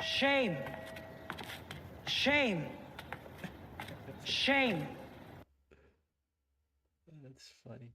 Shame. Shame. Shame. That's funny.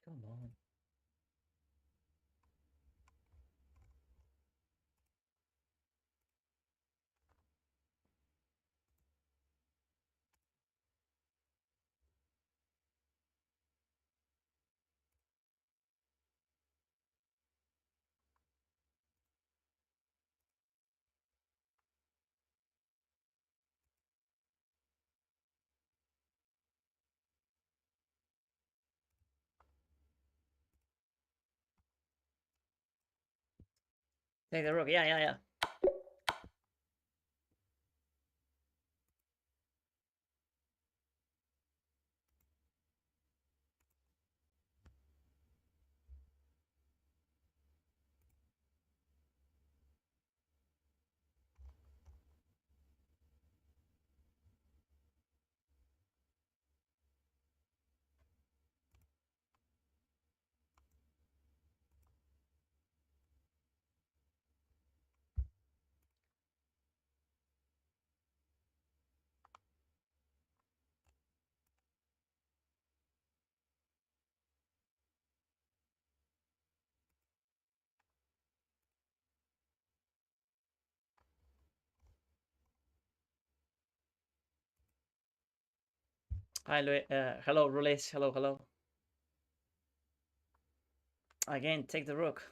Come on. Take the rook. Yeah. Hi, hello, Rules. Hello. Again, take the rook.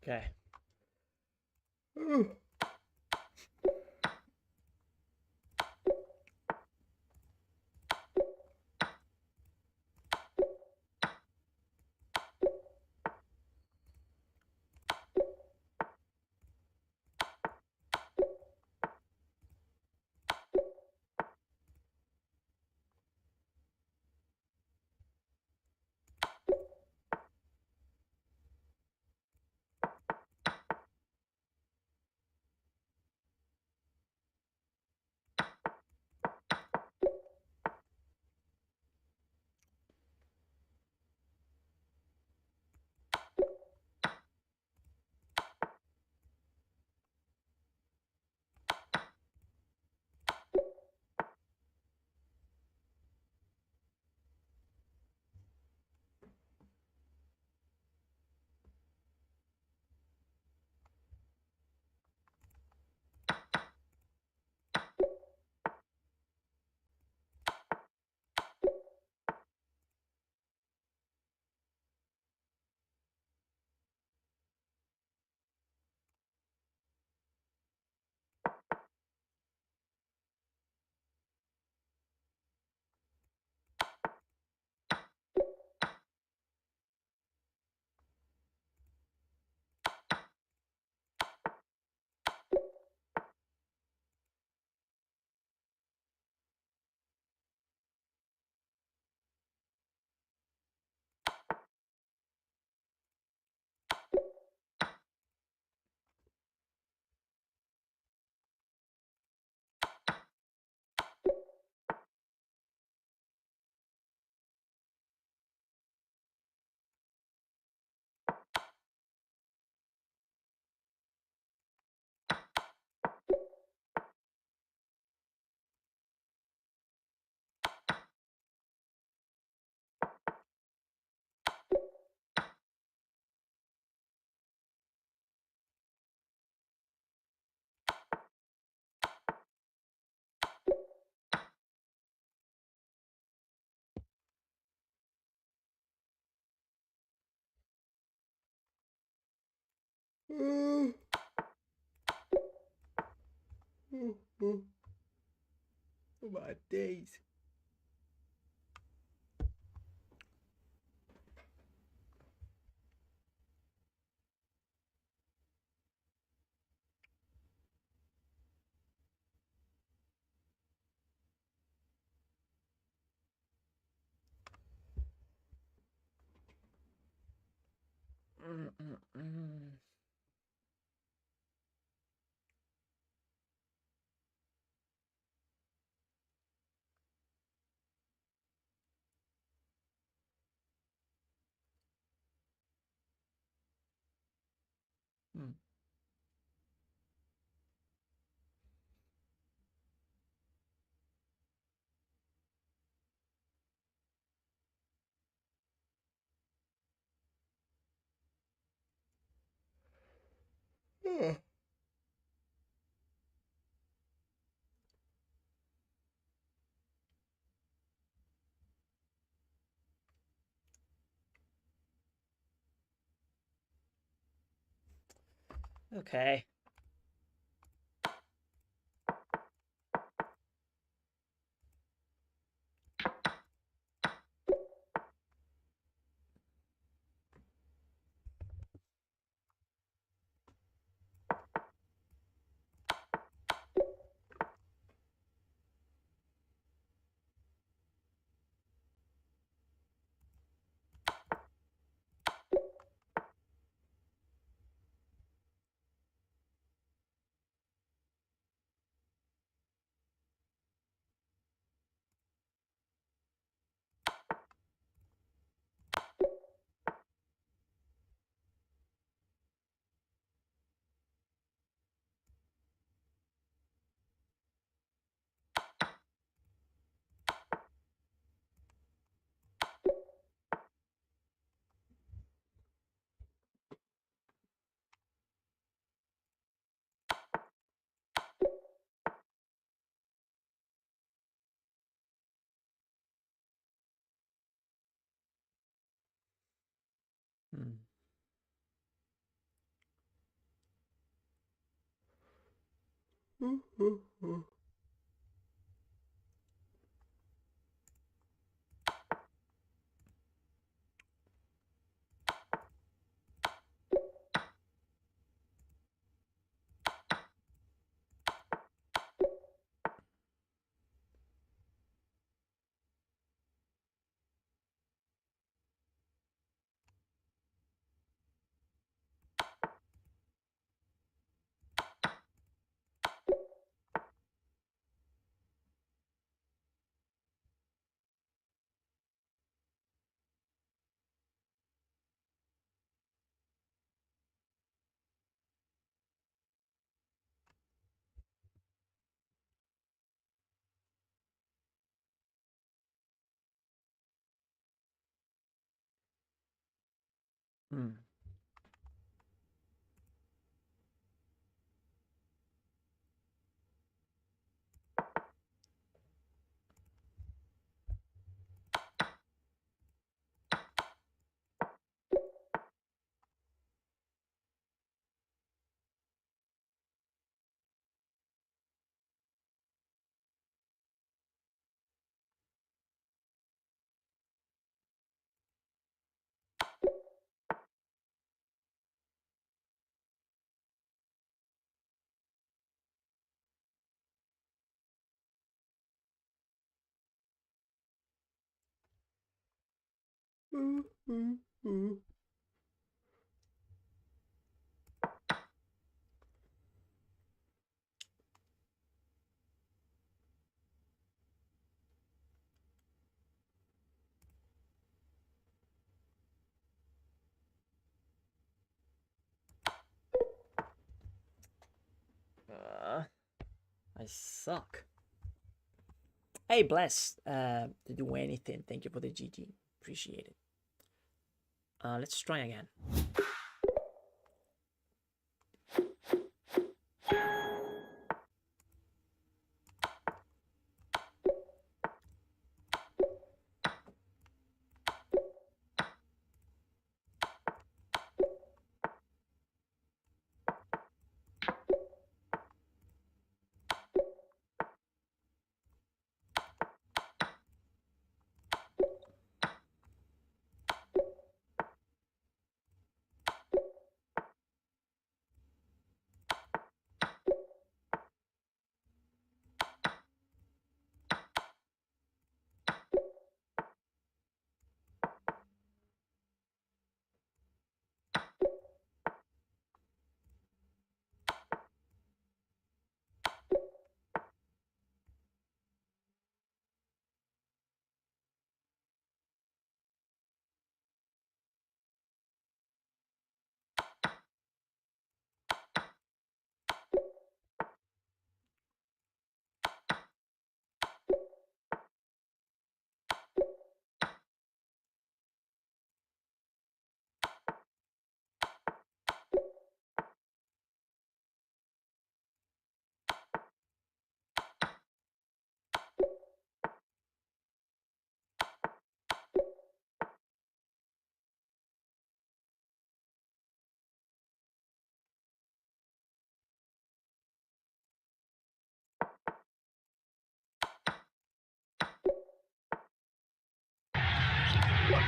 Okay. Oh my days. Okay. I suck. Hey, Bless, to do anything. Thank you for the GG. Appreciate it. Let's try again.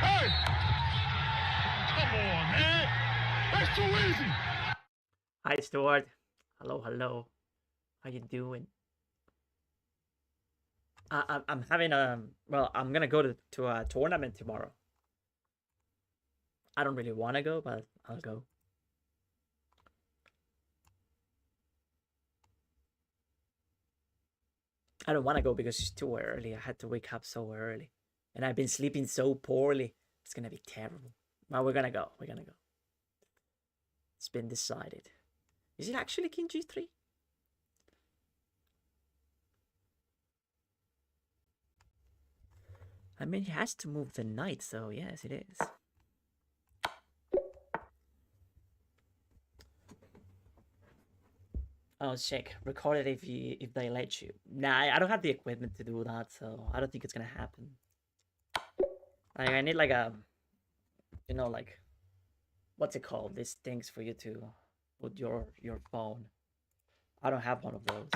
Hey! Come on, man. That's too easy. Hi, Stuart. Hello, hello. How you doing? I'm having well, I'm gonna go to a tournament tomorrow. I don't really want to go, but I'll go. I don't want to go because it's too early. I had to wake up so early, and I've been sleeping so poorly. It's gonna be terrible. Well, we're gonna go. We're gonna go. It's been decided. Is it actually King G3? I mean, he has to move the knight, so yes, it is. Oh, check. Record it if they let you. Nah, I don't have the equipment to do that, so I don't think it's gonna happen. Like, I need like a, like, what's it called? These things for you to put your phone. I don't have one of those.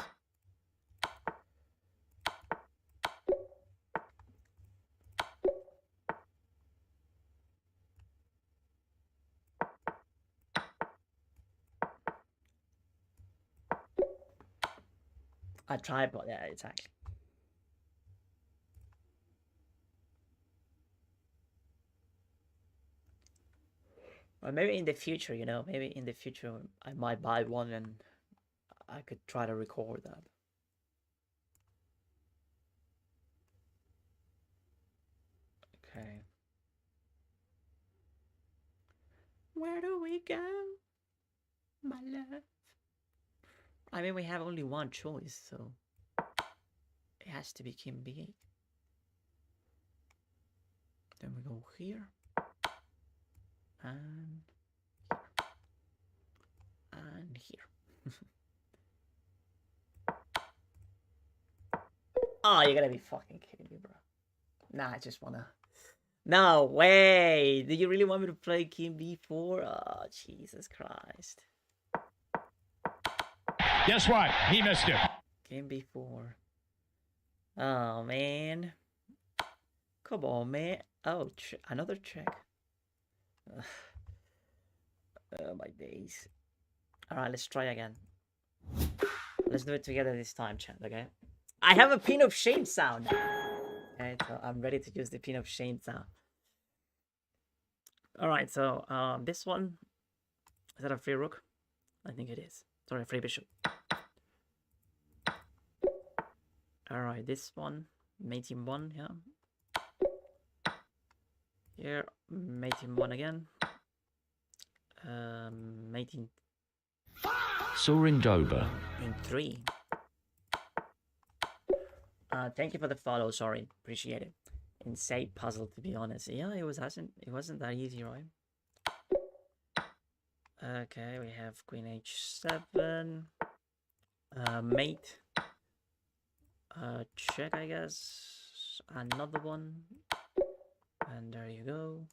I tried, but yeah, exactly. Or maybe in the future, maybe in the future I might buy one and I could try to record that. Okay. Where do we go, my love? I mean, we have only one choice, so it has to be King B8. Then we go here. And here. Oh, you're gonna be fucking kidding me, bro. Nah, I just wanna. No way! Do you really want me to play King B4? Oh, Jesus Christ. Guess what? He missed it. King B4. Oh, man. Come on, man. Oh, another check. Oh, my days. Alright, let's try again. Let's do it together this time, chat, okay? I have a pin of shame sound now. Okay, so I'm ready to use the pin of shame sound. Alright, so this one, is that a free rook? I think it is. Sorry, free bishop. Alright, this one, mating 1, yeah. Here, mating 1 again. Mating Soaring Dober. in 3. Thank you for the follow, sorry, appreciate it. Insane puzzle, to be honest. Yeah, it wasn't that easy, right? Okay, we have Queen H7. Mate. Check, I guess. Another one. And there you go.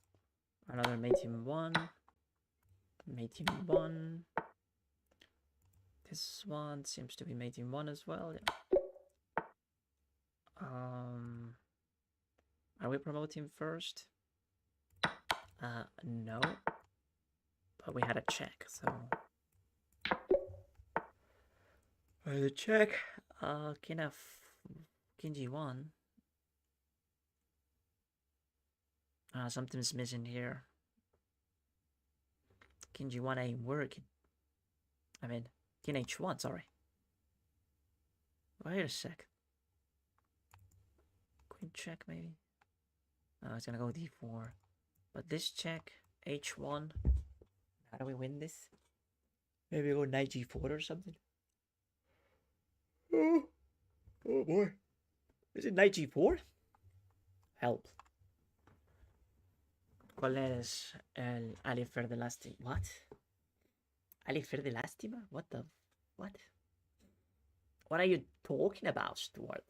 Another mating 1. Mating 1. This one seems to be mating 1 as well, yeah. Are we promoting first? No. But we had a check, so. The check. King G1. Something's missing here. King G1 ain't working. I mean, King H1, sorry. Wait a sec. Queen check, maybe? It's gonna go D4. But this check, H1. How do we win this? Maybe go knight G4 or something? Oh boy. Is it knight G4? Help. ¿Cuál es el Alifer de Lástima? What? Alifer de Lástima? What the? What? What are you talking about, Stuart?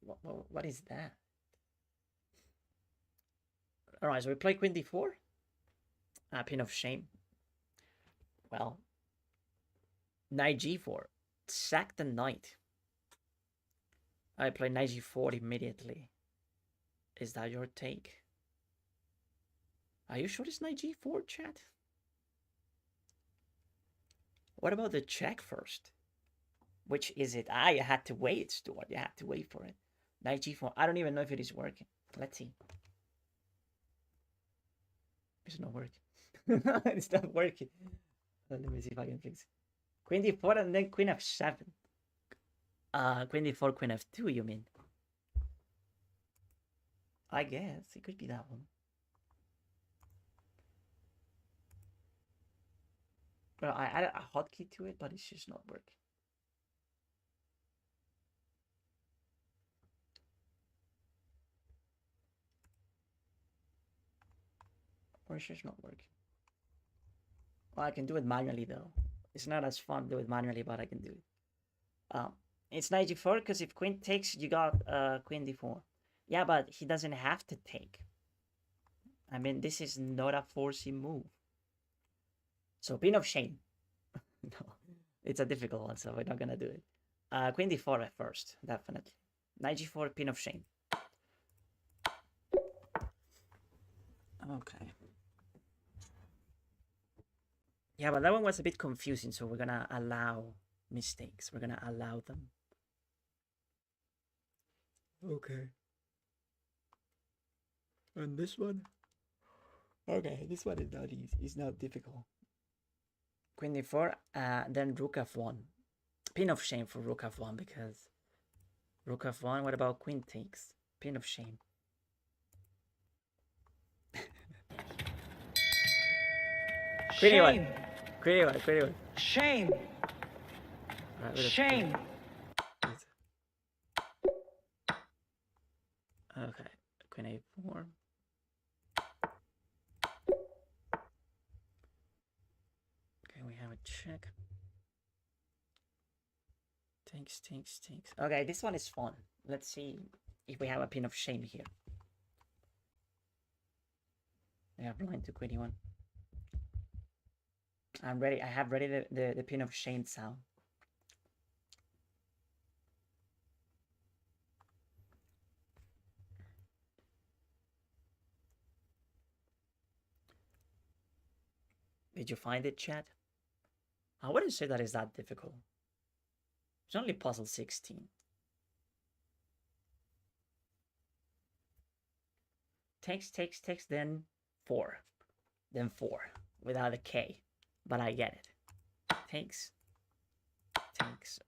What is that? Alright, so we play Queen D4. Pin of shame. Well, knight G4. Sack the knight. I play knight G4 immediately. Is that your take? Are you sure it's knight g4, chat? What about the check first? Which is it? Ah, you had to wait, Stuart. You had to wait for it. Knight g4. I don't even know if it is working. Let's see. It's not working. It's not working. Let me see if I can fix it. Queen d4 and then queen f7. Queen d4, queen f2, you mean? I guess it could be that one. Well, I added a hotkey to it, but it's just not working. Or it's just not working. Well, I can do it manually though. It's not as fun to do it manually, but I can do it. It's knight g4 because if queen takes, you got queen d4. Yeah, but he doesn't have to take. I mean, this is not a forcing move. So pin of shame. No, it's a difficult one, so we're not gonna do it. Queen d4 at first, definitely. Knight g4, pin of shame. Okay. Yeah, but that one was a bit confusing, so we're gonna allow mistakes. We're gonna allow them. Okay. And this one? Okay, this one is not easy. It's not difficult. Queen d4, then rook f1. Pin of shame for rook f1 because rook f1. What about queen takes? Pin of shame. Shame. Queen e1. Shame. Right, Shame. Okay, queen a4. Okay, we have a check. Takes. Okay, this one is fun. Let's see if we have a pin of shame here. I have blind to queen e1. I'm ready. I have ready the pin of shame sound. Did you find it, chat? I wouldn't say that is that difficult. It's only puzzle 16. Takes, then 4. Then 4. Without a K. But I get it. Takes,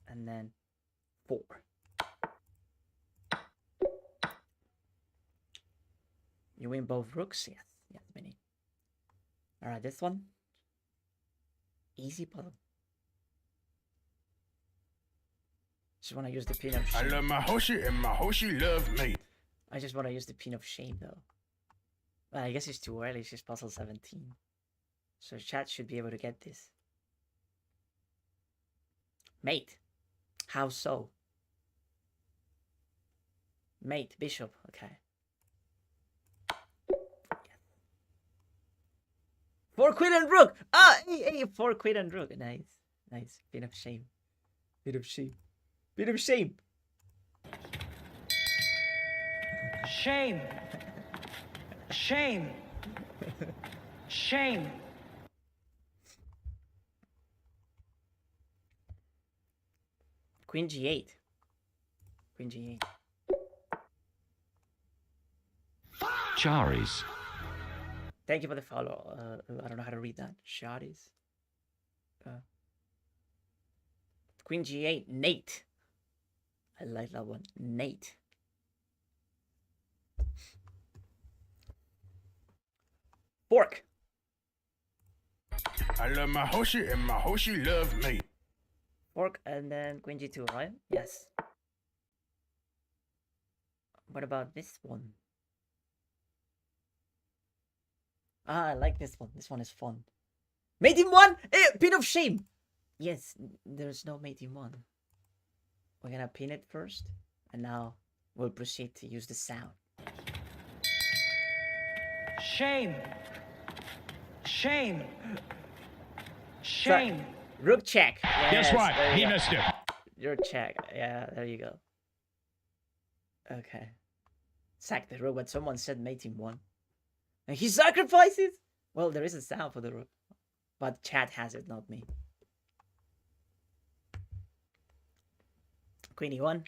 and then 4. You win both rooks? Yes. Yes, many. Alright, this one. Easy puzzle. Just want to use the pin of shame. I love my Hoshi and my Hoshi love me. I just want to use the pin of shame though. Well, I guess it's too early. It's just puzzle 17. So chat should be able to get this. Mate. How so? Mate, bishop. Okay. For queen and rook. Ah, hey, for queen and rook. Nice. Pin of shame. Pin of shame. Shame. Shame. Shame. Queen g8. Charis. Thank you for the follow. I don't know how to read that. Charis. Queen g8. Nate. I like that one. Nate. Fork. I love my Hoshi and my Hoshi love me. Fork and then queen g2, right? Yes. What about this one? Ah, I like this one. This one is fun. Mate in 1! Pin of shame! Yes, there's no mate in 1. We're gonna pin it first. And now we'll proceed to use the sound. Shame. Shame. Shame. Rook check. Yes, Guess what? there you He go. missed it. Your check. Yeah, there you go. Okay. Sack the rook, but someone said mate in 1. And he sacrifices? Well, there is a sound for the rook. But chat has it, not me. Queen e1.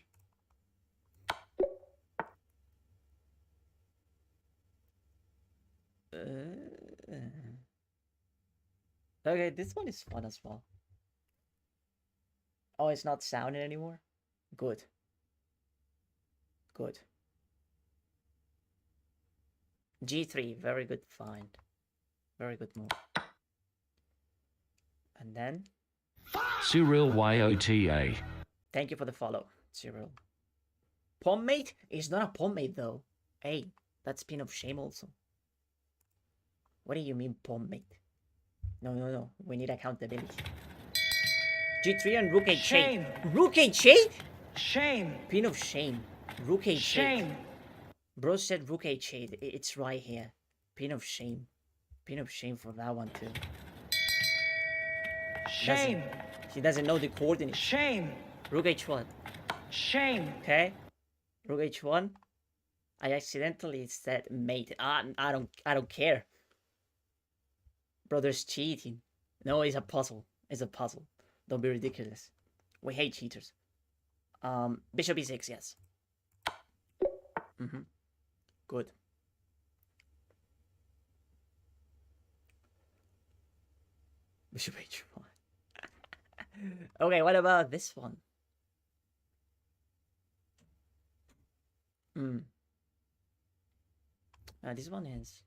Okay, this one is fun as well. Oh, it's not sounding anymore? Good. Good. G3, very good find. Very good move. And then... Cyril YOTA. Thank you for the follow, Cyril. Pawn mate? It's not a pawn mate though. Hey, that's pin of shame also. What do you mean pawn mate? No. We need accountability. G3 and rook h8. Shame. Rook h8? Shame. Pin of shame. Rook h8. Shame. Bro said rook h8. It's right here. Pin of shame. Pin of shame for that one too. Shame. He doesn't know the coordinates. Shame. Rook h1. Shame. Okay. Rook h1. I accidentally said mate. I don't care. Brother's cheating. No, it's a puzzle. It's a puzzle. Don't be ridiculous. We hate cheaters. Bishop e6, yes. Good. Bishop h1. Okay, what about this one? This one is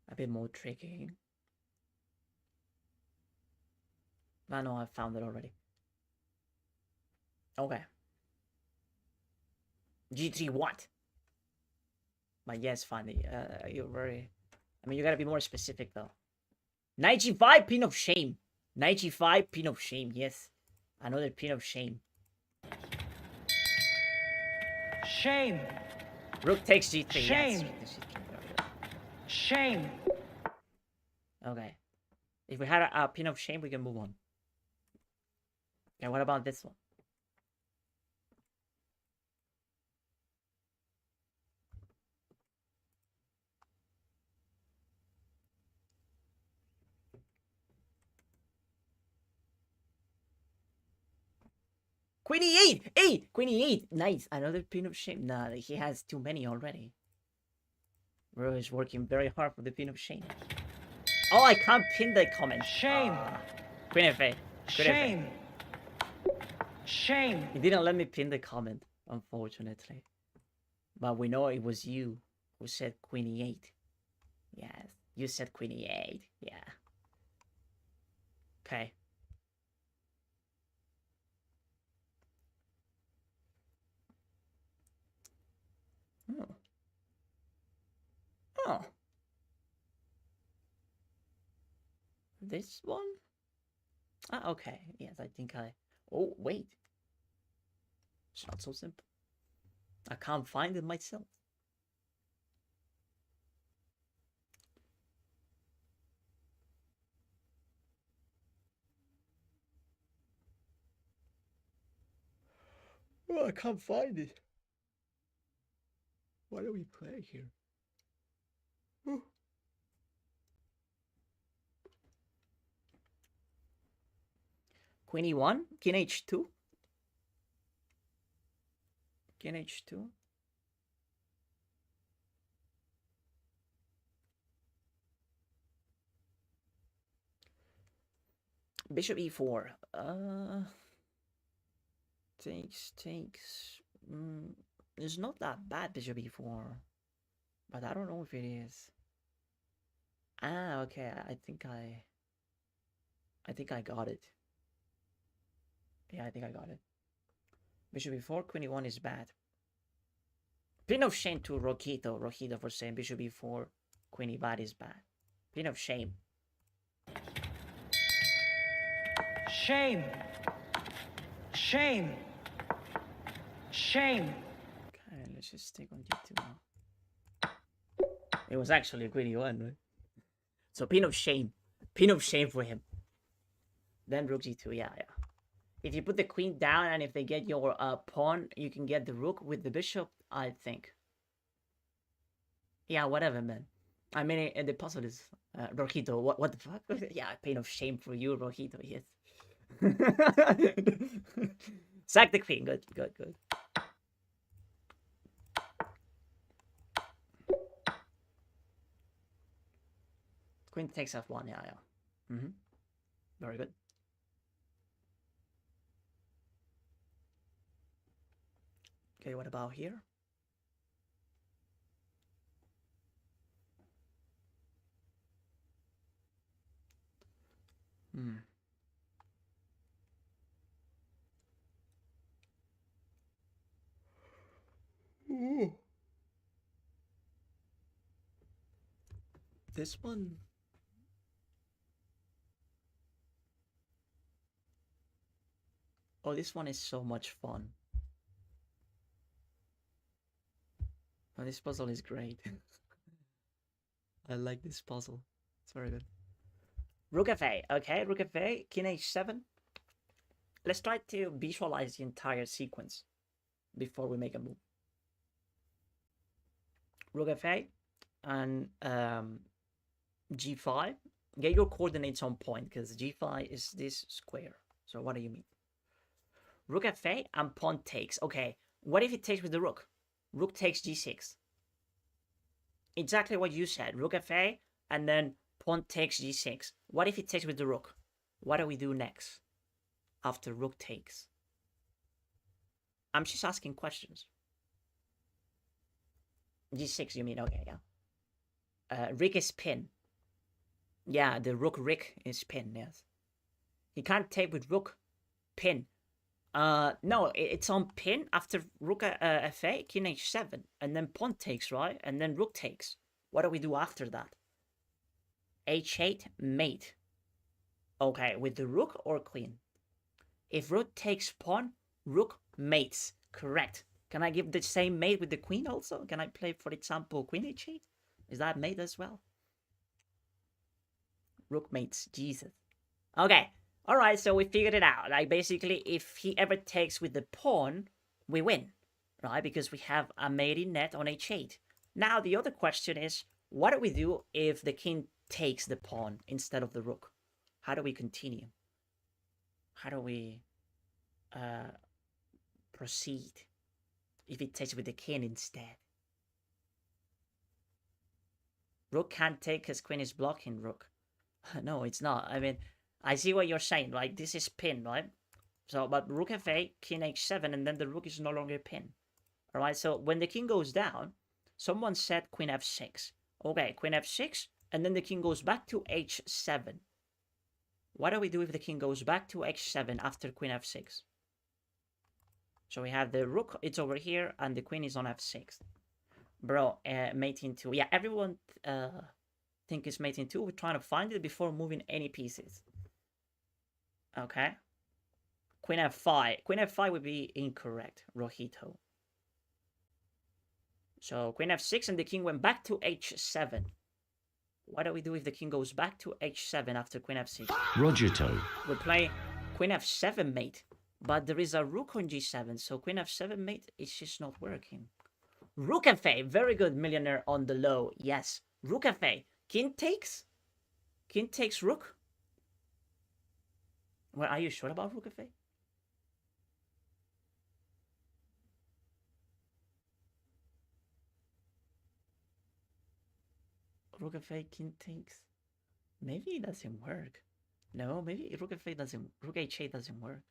a bit more tricky. I know I found it already. Okay. G3 what? But yes, finally. You're very... I mean, you gotta be more specific though. Knight G5, pin of shame. Knight G5, pin of shame. Yes. Another pin of shame. Shame. Rook takes G3. Shame. Yes. Shame. Okay. If we had a pin of shame, we can move on. Okay, what about this one? Queen e8! Hey! Queen e8! Nice! Another pin of shame. Nah, he has too many already. Bro is working very hard for the pin of shame. Oh, I can't pin the comment. Shame. Queen f8. Shame. Shame. He didn't let me pin the comment, unfortunately. But we know it was you who said Queen e8. Yes, you said Queen e8. Yeah. Okay. Oh. This one? Ah, okay. Yes, I think I... Oh, wait. It's not so simple. I can't find it myself. Oh, I can't find it. Why do we play here? Queen e1, king h2. King h2. Bishop e4. Takes. It's not that bad, bishop e4. But I don't know if it is. Ah, okay. I think I got it. Yeah, I think I got it. Bishop e4, queen e1 is bad. Pin of shame to Rojito. Rojito for saying bishop e4, queen e bad is bad. Pin of shame. Shame. Shame. Shame. Okay, let's just stick on g2 now. It was actually queen e1, right? So pin of shame. Pin of shame for him. Then rook g2, yeah. If you put the queen down and if they get your pawn, you can get the rook with the bishop, I think. Yeah, whatever, man. I mean, the puzzle is Rojito. What the fuck? Yeah, pain of shame for you, Rojito. Yes. Sack the queen. Good, good, good. Queen takes f1. Yeah, yeah. Very good. Okay, what about here? This one. Oh, this one is so much fun. Oh, this puzzle is great. I like this puzzle. It's very good. Rook f8. Okay, rook f8, king h7. Let's try to visualize the entire sequence before we make a move. Rook f8 and g5. Get your coordinates on point because g5 is this square. So what do you mean? Rook f8 and pawn takes. Okay, what if it takes with the rook? Rook takes g6. Exactly what you said. Rook f8 and then pawn takes g6. What if it takes with the rook? What do we do next after rook takes? I'm just asking questions. g6, you mean? Okay, yeah. Rick is pin. Yeah, the rook Rick is pin, yes. He can't take with rook pin. No, it's on pin after rook f8, king h7, and then pawn takes, right? And then rook takes. What do we do after that? h8, mate. Okay, with the rook or queen? If rook takes pawn, rook mates. Correct. Can I give the same mate with the queen also? Can I play, for example, queen h8? Is that mate as well? Rook mates. Jesus. Okay. All right, so we figured it out. Like, basically, if he ever takes with the pawn, we win, right? Because we have a mating net on h8. Now, the other question is, what do we do if the king takes the pawn instead of the rook? How do we continue? How do we proceed if it takes with the king instead? Rook can't take because queen is blocking rook. No, it's not. I mean, I see what you're saying, right? This is pin, right? So, but rook f8, king h7, and then the rook is no longer pin. All right, so when the king goes down, someone said queen f6. Okay, queen f6, and then the king goes back to h7. What do we do if the king goes back to h7 after queen f6? So we have the rook, it's over here, and the queen is on f6. Bro, mate in 2. Yeah, everyone think it's mate in 2. We're trying to find it before moving any pieces. Okay. Queen f5. Queen f5 would be incorrect, Rojito. So queen f6 and the king went back to h7. What do we do if the king goes back to h7 after queen f6? Rojito. We play queen f7 mate, but there is a rook on g7, so queen f7 mate is just not working. Rook f8. Very good, millionaire on the low. Yes. Rook f8. King takes? King takes rook? Well, are you sure about rook f8? Rook f8, king takes. Maybe it doesn't work. No, maybe rook f8 doesn't. Rook h8 doesn't work.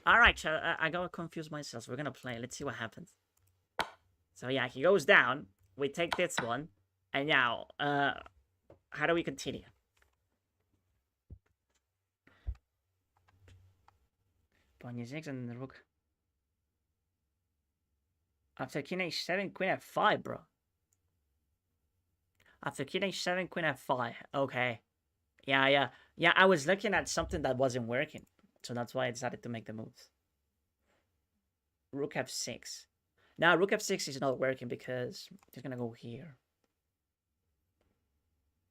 All right, so I got confused myself. So we're gonna play. Let's see what happens. So yeah, he goes down. We take this one, and now, how do we continue? Pawn e6 and the rook. After king h7, queen f5, bro. After king h7, queen f5. Okay. Yeah. I was looking at something that wasn't working. So that's why I decided to make the moves. Rook f6. Now, rook f6 is not working because he's going to go here.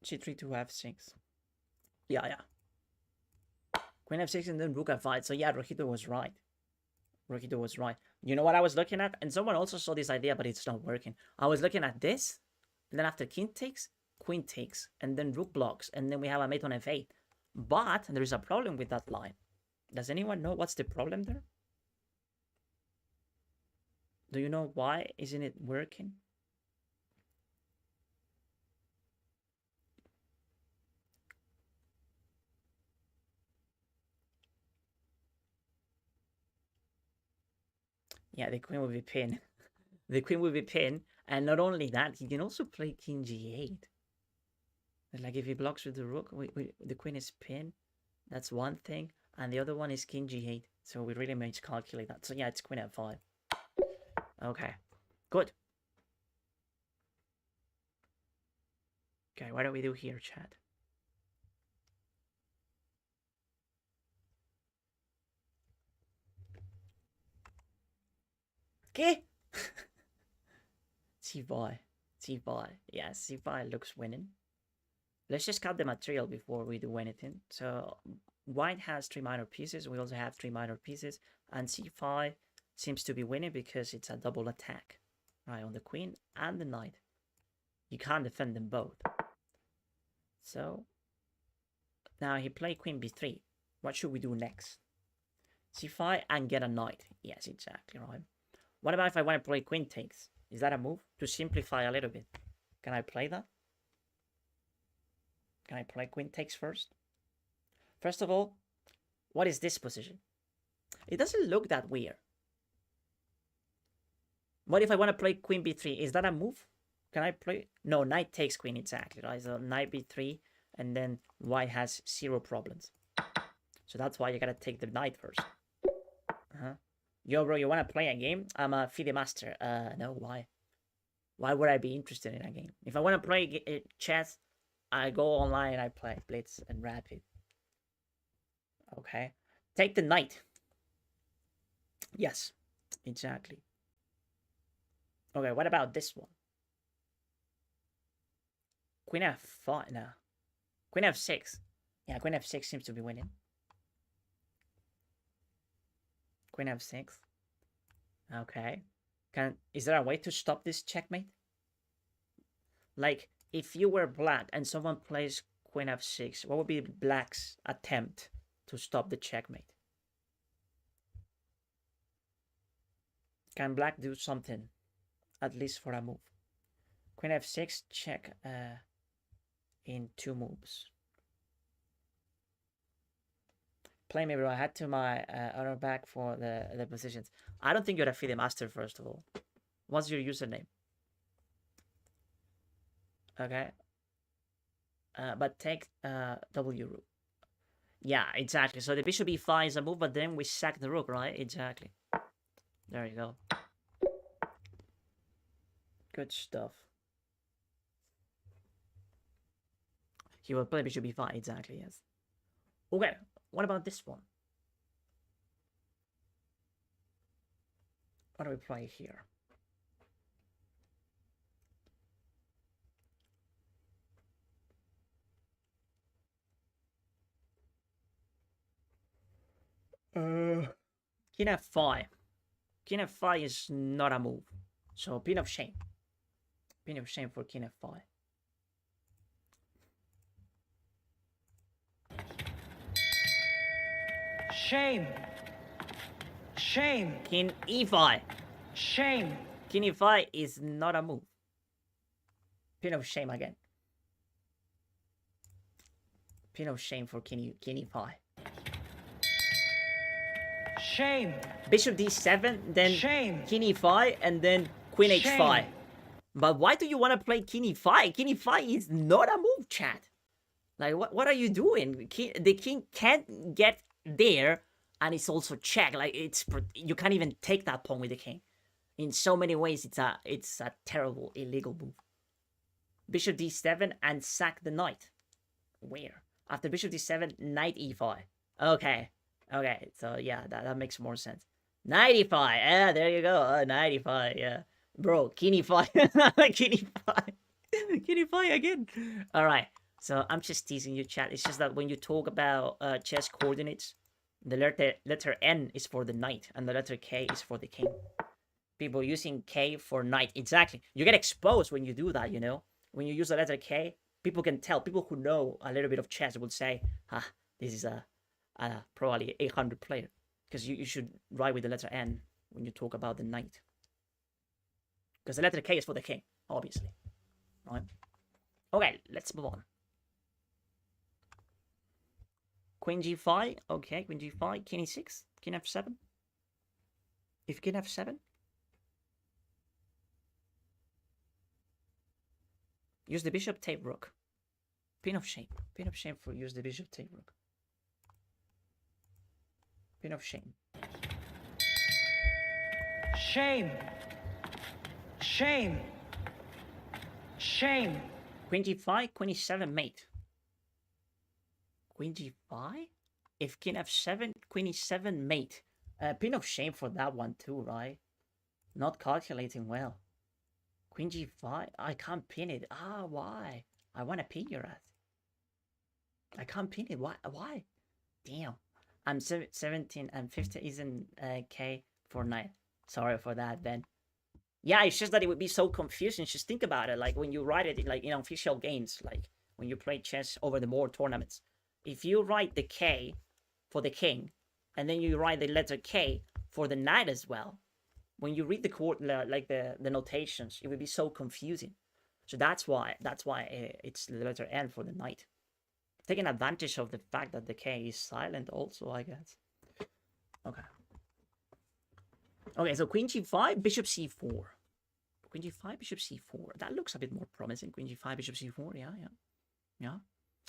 g3 to f6. Yeah. Queen f6 and then rook f5. So yeah, Rojito was right. Rookie was right. You know what I was looking at? And someone also saw this idea, but it's not working. I was looking at this, and then after king takes, queen takes, and then rook blocks, and then we have a mate on f8. But there is a problem with that line. Does anyone know what's the problem there? Do you know why isn't it working? Yeah, the queen will be pinned. The queen will be pinned, and not only that, he can also play king g8. Like if he blocks with the rook, the queen is pinned. That's one thing, and the other one is king g8. So we really need to calculate that. So yeah, it's queen f5. Okay, good. Okay, what do we do here, chat? Okay. c5. c5. Yeah, c5 looks winning. Let's just cut the material before we do anything. So white has 3 minor pieces. We also have 3 minor pieces. And c5 seems to be winning because it's a double attack, right, on the queen and the knight. You can't defend them both. So now he played queen b3. What should we do next? c5 and get a knight. Yes, exactly right. What about if I want to play queen takes? Is that a move? To simplify a little bit. Can I play that? Can I play queen takes first? First of all, what is this position? It doesn't look that weird. What if I want to play queen b3? Is that a move? Can I play? No, knight takes queen, exactly, right? So knight b3, and then white has 0 problems. So that's why you gotta take the knight first. Yo, bro, you wanna play a game? I'm a FIDE master. No, why? Why would I be interested in a game? If I wanna play chess, I go online and I play Blitz and Rapid. Okay. Take the knight. Yes, exactly. Okay, what about this one? Queen f5 now. Queen f6. Yeah, queen f6 seems to be winning. Queen f6. Okay. Is there a way to stop this checkmate? Like, if you were black and someone plays queen f6, what would be black's attempt to stop the checkmate? Can black do something? At least for a move. Queen f6, check in 2 moves. Play me, bro. I had to my honor back for the positions. I don't think you're a FIDE master, first of all. What's your username? Okay. But take W rook. Yeah, exactly. So the bishop e5 is a move, but then we sack the rook, right? Exactly. There you go. Good stuff. He will play bishop e5, exactly, yes. Okay, what about this one? What do we play here? King f5. King f5 is not a move. So pin of shame. Pin of shame for king f5. Shame. Shame. King e5. Shame. King e5 is not a move. Pin of shame again. Pin of shame for king e5. Shame. Bishop d7, then Shame. king e5, and then queen h5. Shame. But why do you want to play king e5? King e5 is not a move, chat. Like, what are you doing? The king can't get there, and it's also check. Like, you can't even take that pawn with the king. In so many ways, it's a terrible, illegal move. Bishop d7 and sack the knight. Where? After bishop d7, knight e5. Okay. Okay, so yeah, that makes more sense. Knight e5. Yeah, there you go. Knight e5, yeah. Bro, king e5. King e5. King e5 again. All right. So I'm just teasing you, chat. It's just that when you talk about chess coordinates, The letter N is for the knight, and the letter K is for the king. People using K for knight. Exactly. You get exposed when you do that, you know? When you use the letter K, people can tell. People who know a little bit of chess would say, this is a probably 800 player. Because you should write with the letter N when you talk about the knight. Because the letter K is for the king, obviously. Right? Okay, let's move on. Queen g5. Okay, queen g5. King e6. King f7. If king f7. Use the bishop, take rook. Pin of shame. Pin of shame for use the bishop, take rook. Pin of shame. Shame. Shame. Shame. Queen g5, queen e7 mate. Queen g5? If king f7, queen e7 mate. Pin of shame for that one too, right? Not calculating well. Queen g5? I can't pin it. Why? I want to pin your ass. I can't pin it. Why? Damn. I'm 17 and 50 isn't K for knight. Sorry for that, Ben. Yeah, it's just that it would be so confusing. Just think about it. Like when you write it like in official games, like when you play chess over the board tournaments. If you write the K for the king, and then you write the letter K for the knight as well, when you read the notations, it would be so confusing. So that's why it's the letter N for the knight. Taking advantage of the fact that the K is silent also, I guess. Okay. Okay, so queen g5, bishop c4. Queen g5, bishop c4. That looks a bit more promising. Queen g5, bishop c4. Yeah.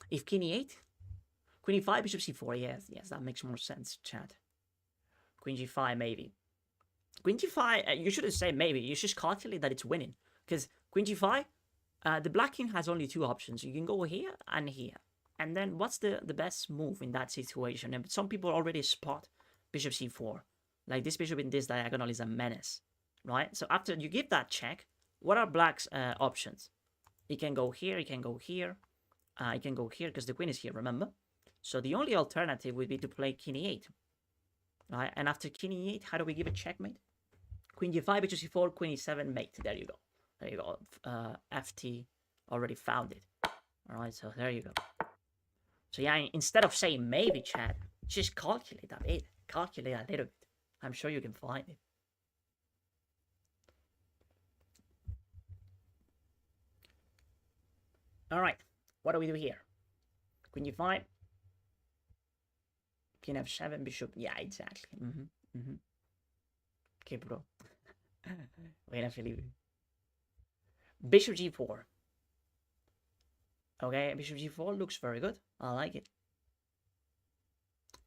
If king e8, queen e5, bishop c4. Yes, that makes more sense, chat. Queen g5, maybe. Queen g5, you shouldn't say maybe. You should calculate that it's winning. Because queen g5, the black king has only two options. You can go here and here. And then what's the best move in that situation? And some people already spot bishop c4. Like this bishop in this diagonal is a menace, right? So after you give that check, what are black's options? He can go here, he can go here, he can go here because the queen is here, remember? So the only alternative would be to play king e8, right? And after king e8, how do we give a checkmate? Queen g5, bishop c4, queen e7, mate. There you go. There you go. FT already found it. All right, so there you go. So yeah, instead of saying maybe, chat, just calculate a bit. Calculate a little bit. I'm sure you can find it. All right, what do we do here? Queen g5, king f7, bishop. Yeah, exactly. Okay, bro. Wait, I believe it. Bishop g4. Okay, bishop g4 looks very good. I like it.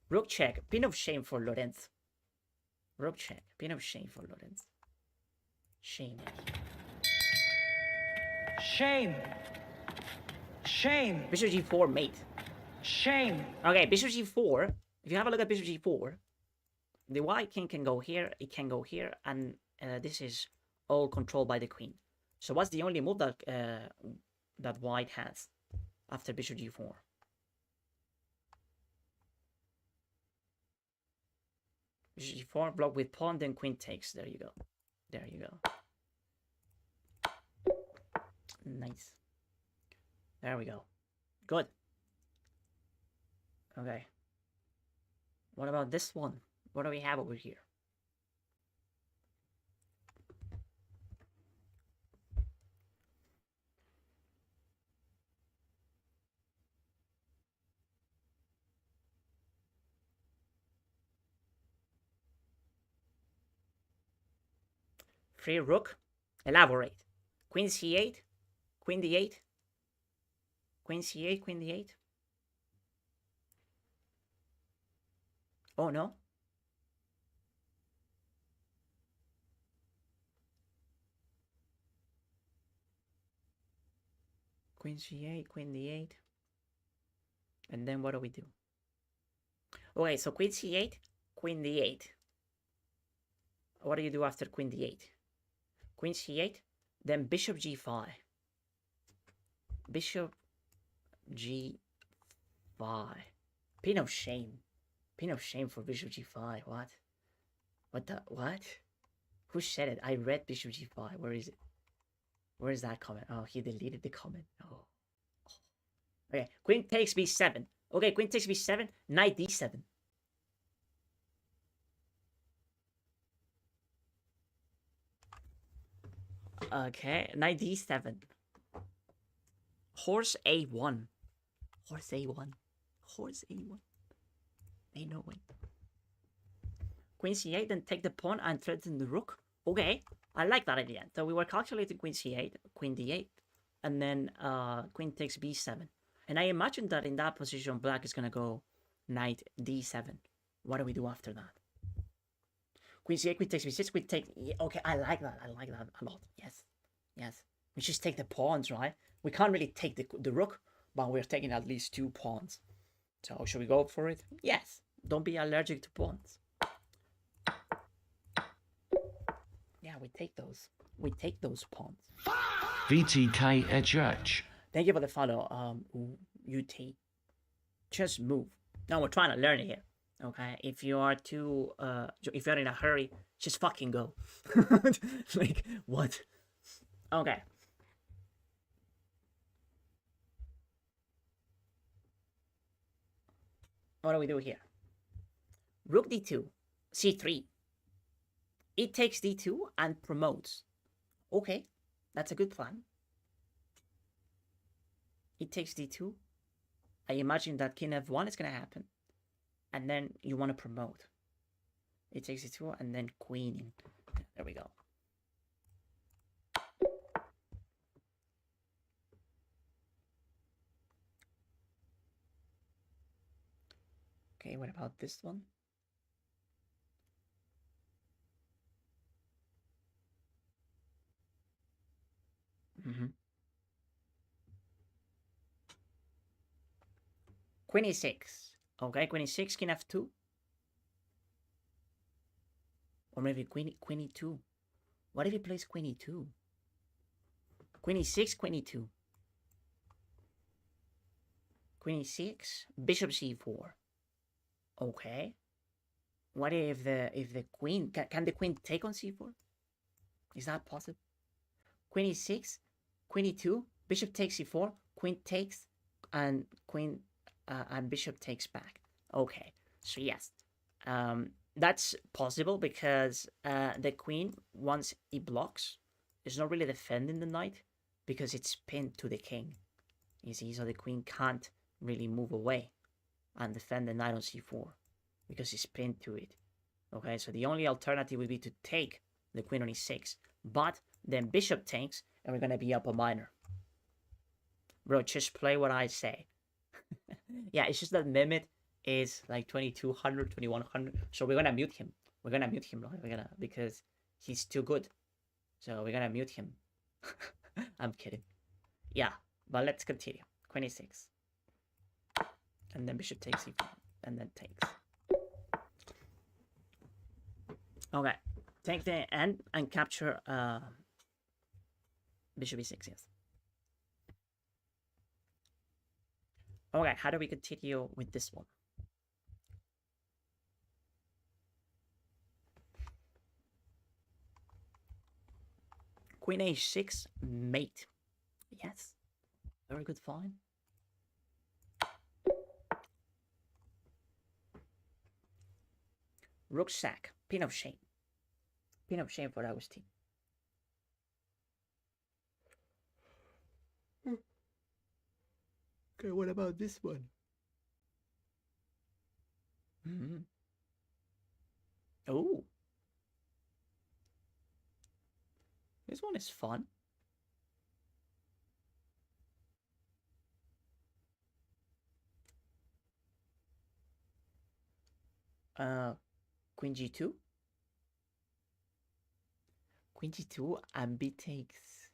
Rook check. Pin of shame for Lorenz. Rook check. Pin of shame for Lorenz. Shame. Shame. Shame. Bishop g4 mate. Shame. Okay, bishop g4. If you have a look at bishop g4, the white king can go here, it can go here, and this is all controlled by the queen. So what's the only move that that white has after bishop g4? Bishop g4, block with pawn, then queen takes. There you go. There you go. Nice. There we go. Good. Okay. What about this one? What do we have over here? Free rook. Elaborate. Queen c8. Queen d8. Queen c8, queen d8. Oh no. Queen c8, queen d8. And then what do we do? Okay, so queen c8, queen d8. What do you do after queen d8? Queen c8, then bishop g5. Bishop g5. Pin of shame. Pin of shame for bishop g5. What? What the? What? Who said it? I read bishop g5. Where is it? Where is that comment? Oh, he deleted the comment. Oh. Okay, queen takes b7. Okay, queen takes b7. Knight d7. Okay, knight d7. Horse a1. Horse a1. Horse a1. Ain't no way. Queen c8, then take the pawn and threaten the rook. Okay, I like that idea. So we were calculating queen c8, queen d8, and then queen takes b7. And I imagine that in that position, black is going to go knight d7. What do we do after that? Queen c8, queen takes b6, queen take... Okay, I like that. I like that a lot. Yes. Yes. We just take the pawns, right? We can't really take the rook, but we're taking at least 2 pawns. So should we go for it? Yes. Don't be allergic to pawns. Yeah, we take those. We take those pawns. VTK HH. Thank you for the follow, UT. Just move. No, we're trying to learn it here. Okay? If you are too, if you're in a hurry, just fucking go. Like, what? Okay. What do we do here? Rook d2, c3. It takes d2 and promotes. Okay, that's a good plan. It takes d2. I imagine that king f1 is going to happen. And then you want to promote. It takes d2 and then queen. There we go. Okay, what about this one? Queen e6. Okay, queen e6, king f2. Or maybe queen e2. What if he plays queen e2? Queen e6, queen e2. Queen e6, bishop c4. Okay. What if the queen... Can the queen take on c4? Is that possible? Queen e6, queen e2, bishop takes c4, queen takes, and queen and bishop takes back. Okay, so yes, that's possible because the queen, once it blocks, is not really defending the knight because it's pinned to the king. You see, so the queen can't really move away and defend the knight on c4 because it's pinned to it. Okay, so the only alternative would be to take the queen on e6, but then bishop takes, and we're gonna be up a minor. Bro, just play what I say. Yeah, it's just that Mehmet is like 2200, 2100, so we're gonna mute him. We're gonna mute him, right? Because he's too good. So we're gonna mute him. I'm kidding. Yeah, but let's continue. Queen e6. And then bishop takes e4, and then takes. Okay, take the end and capture bishop e6, yes. Okay, how do we continue with this one? Queen a6, mate. Yes, very good find. Rook sack, pin of shame. Pin of shame for Agustin. Okay, what about this one? Oh. This one is fun. Queen g2. Queen g2 and b takes.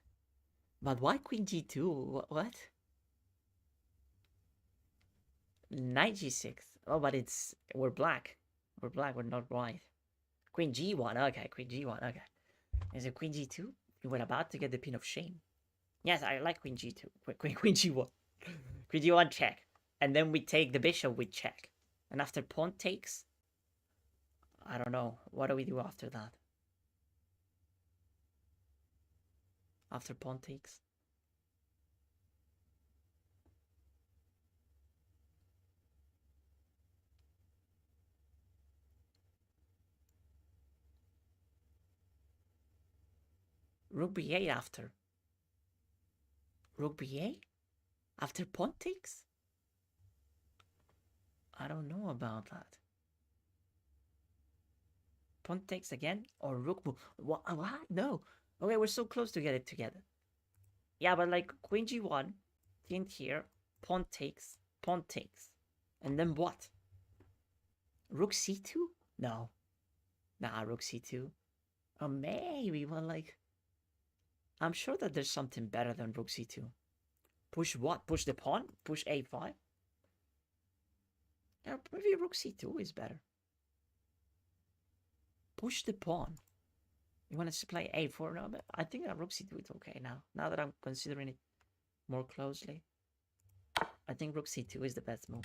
But why queen g2? What? Knight g6. Oh, but we're black. We're black, we're not white. Queen g1. Okay, queen g1. Okay. Is it queen g2? You were about to get the pin of shame. Yes, I like queen g2. Queen g1. Queen g1 check. And then we take the bishop with check. And after pawn takes, I don't know. What do we do after that? After pawn takes? Rook b8 after. Rook b8? After pawn takes? I don't know about that. Pawn takes again? Or rook move? What? No. Okay, we're so close to get it together. Yeah, but like queen g1, king here, pawn takes. And then what? Rook c2? No. Nah, rook c2. Or maybe, but like... I'm sure that there's something better than rook c2. Push what? Push the pawn? Push a5? Yeah, maybe rook c2 is better. Push the pawn. You want to play a4 now? But I think that rook c2 is okay now. Now that I'm considering it more closely. I think rook c2 is the best move.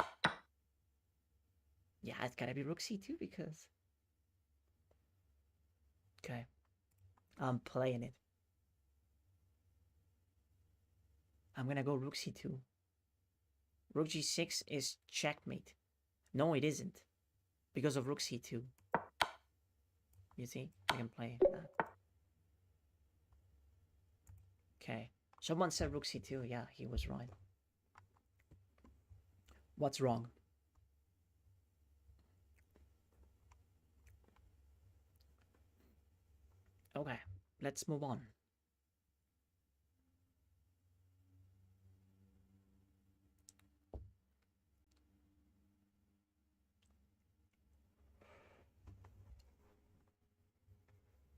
Yeah, it's gotta be rook c2 because... Okay. I'm playing it. I'm gonna go rook c2. Rook g6 is checkmate. No, it isn't. Because of rook c2. You see? I can play that. Okay. Someone said rook c2. Yeah, he was right. What's wrong? Okay, let's move on.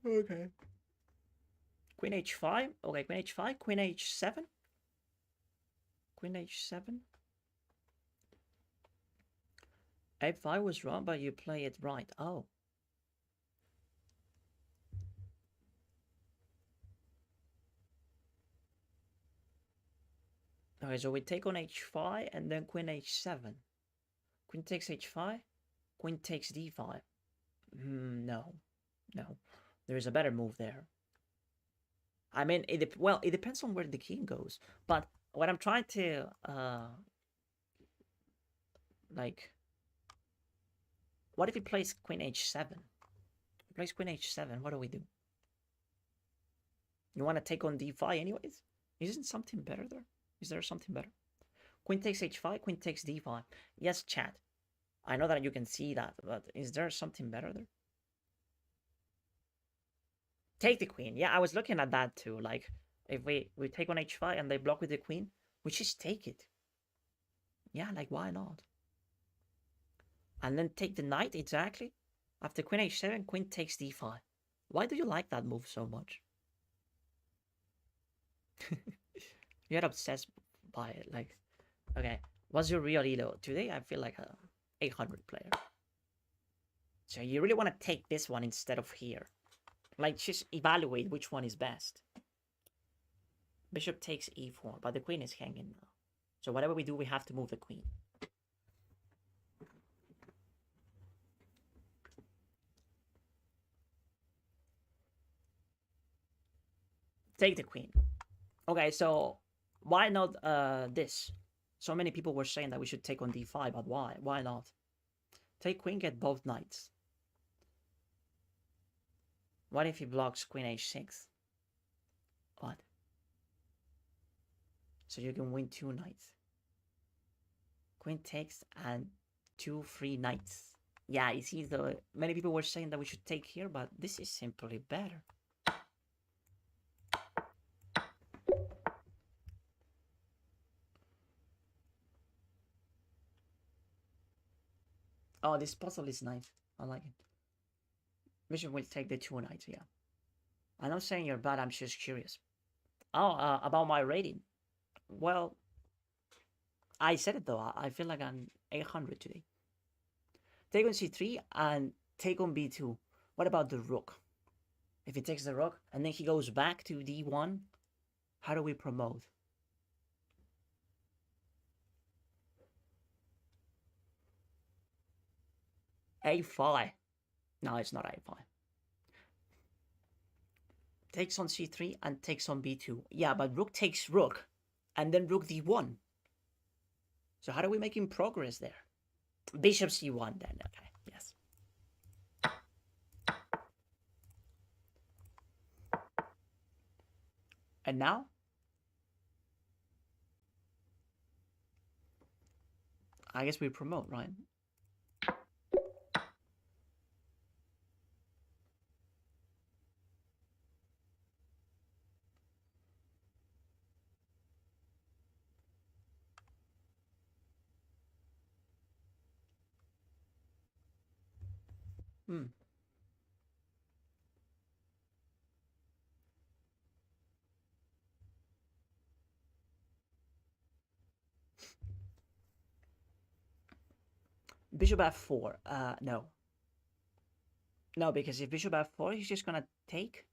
Okay. Queen h5. Okay, queen h5. Queen h7. Queen h7. a5 was wrong, but you play it right. Oh. Okay, so we take on h5 and then queen h7. Queen takes h5. Queen takes d5. No. No. There is a better move there. I mean, it depends on where the king goes. But what I'm trying to, like, what if he plays queen h7? He plays queen h7, what do we do? You want to take on d5 anyways? Isn't something better there? Is there something better? Queen takes h5, queen takes d5. Yes, chat. I know that you can see that, but is there something better there? Take the queen. Yeah, I was looking at that too. Like, if we take on h5 and they block with the queen, we just take it. Yeah, like, why not? And then take the knight, exactly. After queen h7, queen takes d5. Why do you like that move so much? You're obsessed by it. Like, okay, what's your real elo? Today, I feel like a 800 player. So you really want to take this one instead of here. Like, just evaluate which one is best. Bishop takes e4, but the queen is hanging now. So whatever we do, we have to move the queen. Take the queen. Okay, so why not this? So many people were saying that we should take on d5, but why? Why not? Take queen, get both knights. What if he blocks queen h6? What? So you can win 2 knights. Queen takes and 2 free knights. Yeah, you see, many people were saying that we should take here, but this is simply better. Oh, this puzzle is nice. I like it. Bishop will take the 2 knights, yeah. I'm not saying you're bad, I'm just curious. Oh, about my rating. Well, I said it though, I feel like I'm 800 today. Take on c3 and take on b2. What about the rook? If he takes the rook and then he goes back to d1, how do we promote? a5. No, it's not a5. Takes on c3 and takes on b2. Yeah, but rook takes rook, and then rook d1. So how are we making progress there? Bishop c1 then, okay, yes. And now? I guess we promote, right? Hmm. Bishop f4. No. No, because if bishop f4, he's just gonna take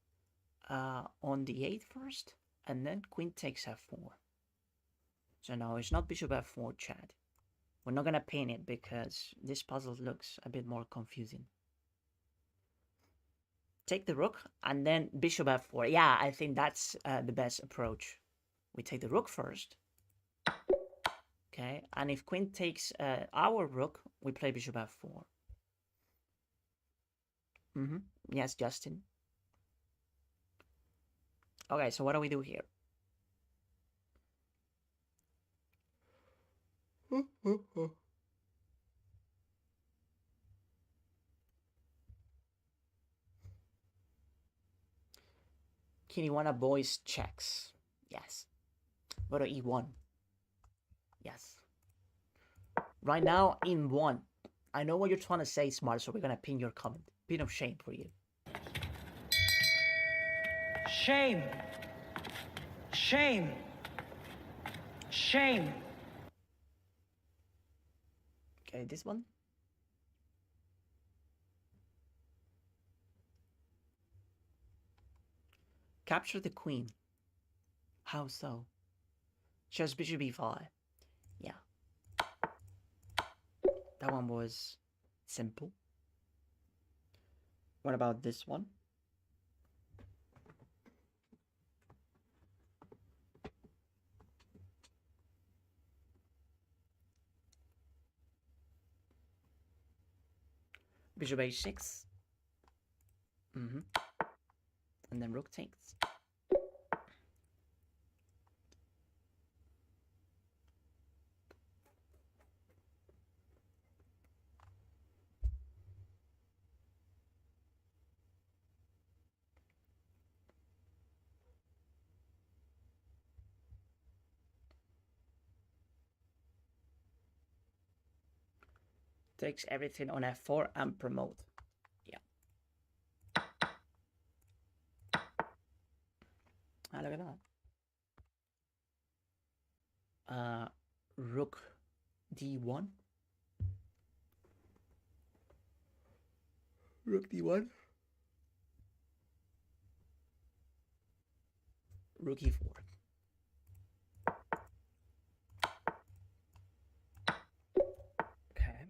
on d8 first, and then queen takes f4. So no, it's not bishop f4, Chad. We're not gonna pin it because this puzzle looks a bit more confusing. Take the rook and then bishop f4. Yeah, I think that's the best approach. We take the rook first. Okay, and if queen takes our rook, we play bishop f4. Yes, Justin. Okay, so what do we do here? Kiniwana boys checks. Yes. Go to e1. Yes. Right now, in 1. I know what you're trying to say, Smart, so we're gonna pin your comment. Pin of shame for you. Shame. Shame. Shame. Okay, this one. Capture the queen. How so? Just bishop e5. Yeah. That one was simple. What about this one? Bishop h6. And then rook takes. Takes everything on f4 and promote. Yeah. Ah, look at that. Rook d1. Rook d1. Rook e4. Okay.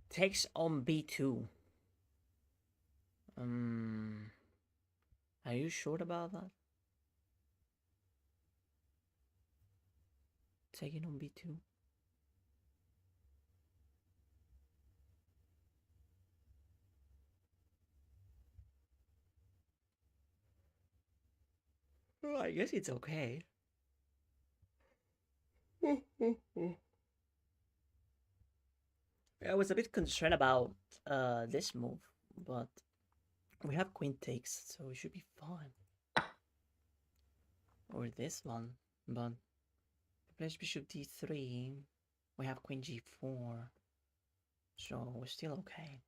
Takes on b2. Are you sure about that? Taking on b2. Well, I guess it's okay. I was a bit concerned about this move, but we have queen takes, so we should be fine. Or this one, but plays bishop d3, we have queen g4, so we're still okay.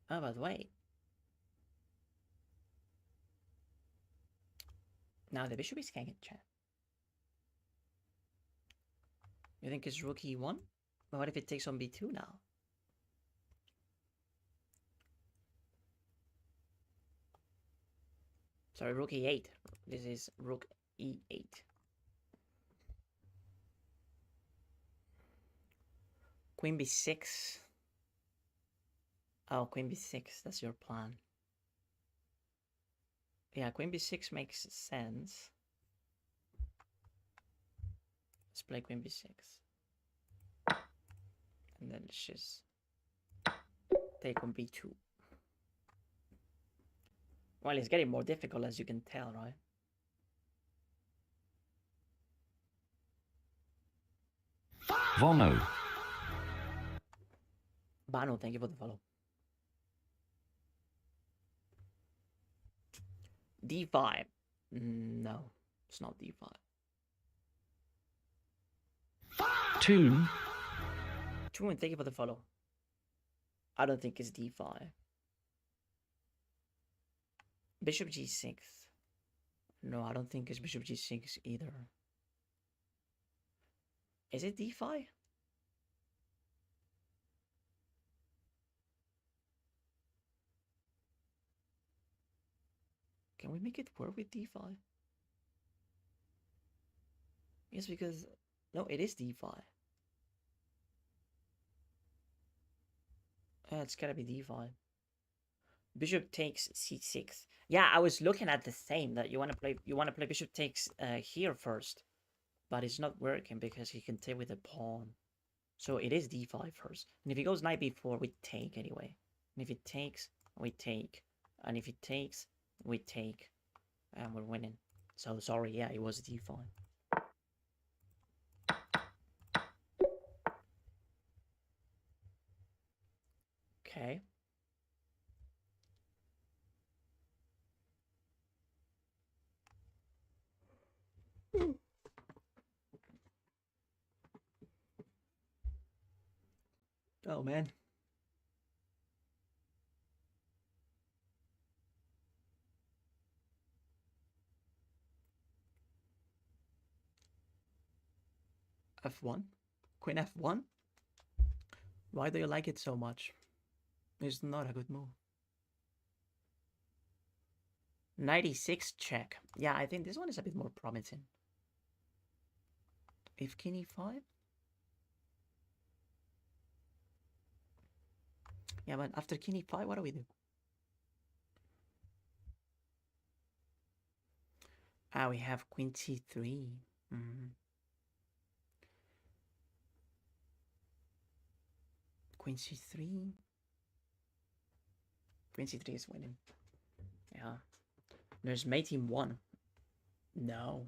Oh, but wait. Now the bishop is hanging, chat. You think it's rook e1? But what if it takes on b2 now? Sorry, rook e8. This is rook e8. Queen b6. Oh, queen b6. That's your plan. Yeah, queen b6 makes sense. Let's play queen b6. And then let's just take on b2. Well, it's getting more difficult, as you can tell, right? Vono. Bano, thank you for the follow. d5. No, it's not d5. Toon. Truman, thank you for the follow. I don't think it's d5. Bishop g6. No, I don't think it's bishop g6 either. Is it d5? Can we make it work with d5? Yes, because... No, it is d5. It's gotta be d5. Bishop takes c6. Yeah, I was looking at the same, that you wanna play bishop takes here first. But it's not working because he can take with a pawn. So it is d5 first. And if he goes knight b4, we take anyway. And if it takes, we take. And if it takes, we take. And we're winning. So sorry, yeah, it was d5. Okay. Oh, man. F1? Queen F1? Why do you like it so much? It's not a good move. 96 check. Yeah, I think this one is a bit more promising. If king e5? Yeah, but after king e5, what do we do? Ah, we have queen c3. Queen c3. Queen c3 is winning. Yeah. There's mate in 1. No.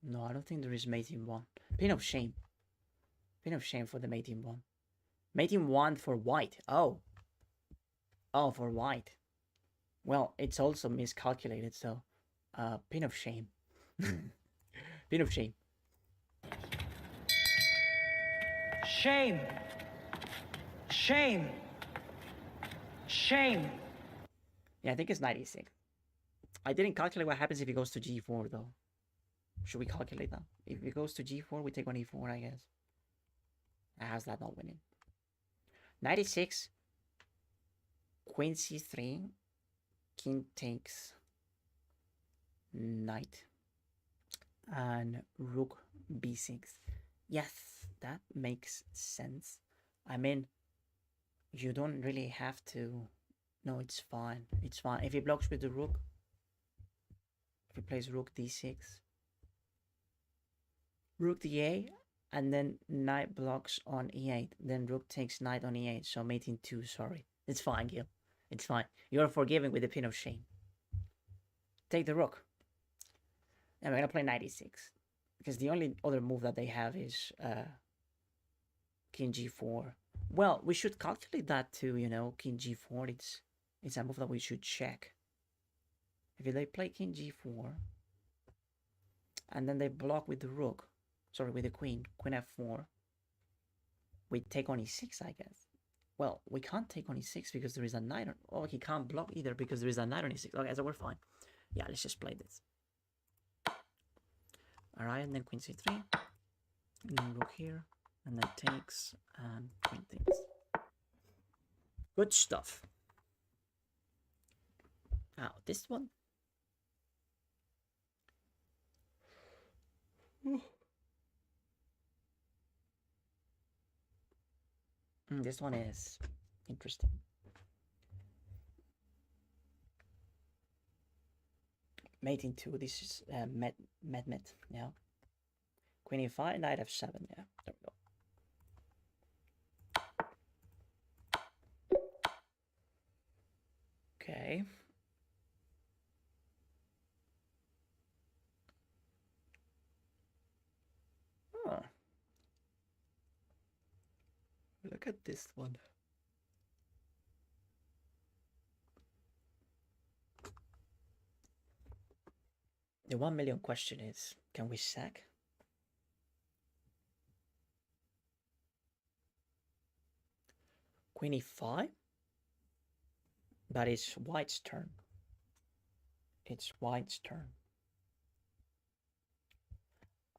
No, I don't think there is mate in 1. Pin of shame. Pin of shame for the mate in 1. Mate in 1 for white. Oh. Oh, for white. Well, it's also miscalculated, so... pin of shame. Pin of shame. Shame. Shame. Shame. Yeah, I think it's 96. I didn't calculate what happens if he goes to g4, though. Should we calculate that? If he goes to g4, we take on e4, I guess. How's that not winning? 96. Queen c3. King takes knight. And rook b6. Yes, that makes sense. I mean, you don't really have to... No, it's fine. It's fine. If he blocks with the rook, if he plays rook d6, rook d8, and then knight blocks on e8, then rook takes knight on e8, so mate in 2, sorry. It's fine, Gil. It's fine. You're forgiving with the pin of shame. Take the rook. And we're gonna play 96. Because the only other move that they have is king g4. Well, we should calculate that too, you know, king g4, it's a move that we should check. If they play king g4, and then they block with the rook, sorry, with the queen f4, we take on e6, I guess. Well, we can't take on e6 because there is a knight on... Oh, he can't block either because there is a knight on e6. Okay, so we're fine. Yeah, let's just play this. Alright, and then queen c3. And then rook here. And then takes, and queen takes. Good stuff. Now, this one. This one is interesting. Mate in 2, this is met, yeah. Queen e5, knight f7, yeah, there we go. Okay. Huh. Look at this one. The 1 million question is, can we sack? Queen e5? But it's white's turn. It's white's turn.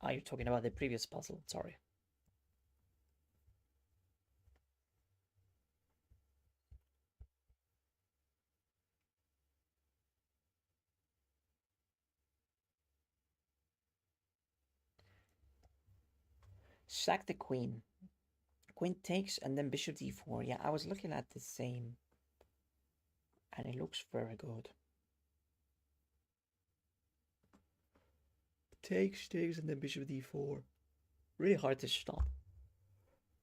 Ah, you're talking about the previous puzzle, sorry. Sack the queen. Queen takes and then bishop d4. Yeah, I was looking at the same. And it looks very good. Takes, and then bishop d4. Really hard to stop.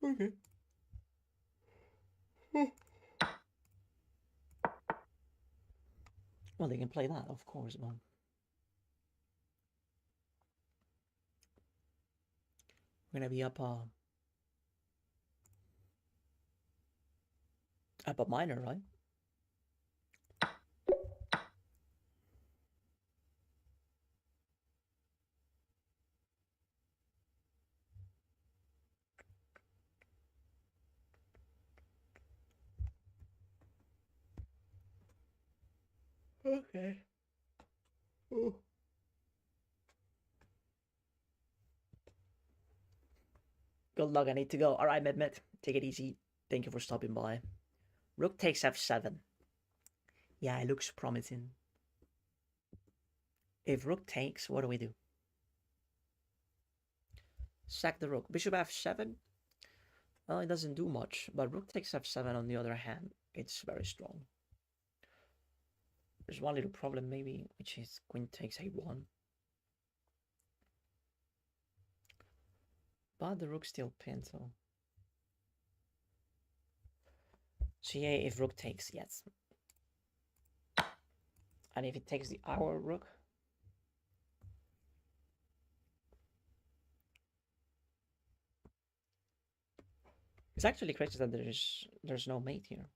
Okay. Well, they can play that, of course, man. We're gonna be up a minor, right? Okay. Ooh. Good luck, I need to go. Alright, Mehmet, take it easy. Thank you for stopping by. Rook takes f7. Yeah, it looks promising. If rook takes, what do we do? Sack the rook. Bishop f7? Well, it doesn't do much, but rook takes f7 on the other hand, it's very strong. There's one little problem maybe, which is queen takes a1. But the rook still pins, so... So yeah, if rook takes, yes. And if it takes our rook... It's actually crazy that there's no mate here.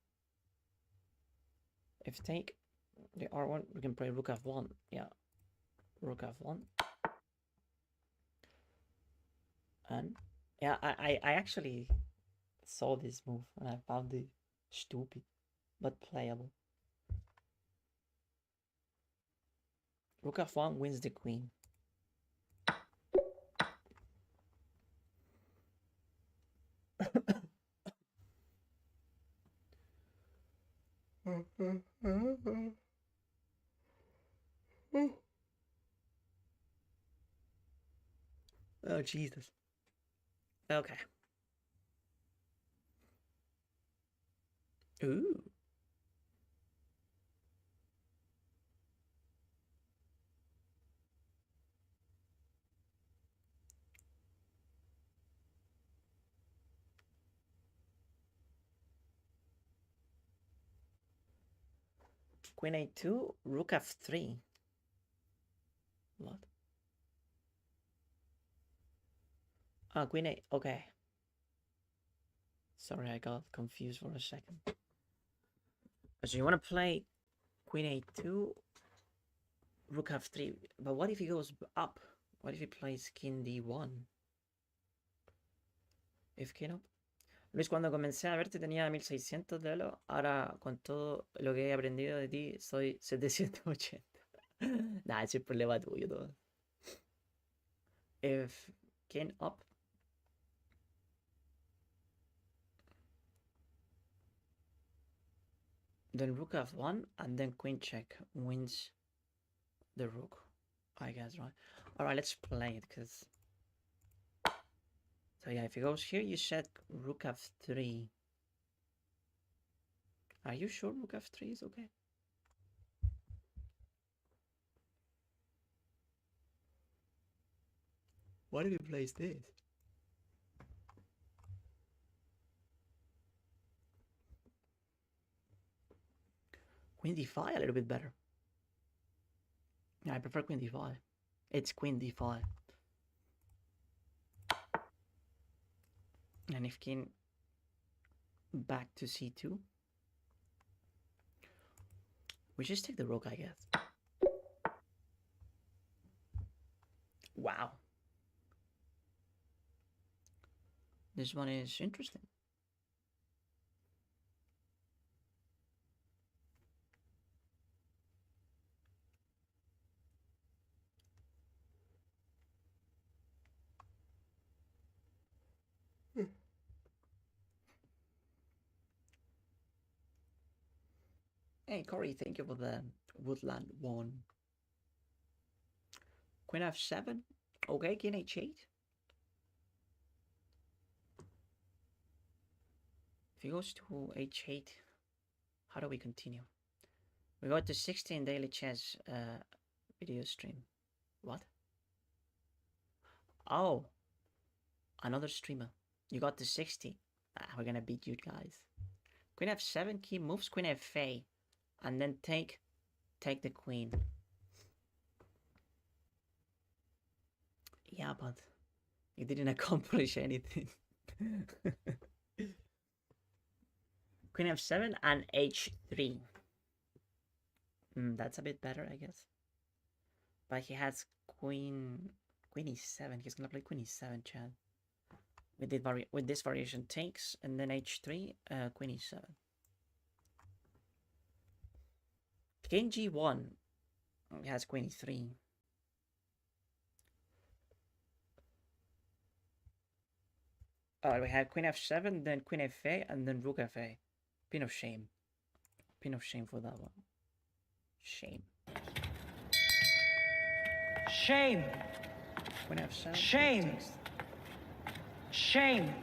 If take the r1, we can play rook f1. Yeah, rook f1. And yeah, I actually saw this move and I found it stupid, but playable. Rook f1 wins the queen. Oh, Jesus. Okay. Ooh. Queen a2, rook f3. What? Ah, queen a... Okay. Sorry, I got confused for a second. So you want to play queen a2 Rook f3. But what if he goes up? What if he plays king d1? If king up. Luis, cuando comencé a verte tenía 1600 de elo. Ahora, con todo lo que he aprendido de ti, soy 780. Nah, ese es problema tuyo todo. If king up. Then rook f1 and then queen check wins the rook. I guess, right? Alright, let's play it, because... So yeah, if he goes here, you said rook f3. Are you sure rook f3 is okay? What if he plays this? Queen d5 a little bit better. Yeah, I prefer queen d5. It's queen d5. And if king back to c2, we just take the rook, I guess. Wow. This one is interesting. Hey, Corey, thank you for the Woodland 1. Queen f7. Okay, king h8. If he goes to h8, how do we continue? We go to 16 daily chess video stream. What? Oh, another streamer. You got to 60. We're gonna beat you guys. Queen f7, key moves, queen f8, and then take the queen. Yeah, but you didn't accomplish anything. Queen f7 and h3. That's a bit better, I guess. But he has queen e7. He's gonna play queen e7, Chad. With this variation takes, and then h3, queen e7. King g1 has queen e3. We have queen f7, then queen f8, and then rook f8. Pin of shame. Pin of shame for that one. Shame. Shame. Queen f7. Shame. Shame.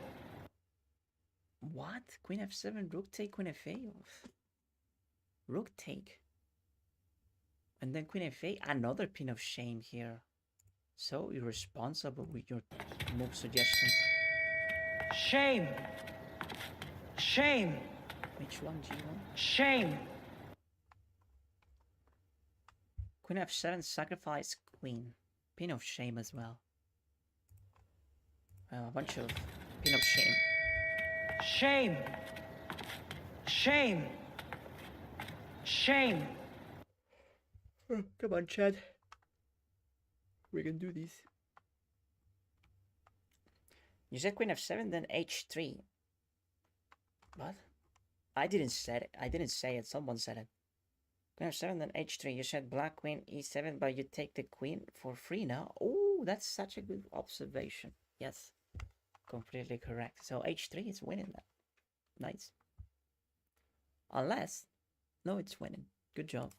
What? Queen f7, rook take, queen f8? Rook take. And then queen f8, another pin of shame here. So irresponsible with your move suggestions. Shame. Shame. H1, G1. Shame. Queen f7, sacrifice queen. Pin of shame as well. A bunch of pin of shame. Shame. Shame. Shame. Come on, Chad. We can do this. You said queen f7, then h3. What? I didn't say it. I didn't say it. Someone said it. Queen f7, then h3. You said black queen e7, but you take the queen for free now. Oh, that's such a good observation. Yes, completely correct. So h3 is winning that. Nice. Unless, no, it's winning. Good job.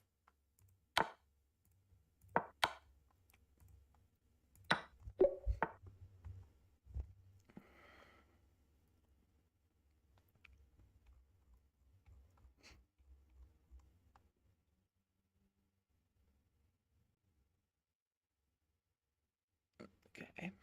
Okay.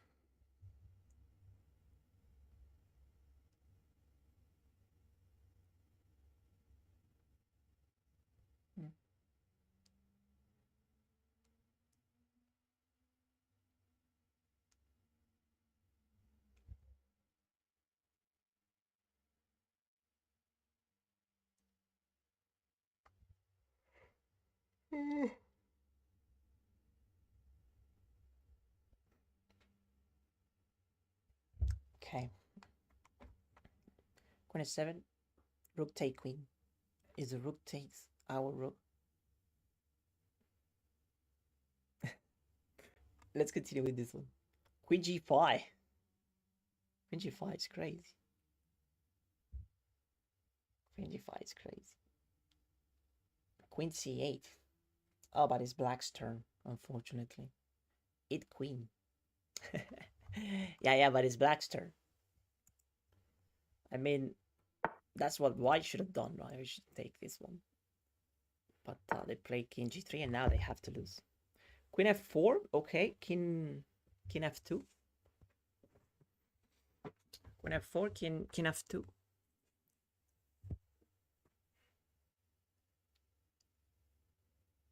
Okay. Queen f7. Rook take queen. Is the rook takes our rook? Let's continue with this one. Queen g5. Queen g5 is crazy. Queen g5 is crazy. Queen c8. Oh, but it's black's turn, unfortunately. It queen. Yeah, but it's black's turn. I mean, that's what white should have done, right? We should take this one. But they play king g3 and now they have to lose. Queen f4, okay. King f2. Queen f4, king f2.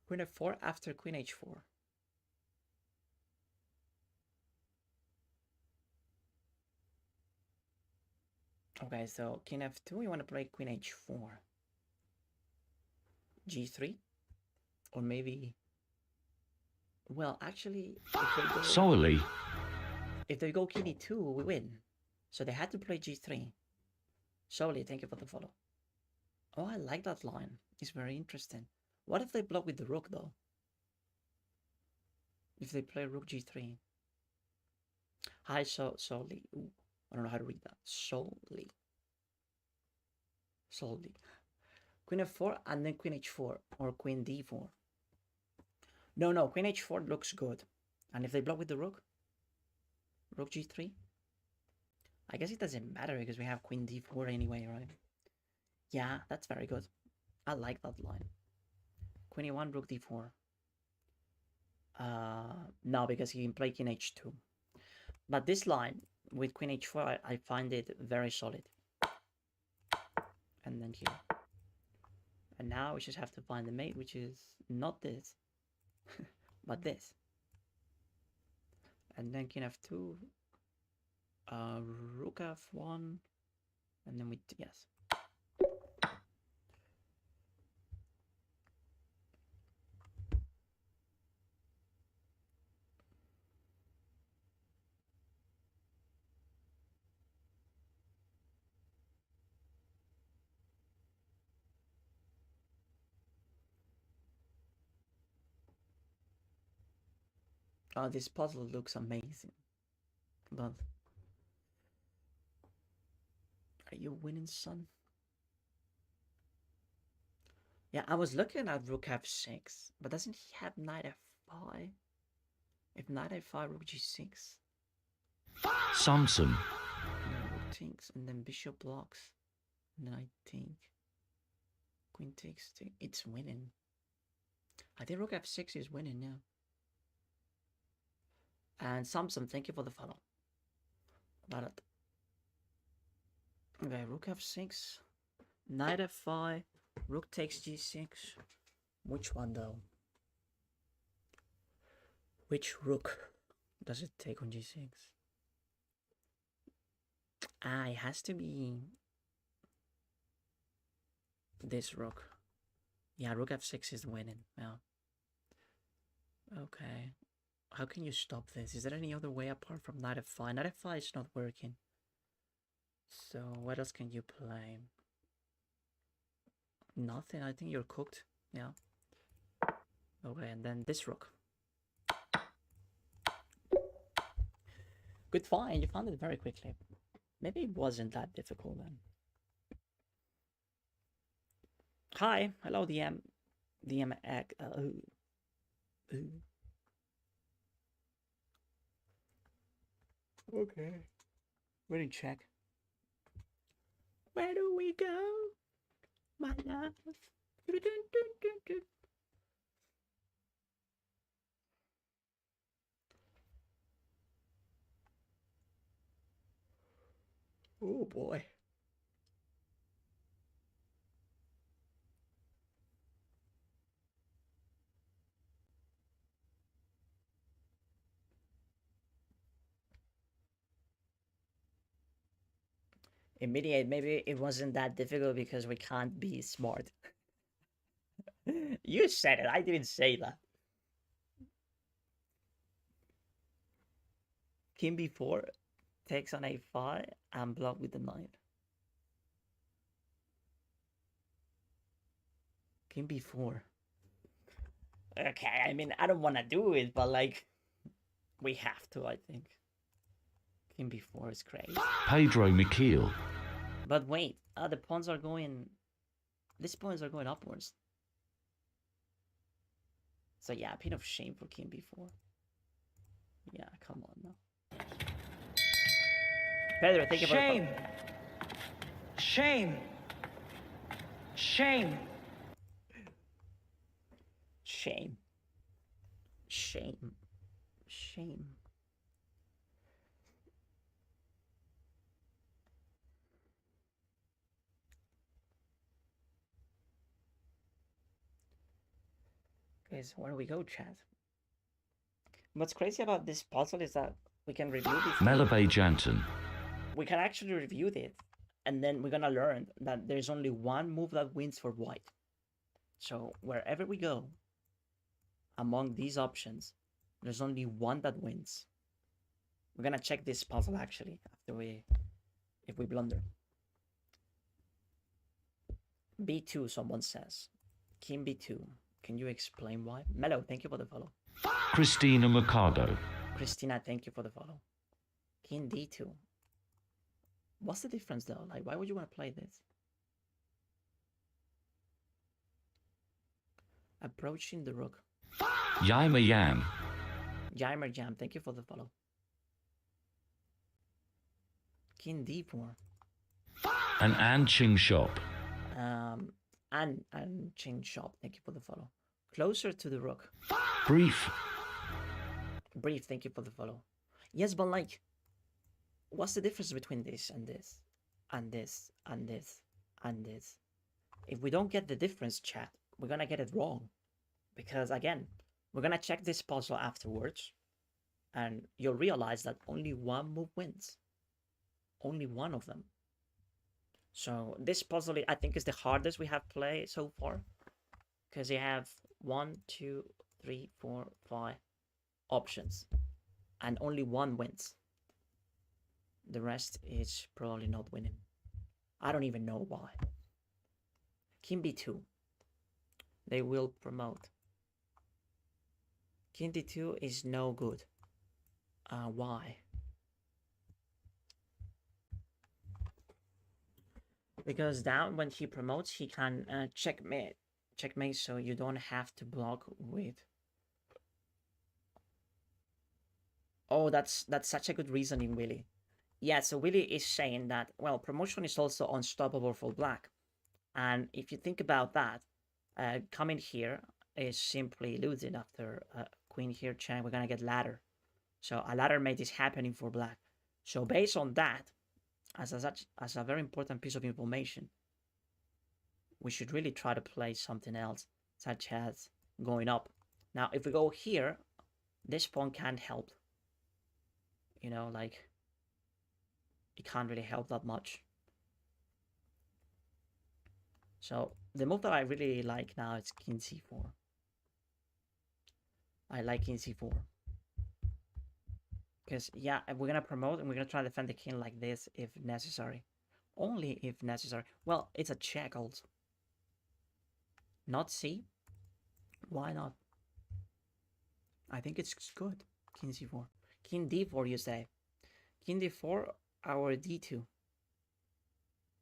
Queen f4 after queen h4. Okay, so king f2, you want to play queen h4. g3? Or maybe... Well, actually, if they go king e2, we win. So they had to play g3. Solely, thank you for the follow. Oh, I like that line. It's very interesting. What if they block with the rook, though? If they play rook g3. Hi, Solely. Ooh, I don't know how to read that. Solely. Queen f4 and then queen h4 or queen d4. No, queen h4 looks good. And if they block with the rook g3, I guess it doesn't matter because we have queen d4 anyway, right? Yeah, that's very good. I like that line. Queen e1, rook d4. No, because he can play king h2. But this line with queen h4, I find it very solid. And then here. And now we just have to find the mate, which is not this, but this. And then king f2, rook f1, and then yes. Oh, this puzzle looks amazing. But are you winning, son? Yeah, I was looking at rook f6, but doesn't he have knight f5? If knight f5, rook g6. Samson. And then rook takes, and then bishop blocks. And then I think queen takes. It's winning. I think rook f6 is winning now. And Samson, thank you for the follow. Bharat. Okay, rook f6, knight f5, rook takes g6. Which one though? Which rook does it take on g6? Ah, it has to be this rook. Yeah, rook f6 is winning. Yeah. Okay. How can you stop this? Is there any other way apart from knight f5? Knight f5 is not working. So what else can you play? Nothing. I think you're cooked. Yeah. Okay, and then this rook. Good find. You found it very quickly. Maybe it wasn't that difficult then. Hi. Hello, DM. DM egg. Okay. Ready to check. Where do we go, my love? Oh boy. Immediate, maybe it wasn't that difficult because we can't be smart. You said it, I didn't say that. King b4. takes on a5 and block with the knight. King b4. Okay, I mean, I don't want to do it, but like, we have to, I think. King b4 is great. Pedro Michiel. But wait, the pawns are going... These pawns are going upwards. So yeah, a pin of shame for king b4. Yeah, come on now. Pedro, thank you for the Shame. follow. Shame. Shame. Shame. Shame. Shame. Okay, so where do we go, chat? What's crazy about this puzzle is that we can review this. Melabay Janton. We can actually review it, and then we're gonna learn that there's only one move that wins for white. So wherever we go, among these options, there's only one that wins. We're gonna check this puzzle actually after if we blunder. B2, someone says. King B2. Can you explain why? Mello, thank you for the follow. Christina Mercado. Christina, thank you for the follow. King D2. What's the difference though? Like, why would you want to play this? Approaching the rook. Yaima Yam. Jaimer Jam, thank you for the follow. King D4. And An Ching Shop. And Ching Shop, thank you for the follow. Closer to the rook. Brief. Brief, thank you for the follow. Yes, but like, what's the difference between this and this? And this, and this, and this? If we don't get the difference, chat, we're gonna get it wrong. Because again, we're gonna check this puzzle afterwards, and you'll realize that only one move wins. Only one of them. So this puzzle, I think, is the hardest we have played so far. Because you have 1, 2, 3, 4, 5 options. And only one wins. The rest is probably not winning. I don't even know why. King B2. They will promote. King D2 is no good. Why? Because down when he promotes, he can checkmate. Checkmate, so you don't have to block with. Oh, that's such a good reasoning, Willie. Yeah, so Willie is saying that, well, promotion is also unstoppable for black. And if you think about that, coming here is simply losing after queen here check. We're going to get ladder. So a ladder mate is happening for black. So based on that, as a very important piece of information, we should really try to play something else, such as going up. Now, if we go here, this pawn can't help. You know, like, it can't really help that much. So the move that I really like now is King C4. I like King C4. Because, yeah, we're going to promote and we're going to try to defend the king like this if necessary. Only if necessary. Well, it's a check also. Not C? Why not? I think it's good. King C4. King D4, you say. King D4 or D2?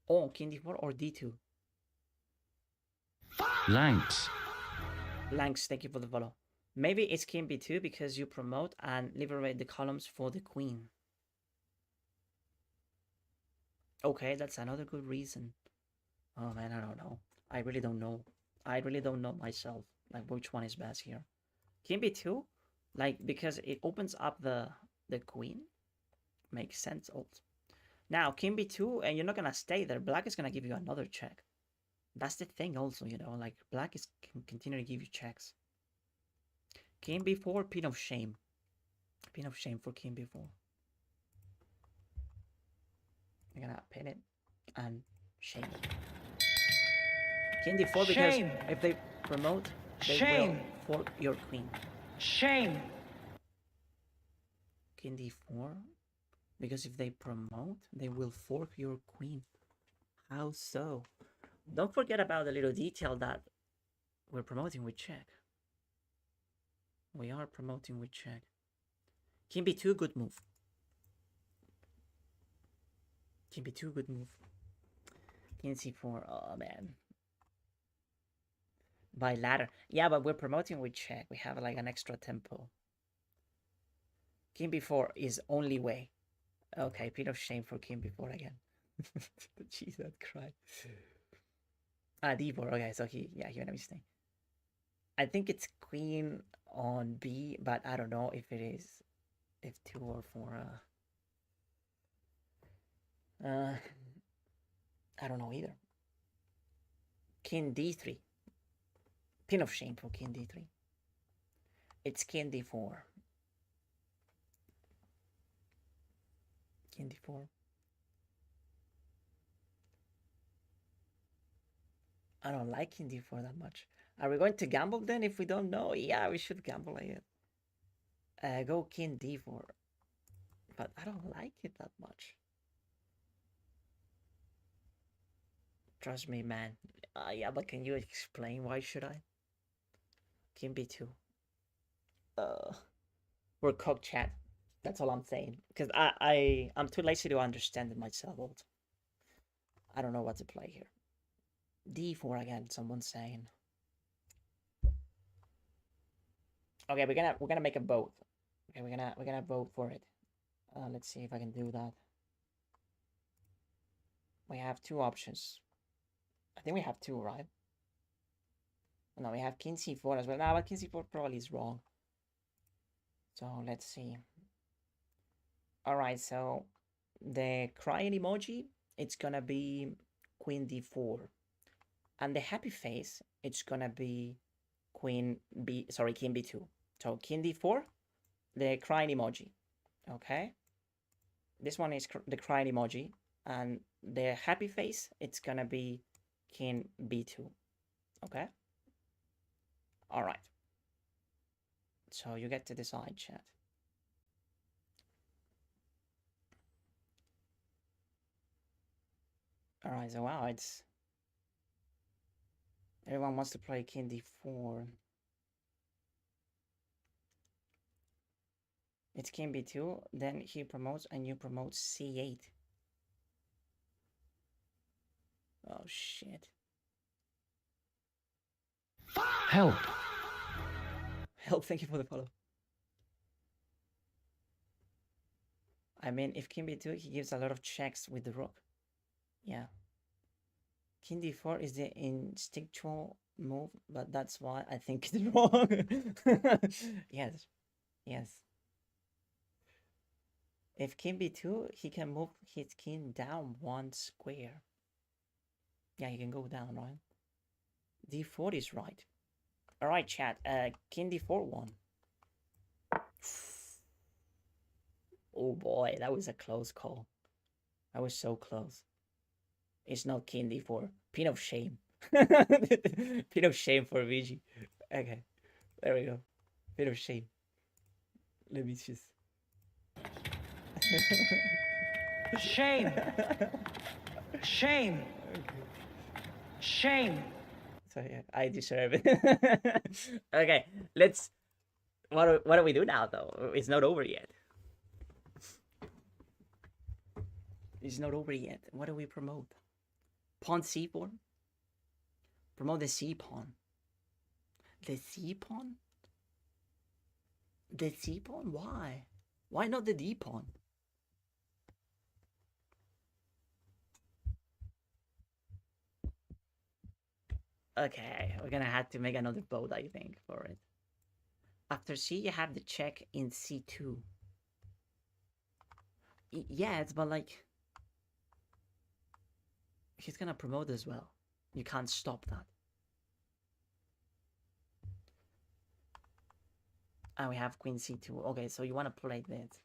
Oh, King D4 or D2? Lanks. Lanks, thank you for the follow. Maybe it's King B2 because you promote and liberate the columns for the queen. Okay, that's another good reason. Oh man, I don't know. I really don't know. I really don't know myself, like which one is best here. King B2, like because it opens up the queen. Makes sense also. Now, King B2, and you're not gonna stay there. Black is gonna give you another check. That's the thing also, you know, like black can continue to give you checks. King B4, pin of shame. Pin of shame for King B4. I'm gonna pin it and shame it. King D4 because Shame. if they promote, they Shame. will fork your queen. Shame. King D4. Because if they promote, they will fork your queen. How so? Don't forget about the little detail that we're promoting with check. We are promoting with check. King b2, good move. King b2, good move. King c4, oh man. By ladder. Yeah, but we're promoting with check. We have like an extra tempo. King b4 is only way. Okay, bit of shame for King b4 again. Jeez, that cry. d4. Okay, so he made a mistake. I think it's queen on b, but I don't know if it is f2 or 4. I don't know either. King d3. Pin of shame for king d3. It's king d4. King d4. I don't like king d4 that much. Are we going to gamble then if we don't know? Yeah, we should gamble it. Go king d4. But I don't like it that much. Trust me, man. Yeah, but can you explain why should I? King b2. We're cooked, chat. That's all I'm saying. Because I'm too lazy to understand it myself. I don't know what to play here. d4 again, someone's saying. Okay, we're gonna make a vote. Okay, we're gonna vote for it. Let's see if I can do that. We have two options. I think we have two, right? No, we have king c4 as well. No, but king c4 probably is wrong. So let's see. All right, so the crying emoji, it's gonna be queen d4, and the happy face, it's gonna be king b2. So king d4, the crying emoji. Okay, this one is the crying emoji, and the happy face, it's gonna be king b2. Okay. All right. So you get to decide, chat. All right. So wow, it's everyone wants to play king d4. It's king b2. Then he promotes, and you promote c8. Oh shit. Help. Help, thank you for the follow. I mean, if king b2, he gives a lot of checks with the rook. Yeah. King d4 is the instinctual move, but that's why I think it's wrong. Yes. Yes. If king b2, he can move his king down one square. Yeah, he can go down, right? d4 is right. All right, chat. King d4 won. Oh boy, that was a close call. That was so close. It's not king d4. Pin of shame. Pin of shame for VG. Okay, there we go. Pin of shame. Let me just. Shame. Shame. Shame. So yeah, I deserve it. Okay, let's. What do we do now though? It's not over yet. It's not over yet. What do we promote? Pawn c4. Promote the c pawn. The c pawn. The c pawn. Why? Why not the d pawn? Okay, we're gonna have to make another vote, I think, for it. After c, you have the check in c2. Yes, but like, he's gonna promote as well. You can't stop that. And we have queen c2. Okay, so you want to play this.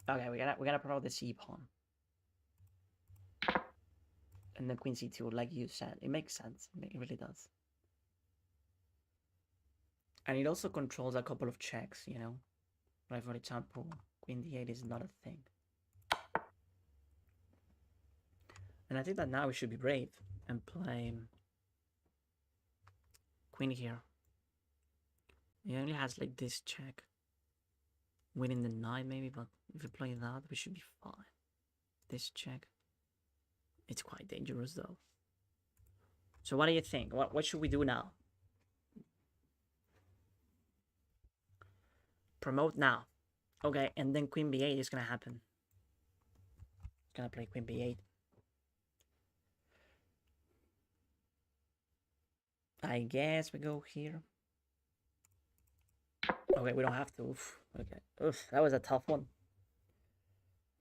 Okay, we're gonna promote the c pawn. And then queen c2, like you said. It makes sense. It really does. And it also controls a couple of checks, you know? Like, for example, queen d8 is not a thing. And I think that now we should be brave and play queen here. He only has like this check. Winning the knight maybe, but if we play that, we should be fine. This check. It's quite dangerous though. So what do you think? What should we do now? Promote now. Okay, and then queen b8 is gonna happen. Gonna play queen b8. I guess we go here. Okay, we don't have to. Oof. Okay. Oof, that was a tough one.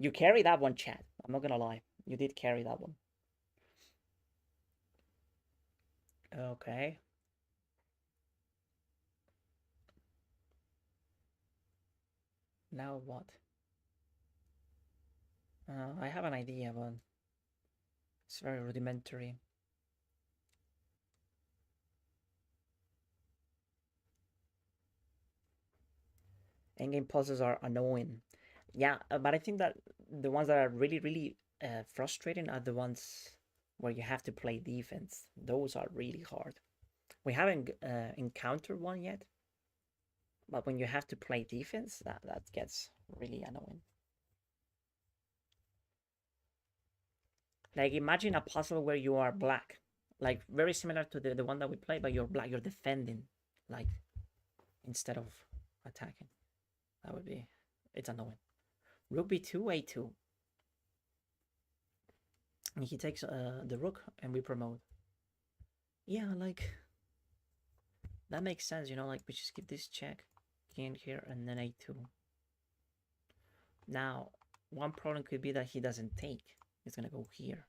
You carry that one, chat. I'm not gonna lie. You did carry that one. Okay. Now what? I have an idea, but it's very rudimentary. Endgame puzzles are annoying. Yeah, but I think that the ones that are really frustrating are the ones where you have to play defense. Those are really hard. We haven't encountered one yet, but when you have to play defense, that gets really annoying. Like, imagine a puzzle where you are black, like very similar to the one that we played, but you're black, you're defending, like, instead of attacking. That would be, it's annoying. Rook b2, a2. And he takes the rook and we promote. Yeah, like, that makes sense, you know, like, we just give this check, king here, and then a2. Now, one problem could be that he doesn't take. He's gonna go here.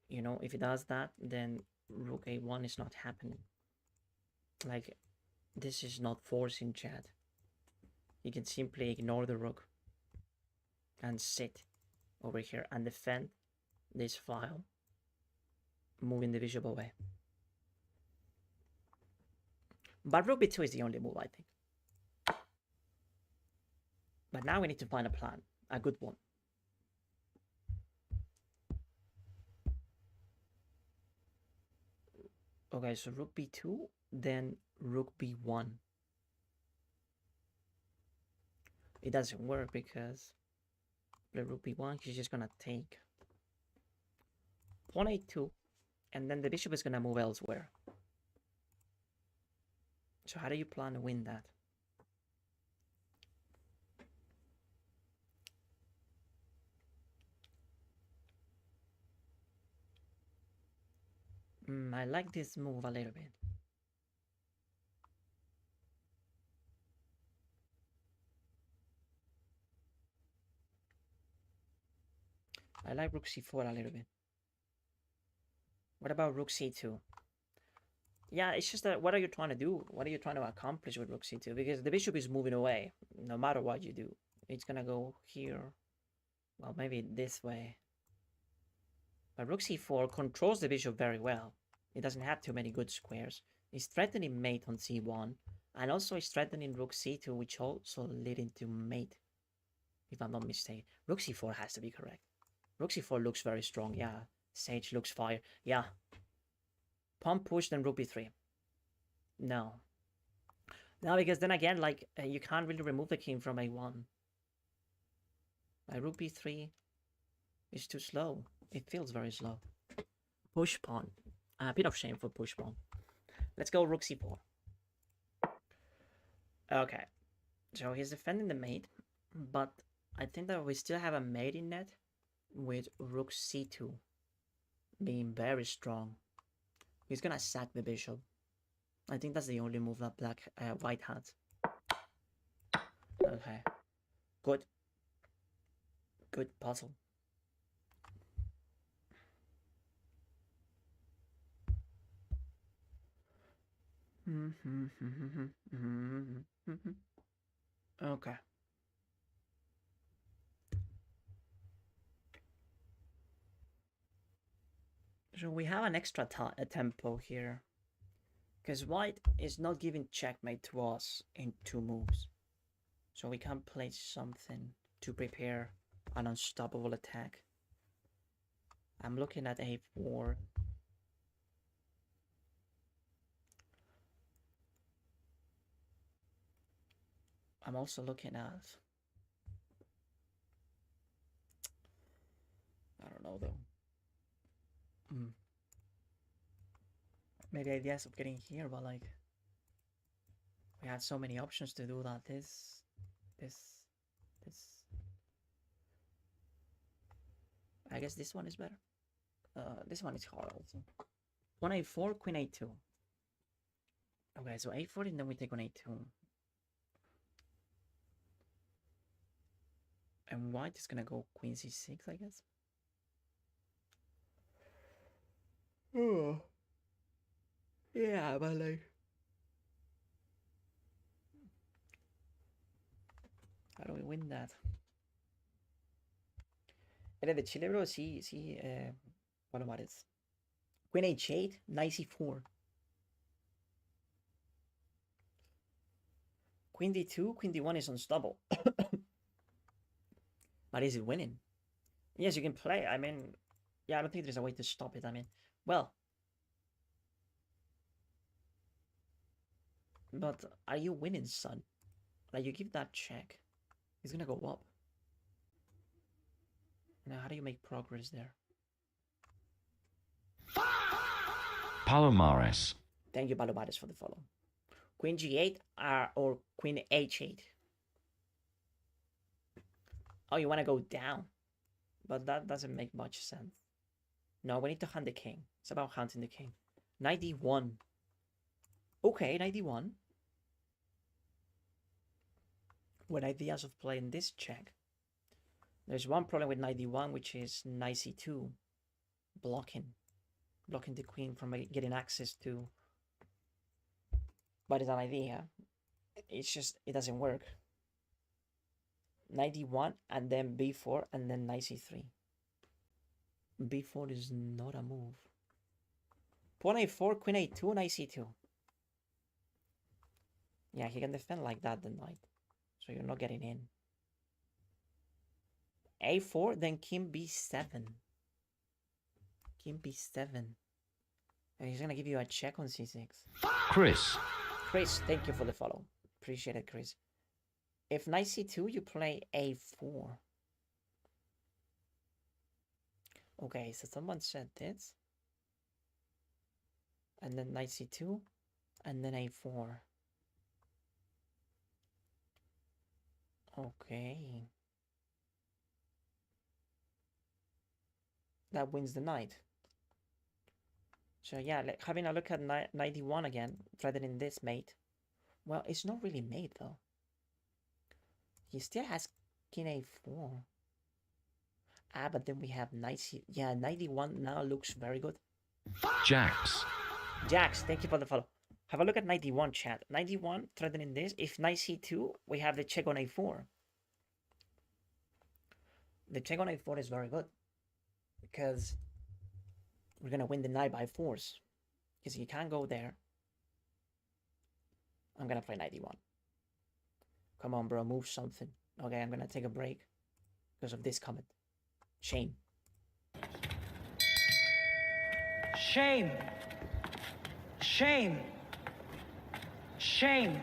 You know, if he does that, then rook a1 is not happening. Like, this is not forcing chat. You can simply ignore the rook and sit over here and defend this file, moving the bishop away. But rook b2 is the only move, I think. But now we need to find a plan, a good one. Okay, so rook b2, then rook b1. It doesn't work because the rook b1, he's just gonna take pawn a2, and then the bishop is gonna move elsewhere. So how do you plan to win that? I like this move a little bit. I like rook c4 a little bit. What about rook c2? Yeah, it's just that what are you trying to do? What are you trying to accomplish with rook c2? Because the bishop is moving away, no matter what you do. It's gonna go here. Well, maybe this way. But rook c4 controls the bishop very well. It doesn't have too many good squares. It's threatening mate on c1. And also it's threatening rook c2, which also leading to mate. If I'm not mistaken. Rook c4 has to be correct. Rook c4 looks very strong, yeah. Sage looks fire, yeah. Pawn push, then rook b3. No. No, because then again, like, you can't really remove the king from a1. Rook b3 is too slow. It feels very slow. Push pawn. A bit of shame for push pawn. Let's go rook c4. Okay. So he's defending the mate, but I think that we still have a mate in net with rook c2 being very strong. He's gonna sack the bishop. I think that's the only move that white has. Okay. Good. Good puzzle. Okay. So we have an extra tempo here. Because white is not giving checkmate to us in 2 moves. So we can play something to prepare an unstoppable attack. I'm looking at a4. I'm also looking at... I don't know though. Maybe ideas of getting here, but like... We had so many options to do that. This... I guess this one is better. This one is hard also. One a4, queen a2. Okay, so a4 and then we take on a2. And white is gonna go queen c6, I guess. Oh. Yeah, but like... How do we win that? Era de Chile, bro. Sí, sí. Palomares. Queen h8, knight c4. Queen d2, queen d1 is unstoppable. But is it winning? Yes, you can play. I mean, yeah, I don't think there's a way to stop it. I mean, well. But are you winning, son? Like, you give that check. He's gonna go up. Now, how do you make progress there? Palomares. Thank you, Palomares, for the follow. Queen g8 or queen h8. Oh, you want to go down. But that doesn't make much sense. No, we need to hunt the king. It's about hunting the king. Knight d1. Okay, knight d1. What ideas of playing this check? There's one problem with knight d1, which is knight c2. Blocking the queen from getting access to... But it's an idea. It's just, it doesn't work. Knight d1 and then b4 and then knight c3. b4 is not a move. Pawn a4, queen a2, knight c2. Yeah, he can defend like that the knight. So you're not getting in. a4, then king b7. King b7. And he's gonna give you a check on c6. Chris. Chris, thank you for the follow. Appreciate it, Chris. If knight c2, you play a4. Okay, so someone said this. And then knight c2. And then a4. Okay. That wins the knight. So yeah, like having a look at knight d1 again, threatening this mate. Well, it's not really mate though. He still has king a4. Ah, but then we have knight c... Yeah, knight d1 now looks very good. Jax. Jax, thank you for the follow. Have a look at knight d1 chat. Knight d1 threatening this. If knight c2, we have the check on a4. The check on a4 is very good. Because we're going to win the knight by force. Because you can't go there. I'm going to play knight d1. Come on, bro. Move something. Okay, I'm going to take a break. Because of this comment. Shame. Shame. Shame. Shame.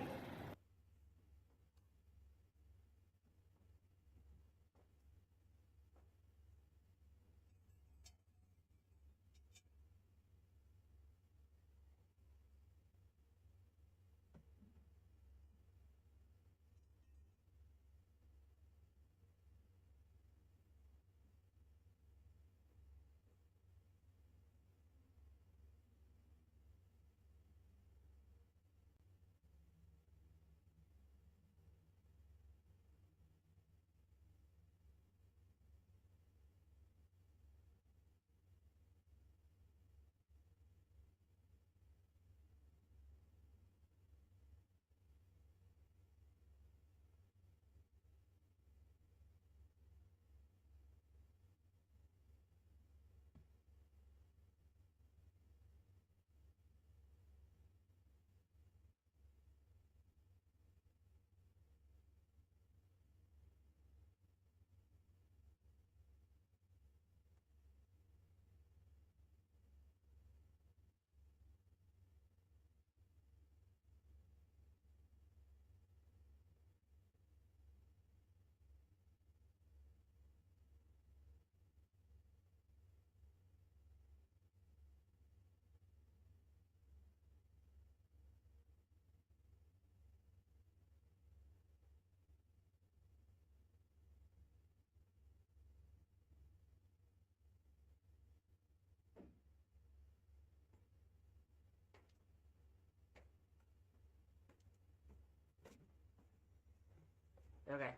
Okay.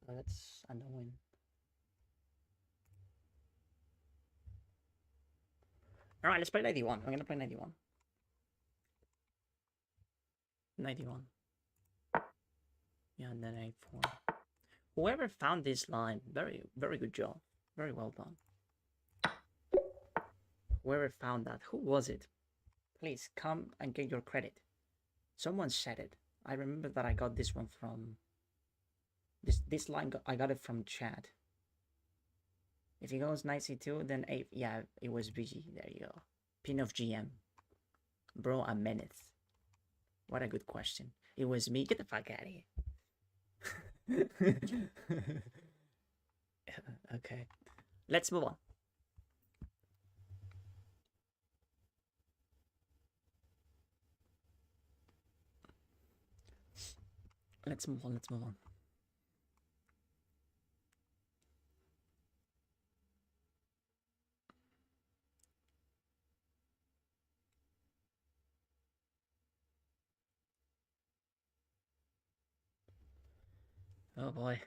That's annoying. All right, let's play 91. I'm gonna play 91. 91. Yeah, and then 84. Whoever found this line, very, very good job. Very well done. Whoever found that, who was it? Please come and get your credit. Someone said it. I remember that I got this one from this line. I got it from Chad. If he goes 92, then 8. Yeah, it was BG. There you go. Pin of GM. Bro, a menace. What a good question. It was me. Get the fuck out of here. Okay. Let's move on. Let's move on. Let's move on. Oh boy.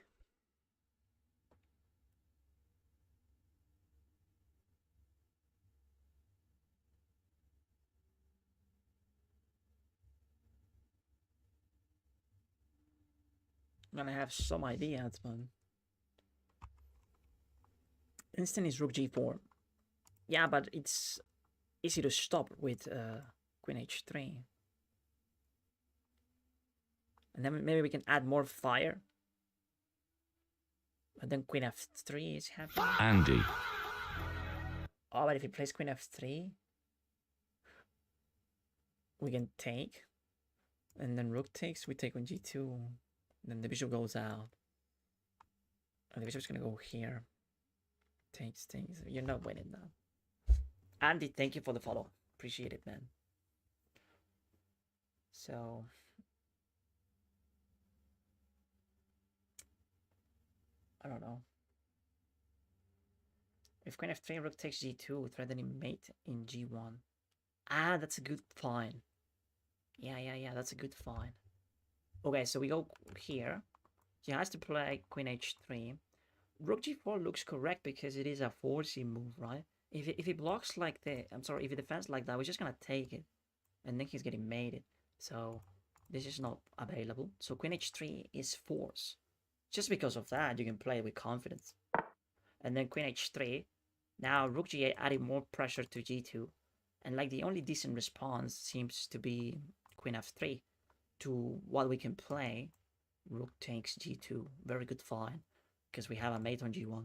I'm gonna have some ideas, but instant is rook g4. Yeah, but it's easy to stop with queen h3. And then maybe we can add more fire. And then queen f3 is happening. Andy. Oh, but if he plays queen f3, we can take. And then rook takes, we take on g2. Then the bishop goes out. And the bishop's gonna go here. Takes. You're not winning now. Andy, thank you for the follow. Appreciate it, man. So I don't know. If queen f3, rook takes g2, threatening mate in g1. Ah, that's a good fine. Yeah, that's a good fine. Okay, so we go here. He has to play queen h3. Rook g4 looks correct because it is a forcing move, right? If he blocks like that, if he defends like that, we're just gonna take it. And then he's getting mated. So this is not available. So queen h3 is force. Just because of that, you can play with confidence. And then queen h3. Now rook g8 adding more pressure to g2. And like the only decent response seems to be queen f3 to what we can play. Rook takes g2. Very good fine. Because we have a mate on g1.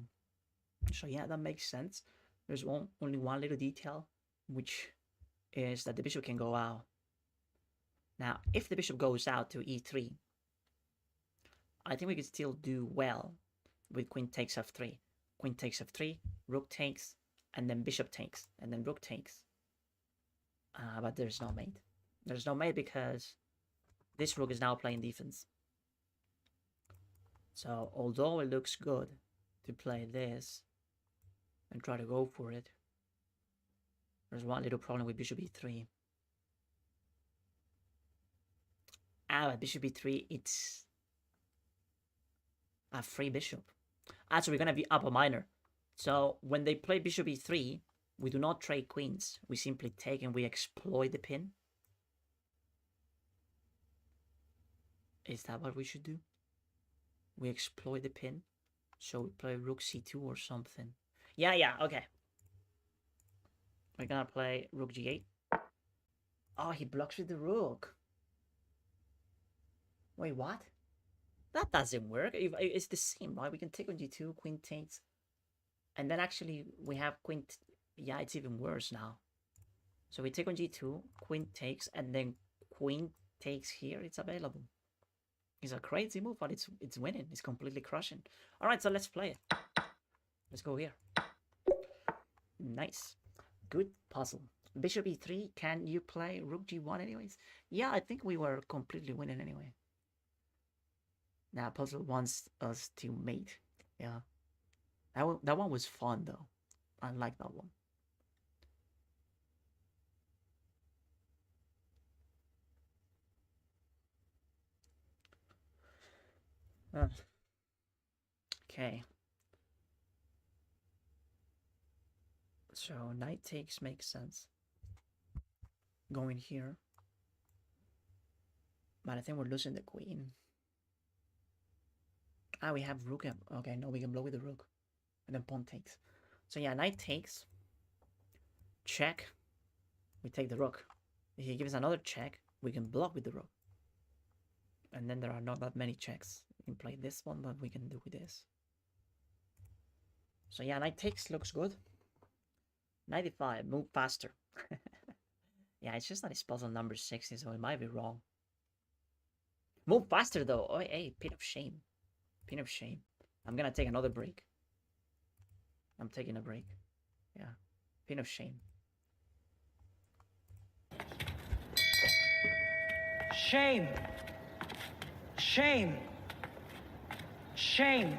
So yeah, that makes sense. There's only one little detail, which is that the bishop can go out. Now, if the bishop goes out to e3, I think we could still do well with queen takes f3. Queen takes f3, rook takes, and then bishop takes, and then rook takes. But there's no mate. There's no mate because this rook is now playing defense. So, although it looks good to play this and try to go for it, there's one little problem with bishop e3. But bishop e3, it's a free bishop. So we're gonna be up a minor. So when they play bishop e3, we do not trade queens. We simply take and we exploit the pin. Is that what we should do? We exploit the pin. So we play rook c2 or something. Yeah, okay. We're gonna play rook g8. Oh, he blocks with the rook. Wait, what? That doesn't work. It's the same, right? We can take on g2, queen takes. And then actually we have queen... Yeah, it's even worse now. So we take on g2, queen takes, and then queen takes here. It's available. It's a crazy move, but it's winning. It's completely crushing. All right, so let's play it. Let's go here. Nice. Good puzzle. Bishop e3. Can you play rook g1 anyways? Yeah, I think we were completely winning anyway. Now, puzzle wants us to mate. Yeah. That one was fun, though. I like that one. Okay. So knight takes makes sense. Going here. But I think we're losing the queen. Ah, we have rook. Okay, no, we can blow with the rook. And then pawn takes. So yeah, knight takes. Check. We take the rook. If he gives another check, we can block with the rook. And then there are not that many checks. We can play this one, but we can do with this. So yeah, knight takes looks good. 95, move faster. Yeah, it's just that it's puzzle number 60, so it might be wrong. Move faster though. Oh, hey, pin of shame. Pin of shame. I'm gonna take another break. I'm taking a break. Yeah, pin of shame. Shame. Shame. Shame.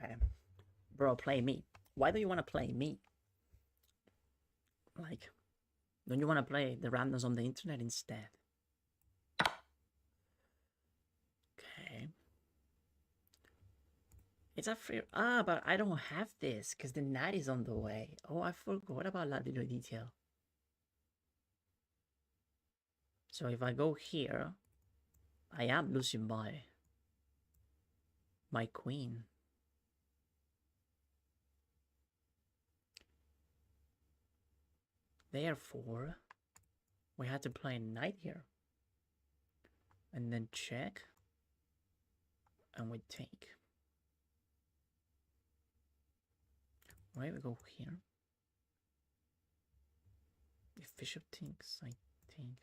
Okay. Bro, play me. Why do you want to play me? Like, don't you want to play the randoms on the internet instead? Okay. It's a free... Ah, but I don't have this because the knight is on the way. Oh, I forgot about that little detail. So if I go here, I am losing my queen. Therefore, we had to play knight here. And then check. And we take. Right, we go here. If bishop takes, I think.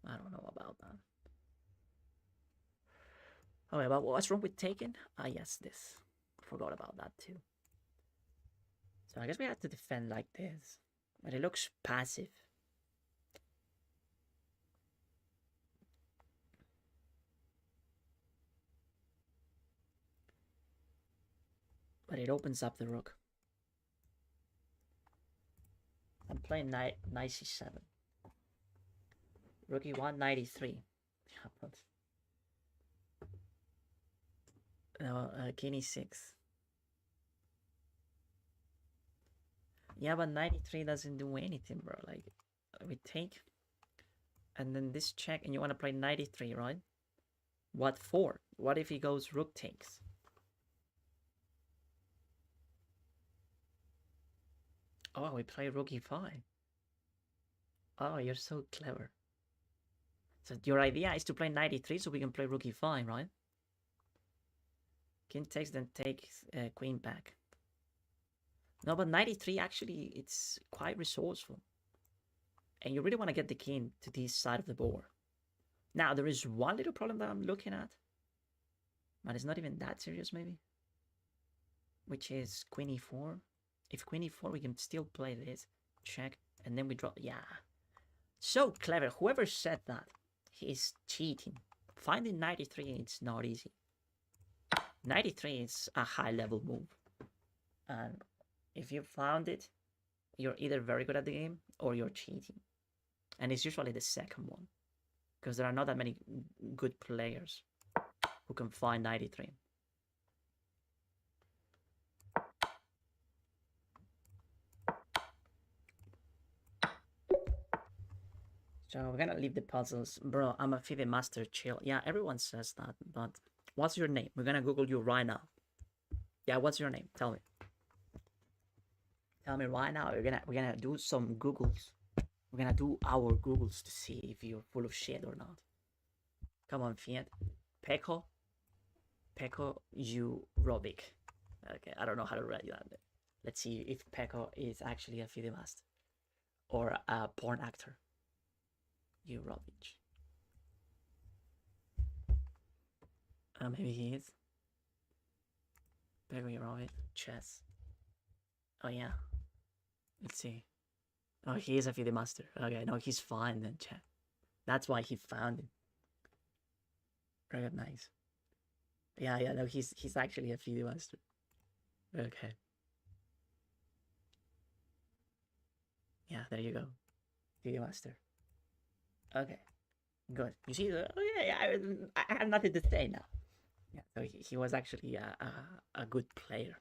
I don't know about that. Okay, but what's wrong with taking? Ah, yes, this. Forgot about that too. So I guess we have to defend like this. But it looks passive. But it opens up the rook. I'm playing knight c7. Rook e1, knight e3. Yeah, but... No, king e6. Yeah, but knight e3 doesn't do anything, bro. Like, we take, and then this check, and you want to play knight e3, right? What for? What if he goes rook takes? Oh, we play rook e5. Oh, you're so clever. So your idea is to play knight e3 so we can play rook e5, right? King takes, then takes queen back. No, but knight e3 actually, it's quite resourceful. And you really want to get the king to this side of the board. Now, there is one little problem that I'm looking at. But it's not even that serious, maybe. Which is queen e4. If queen e4, we can still play this. Check. And then we draw. Yeah. So clever. Whoever said that, he's cheating. Finding knight e3, it's not easy. Knight e3 is a high-level move. And if you found it, you're either very good at the game or you're cheating. And it's usually the second one. Because there are not that many good players who can find knight e3. So we're gonna leave the puzzles. Bro, I'm a FIDE master, chill. Yeah, everyone says that, but what's your name? We're gonna Google you right now. Yeah, what's your name? Tell me. Tell me right now. We're gonna do some Googles. We're gonna do our Googles to see if you're full of shit or not. Come on, Fiat. Peko. Peko Jurovic. Okay, I don't know how to write that. Let's see if Peko is actually a FIDE master or a porn actor. Jurovic. Maybe he is. Peko Jurovic. Chess. Oh yeah. Let's see. Oh, he is a FIDE master. Okay, no, he's fine then, chat. That's why he found it. Recognize. Yeah, no, he's actually a FIDE master. Okay. Yeah, there you go. FIDE master. Okay. Good. You see, I have nothing to say now. Yeah, so he was actually a good player.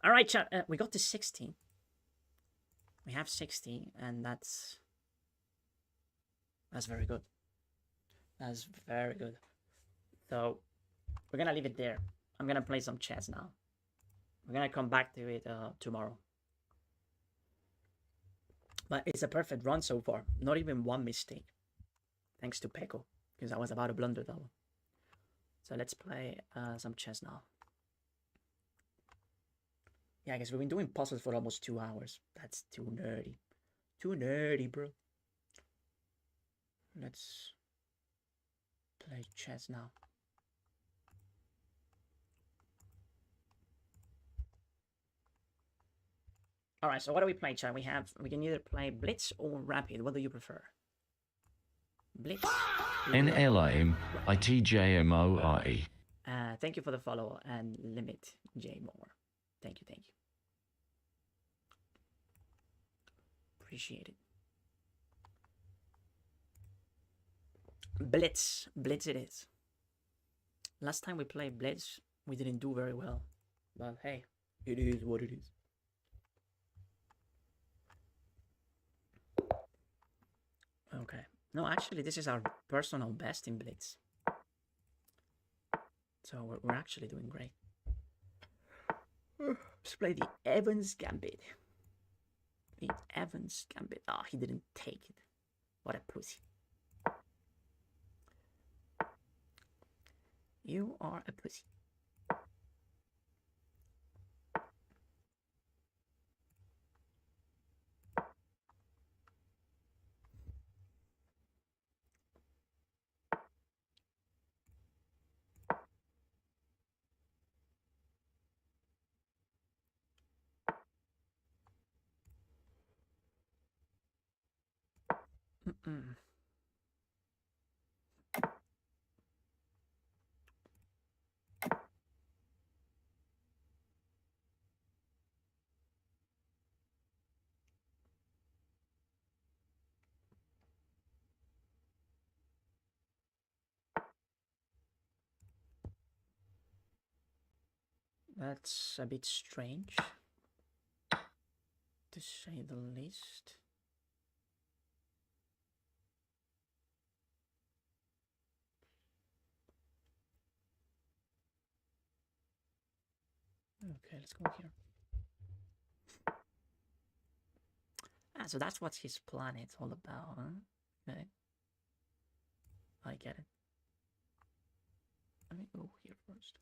All right, chat. We got to 16. We have 60, and that's very good. That's very good. So we're gonna leave it there. I'm gonna play some chess now. We're gonna come back to it tomorrow. But it's a perfect run so far. Not even one mistake. Thanks to Peko, because I was about to blunder that one. So let's play some chess now. Yeah, I guess we've been doing puzzles for almost 2 hours. That's too nerdy. Too nerdy, bro. Let's play chess now. Alright, so what do we play, chat? We can either play Blitz or Rapid. What do you prefer? Blitz. NLAMITJMORE. Thank you for the follow and Limit J Moore. Thank you. Appreciate it. Blitz it is. Last time we played Blitz, we didn't do very well. But hey, it is what it is. Okay. No, actually, this is our personal best in Blitz. So we're actually doing great. Let's play the Evans Gambit. The Evans Gambit. Ah, oh, he didn't take it. What a pussy. You are a pussy. That's a bit strange, to say the least. Okay, let's go here. Ah, so that's what his planet's all about, huh? Okay. I get it. Let me go here first.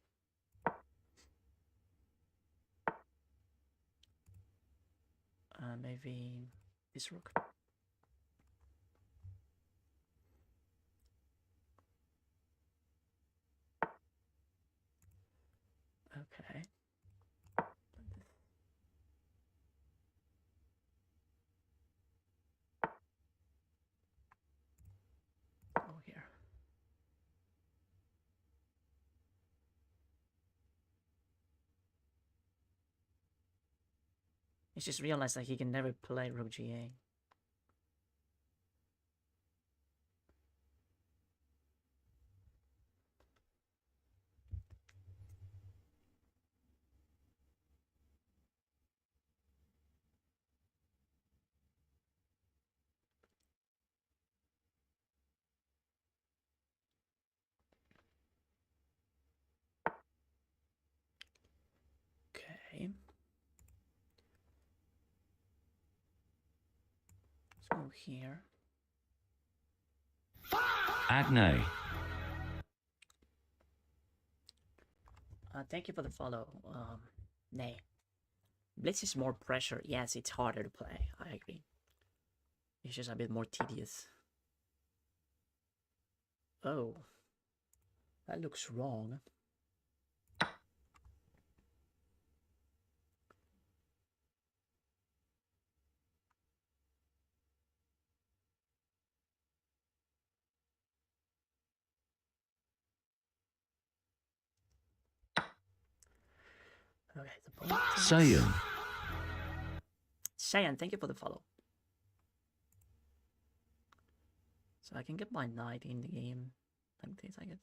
Maybe this rook. Okay. Go here. He just realized that he can never play rook g8. Okay. go here. Agne. Thank you for the follow. Nay. Blitz is more pressure. Yes, it's harder to play. I agree. It's just a bit more tedious. Oh. That looks wrong. Okay, the point. Saiyan. Cheyenne, thank you for the follow. So I can get my knight in the game like this, I guess.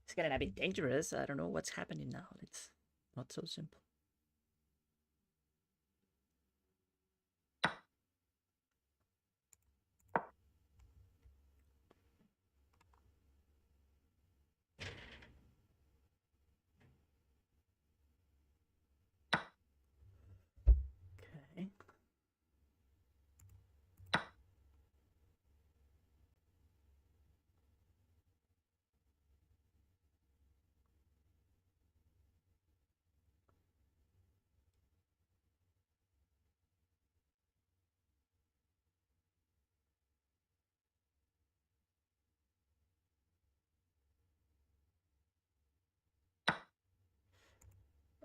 It's getting a bit dangerous. I don't know what's happening now. It's not so simple. Okay.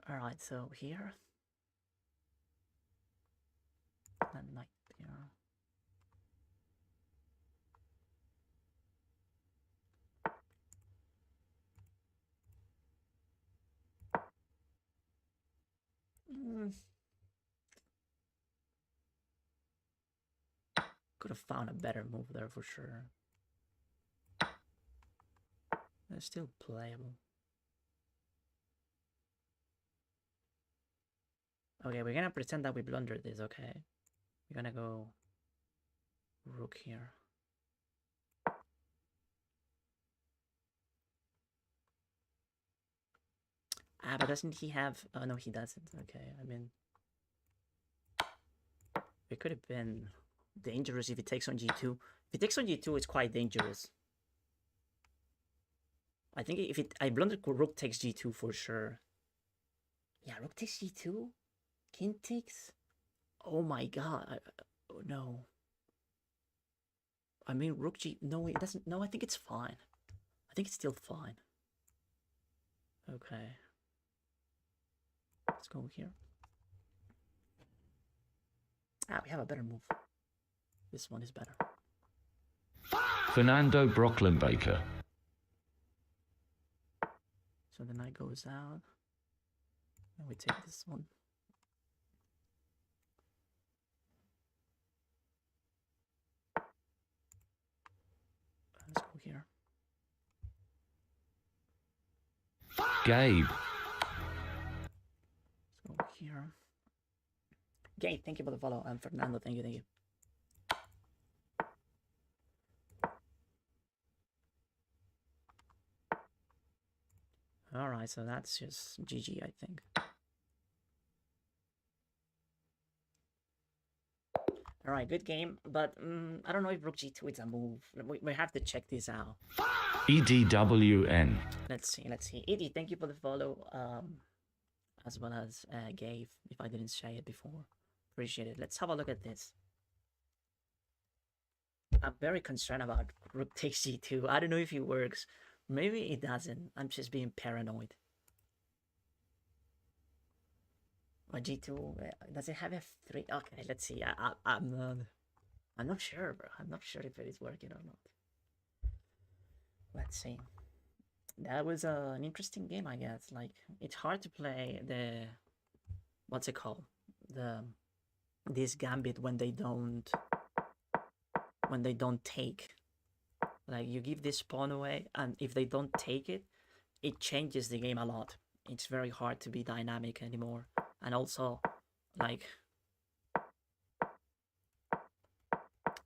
All right, so here, and knight here. Could have found a better move there for sure. It's still playable. Okay, we're gonna pretend that we blundered this, okay? We're gonna go rook here. Ah, but doesn't he have... Oh, no, he doesn't. Okay, I mean... It could have been dangerous if he takes on g2. If he takes on g2, it's quite dangerous. I think if I blunder, rook takes g2 for sure. Yeah, rook takes g2? King takes? Oh my god. Oh, no. I mean, rook g... No, it doesn't... No, I think it's fine. I think it's still fine. Okay. Let's go here. Ah, we have a better move. This one is better. Fernando Brocklenbaker. So the knight goes out. And we take this one. Let's go here. Gabe. Let's go here. Gabe, thank you for the follow. And Fernando, thank you, thank you. Alright, so that's just GG, I think. Alright, good game, but I don't know if rook g2 is a move. We have to check this out. EDWN. Let's see. Edie, thank you for the follow. As well as Gabe, if I didn't say it before. Appreciate it. Let's have a look at this. I'm very concerned about rook takes g2. I don't know if it works. Maybe it doesn't. I'm just being paranoid. Or g2, does it have f3? Okay, let's see. I'm not sure, bro. I'm not sure if it is working or not. Let's see. That was an interesting game, I guess. Like, it's hard to play the... What's it called? This gambit when they don't when they don't take. Like, you give this pawn away, and if they don't take it, it changes the game a lot. It's very hard to be dynamic anymore. And also, like,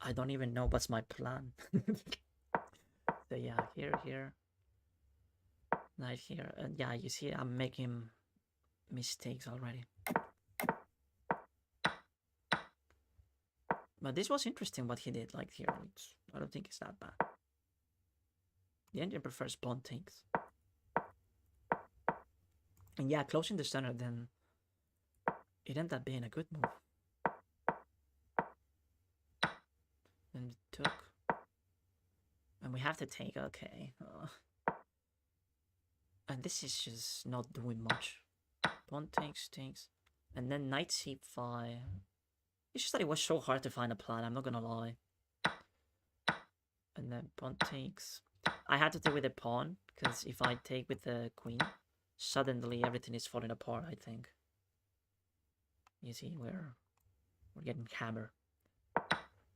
I don't even know what's my plan. So yeah, here, right here, and yeah, you see I'm making mistakes already. But this was interesting what he did, like here. I don't think it's that bad. The engine prefers pawn takes. And yeah, closing the center, then it ended up being a good move. And it took. And we have to take, okay. And this is just not doing much. Pawn takes. And then knight c5. It's just that it was so hard to find a plan, I'm not gonna lie. And then pawn takes. I had to take with the pawn, because if I take with the queen, suddenly everything is falling apart, I think. You see, we're getting hammered.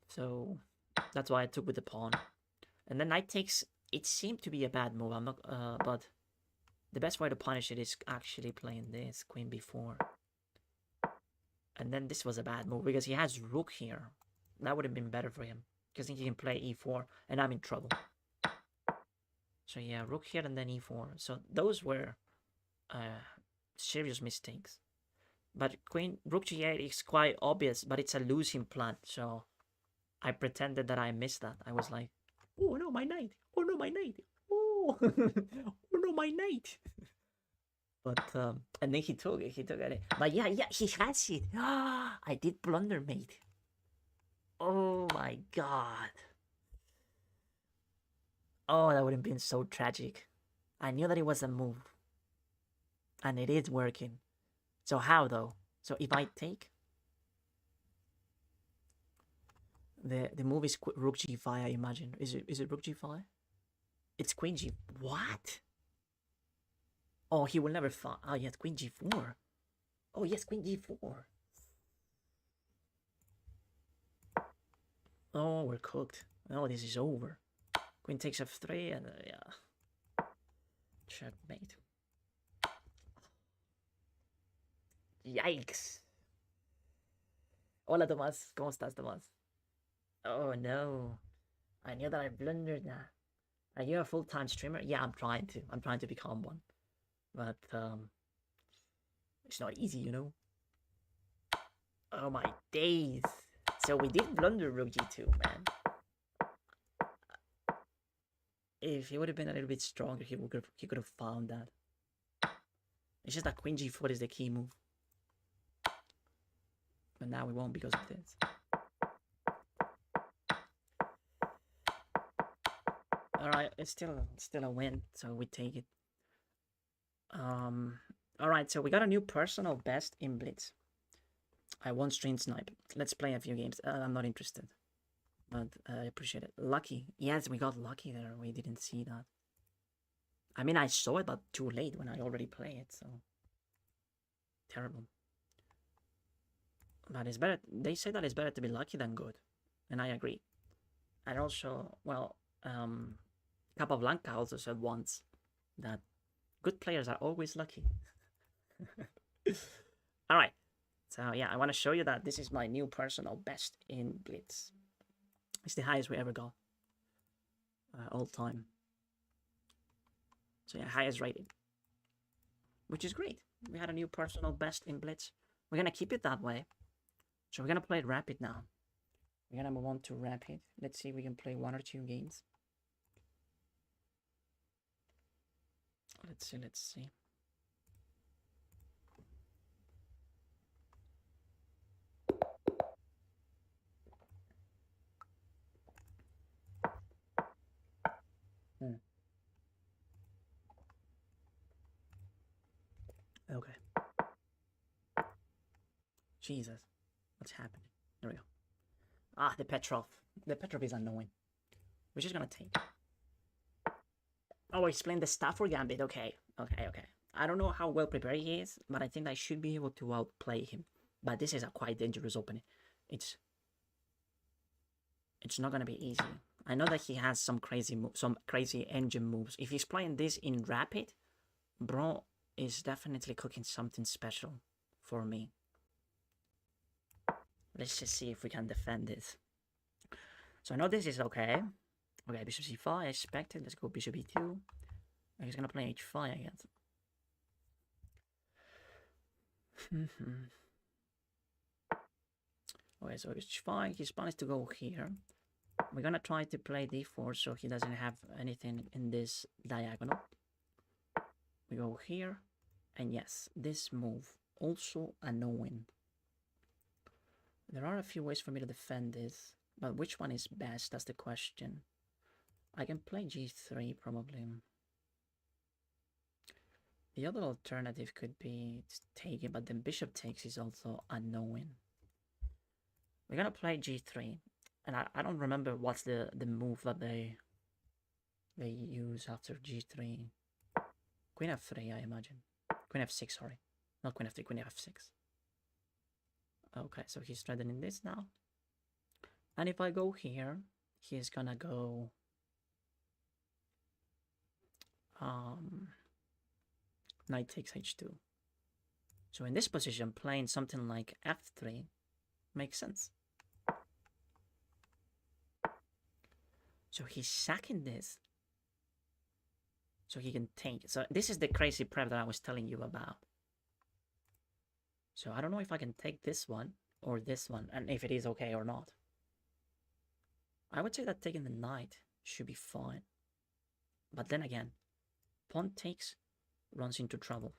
So that's why I took with the pawn. And then knight takes, it seemed to be a bad move, I'm not, but the best way to punish it is actually playing this, queen b4. And then this was a bad move, because he has rook here. That would have been better for him, because he can play e4, and I'm in trouble. So yeah, rook here and then e4. So those were serious mistakes. But rook g8 is quite obvious, but it's a losing plan. So I pretended that I missed that. I was like, oh no, my knight. Oh no, my knight. Oh, oh no, my knight. But and then he took it. But yeah, he has it. I did blunder, mate. Oh my god. Oh, that would have been so tragic. I knew that it was a move. And it is working. So how though? So if I take, the move is rook g5, I imagine. Is it rook g5? It's queen g. What? Oh, he will never find. Oh yes, queen g4. Oh yes, queen g4. Oh, we're cooked. Oh, this is over. Queen takes f3 and yeah. Checkmate. Yikes. Hola, Tomás. ¿Cómo estás, Tomás? Oh, no. I knew that I blundered now. Are you a full-time streamer? Yeah, I'm trying to. I'm trying to become one. But, it's not easy, you know? Oh, my days. So we did blunder rook g2, man. If he would have been a little bit stronger, he could have found that. It's just that queen g4 is the key move. But now we won't because of this. Alright, it's still a win, so we take it. Alright, so we got a new personal best in Blitz. I won Stream Snipe. Let's play a few games. I'm not interested. But I appreciate it. Lucky. Yes, we got lucky there. We didn't see that. I mean, I saw it, but too late when I already played it, so... Terrible. But it's better... They say that it's better to be lucky than good. And I agree. And also, well, Capablanca also said once that good players are always lucky. Alright. So, yeah, I want to show you that this is my new personal best in Blitz. It's the highest we ever got. All time. So, yeah, highest rated. Which is great. We had a new personal best in Blitz. We're going to keep it that way. So, we're going to play Rapid now. We're going to move on to Rapid. Let's see if we can play 1 or 2 games. Let's see. Okay. Jesus. What's happening? There we go. Ah, the Petrov. The Petrov is annoying. We're just gonna take. Oh, explain the Stafford Gambit. Okay. I don't know how well prepared he is, but I think I should be able to outplay him. But this is a quite dangerous opening. It's... it's not gonna be easy. I know that he has some crazy engine moves. If he's playing this in rapid, bro is definitely cooking something special for me. Let's just see if we can defend this. So I know this is okay. Okay, bishop c5, I expected. Let's go bishop e2. He's gonna play h5, I guess. Okay, so h5, his plan is to go here. We're gonna try to play d4 so he doesn't have anything in this diagonal. We go here, and yes, this move also annoying. There are a few ways for me to defend this, but which one is best? That's the question. I can play g3 probably. The other alternative could be to take it, but then bishop takes is also annoying. We're gonna play g3, and I don't remember what's the move that they use after g3. Queen f3, I imagine. Queen f6, sorry. Not queen f3, queen f6. Okay, so he's threatening this now. And if I go here, he's gonna go... knight takes h2. So in this position, playing something like f3 makes sense. So he's sacking this so he can take it. So this is the crazy prep that I was telling you about. So I don't know if I can take this one or this one, and if it is okay or not. I would say that taking the knight should be fine. But then again, pawn takes runs into trouble.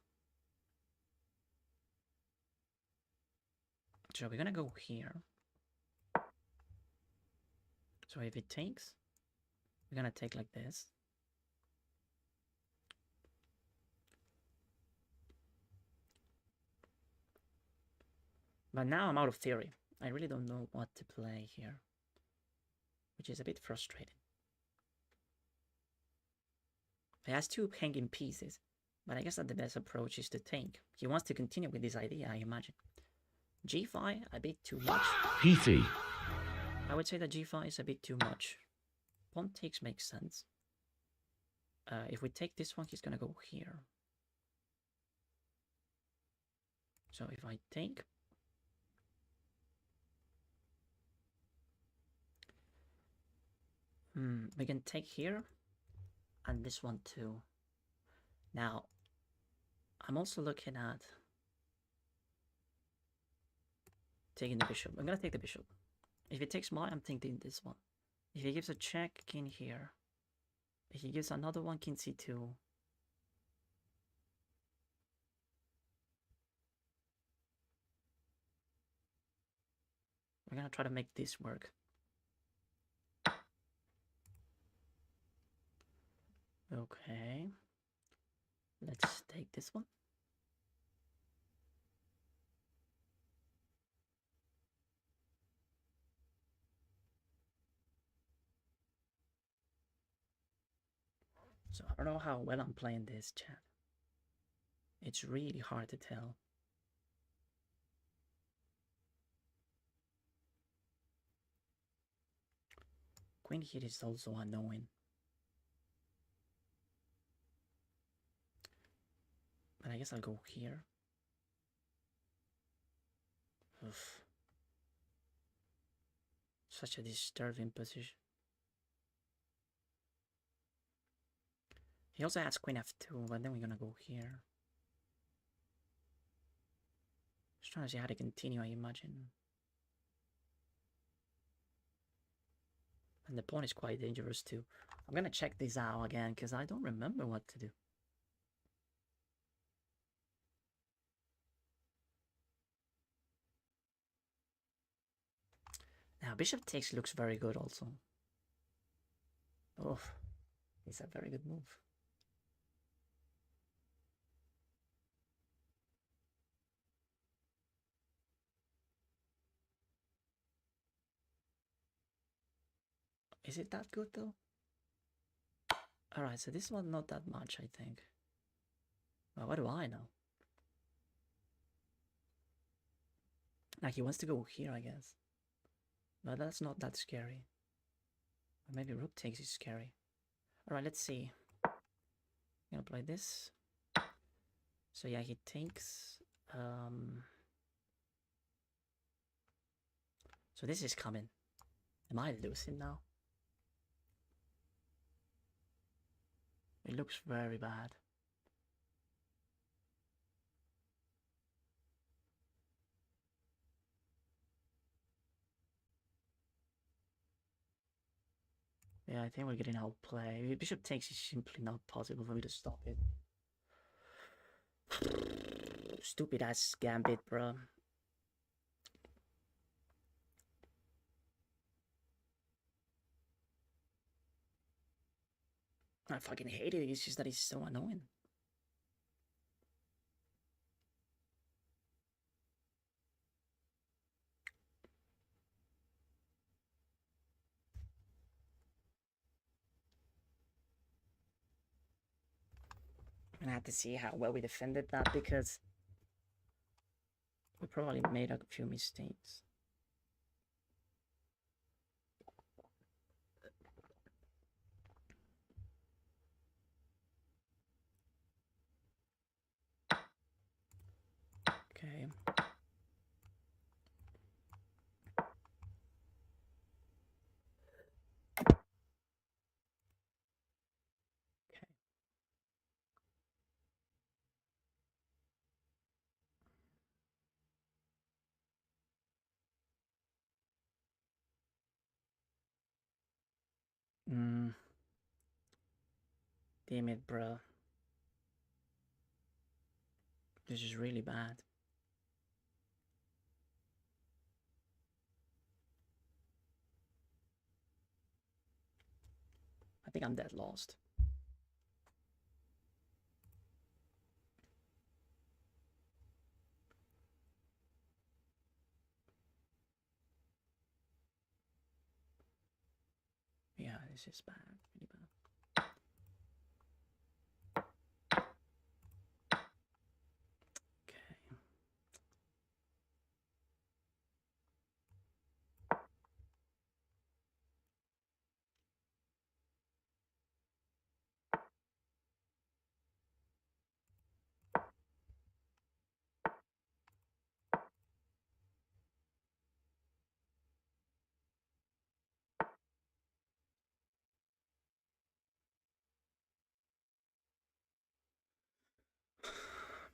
So we're gonna go here. So if it takes, we're gonna take like this. But now I'm out of theory. I really don't know what to play here, which is a bit frustrating. He has two hanging pieces, but I guess that the best approach is to take. He wants to continue with this idea, I imagine. g5, a bit too much. Heathy. I would say that g5 is a bit too much. Pawn takes makes sense. If we take this one, he's gonna go here. So if I take... we can take here, and this one too. Now, I'm also looking at taking the bishop. I'm gonna take the bishop. If he takes mine, I'm taking this one. If he gives a check, king here. If he gives another one, king c2. We're gonna try to make this work. Okay. Let's take this one. So I don't know how well I'm playing this, chat. It's really hard to tell. Queen here is also annoying. But I guess I'll go here. Oof. Such a disturbing position. He also has queen f2, but then we're gonna go here. Just trying to see how to continue, I imagine. And the pawn is quite dangerous too. I'm gonna check this out again, because I don't remember what to do. Now, bishop takes looks very good also. Oh, it's a very good move. Is it that good though? Alright, so this one not that much, I think. Well, what do I know? Now he wants to go here, I guess. But that's not that scary. Maybe rook takes is scary. Alright, let's see. I'm gonna play this. So yeah, he takes. So this is coming. Am I losing now? It looks very bad. Yeah, I think we're getting outplayed. Bishop takes is simply not possible for me to stop it. Stupid ass gambit, bro. I fucking hate it. It's just that it's so annoying. I'm gonna have to see how well we defended that because we probably made a few mistakes. Okay. Okay. Damn it, bro. This is really bad. I think I'm dead lost. Yeah, this is bad. Really bad. Okay.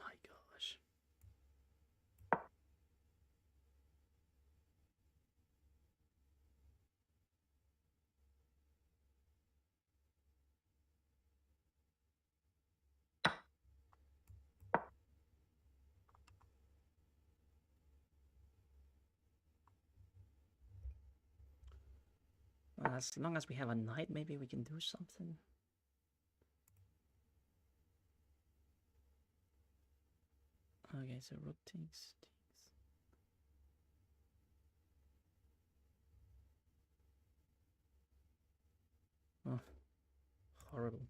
My gosh. Well, as long as we have a knight, maybe we can do something. Okay, so rook takes. Oh, horrible.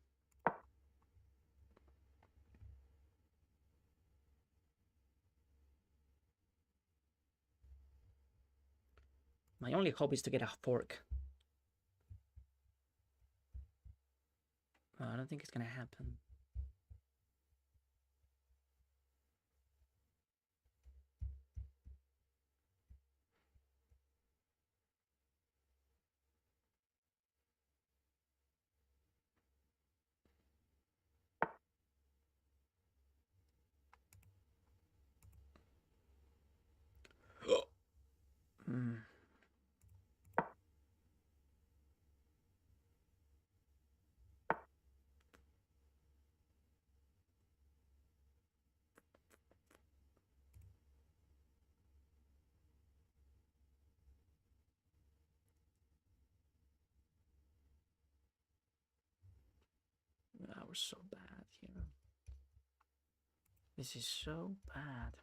My only hope is to get a fork. I don't think it's gonna happen. Hmm. We're so bad here. This is so bad.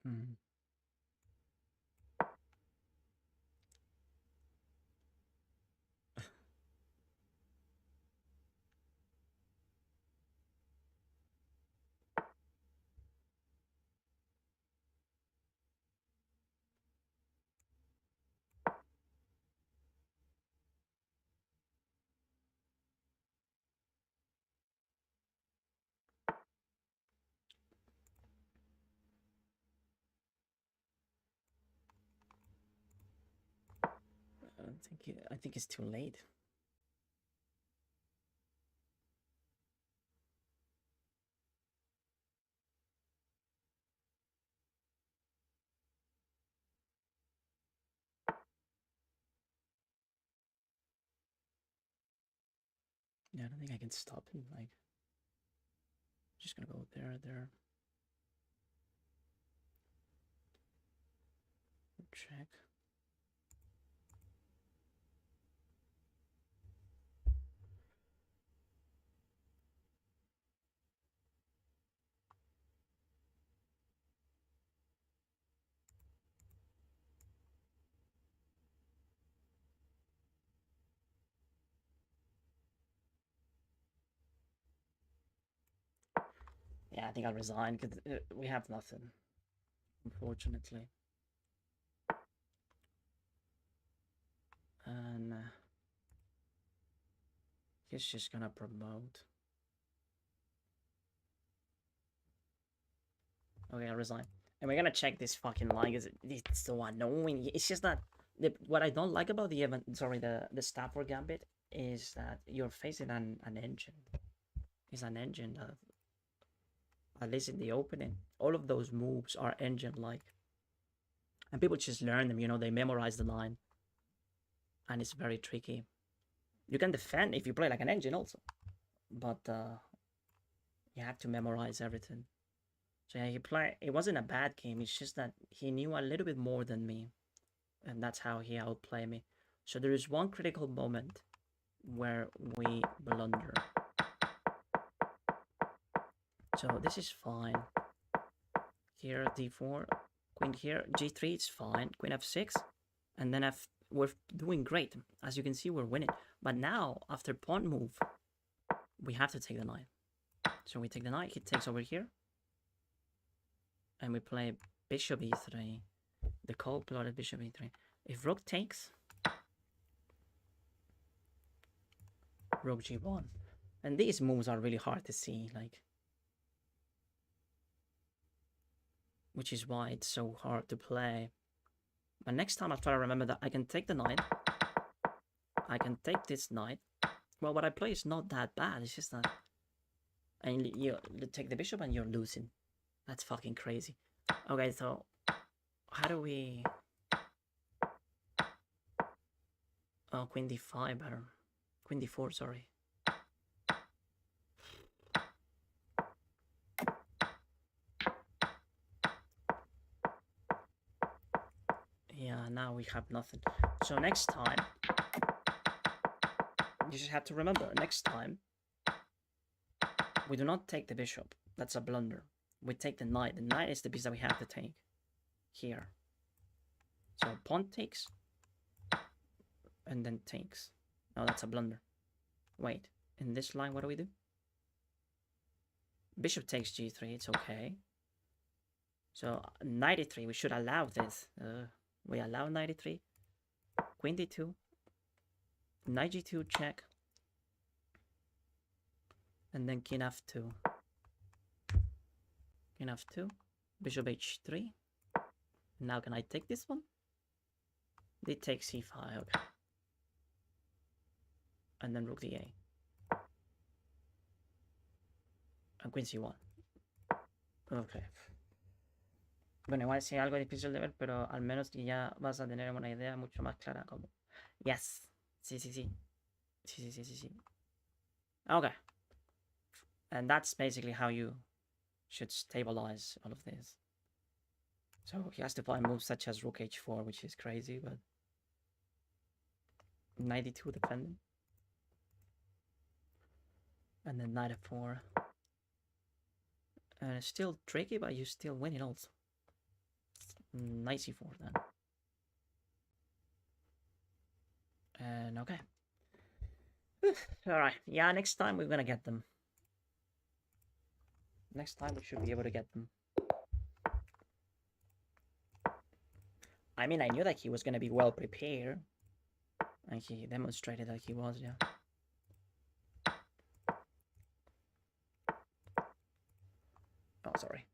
Hmm. I think it's too late. Yeah, I don't think I can stop him. Like, just gonna go there, there. Check. Yeah, I think I'll resign because we have nothing, unfortunately. And he's just gonna promote. Okay, I'll resign. And we're gonna check this fucking line because it's so annoying. It's just that what I don't like about the event, sorry, the Stafford Gambit is that you're facing an engine. It's an engine that, at least in the opening, all of those moves are engine-like. And people just learn them, you know, they memorize the line. And it's very tricky. You can defend if you play like an engine also. But you have to memorize everything. So yeah, it wasn't a bad game, it's just that he knew a little bit more than me. And that's how he outplayed me. So there is one critical moment where we blunder. So this is fine. Here, d4, queen here, g3, it's fine. Queen f6, and then we're doing great. As you can see, we're winning. But now, after pawn move, we have to take the knight. So we take the knight, he takes over here. And we play bishop e3. The cold-blooded bishop e3. If rook takes, rook g1. And these moves are really hard to see, like, which is why it's so hard to play. But next time I'll try to remember that I can take the knight. I can take this knight. Well, what I play is not that bad. It's just that, and you take the bishop and you're losing. That's fucking crazy. Okay, so how do we? Oh, queen d5 better. Queen d4, sorry. Yeah, now we have nothing. So next time, you just have to remember, next time, we do not take the bishop. That's a blunder. We take the knight. The knight is the piece that we have to take. Here. So pawn takes. And then takes. No, that's a blunder. Wait, in this line, what do we do? Bishop takes g3, it's okay. So 93, we should allow this. We allow 93. Queen d2. Knight g2 check. And then king f2. King f2. Bishop h3. Now can I take this one? They take c5, okay. And then rook d8. And queen c1. Ok. Bueno, igual sí algo difícil de ver, pero al menos ya vas a tener una idea mucho más clara como... Yes. Sí, sí, sí. Sí, sí, sí, sí, sí. Okay. And that's basically how you should stabilize all of this. So he has to find moves such as rook h4, which is crazy, but... 92 defending. And then knight f4. And it's still tricky, but you still win it also. Knight c4 then. And okay. Alright, yeah, next time we're gonna get them. Next time we should be able to get them. I mean, I knew that he was gonna be well prepared. Like, he demonstrated that he was, yeah. Oh, sorry.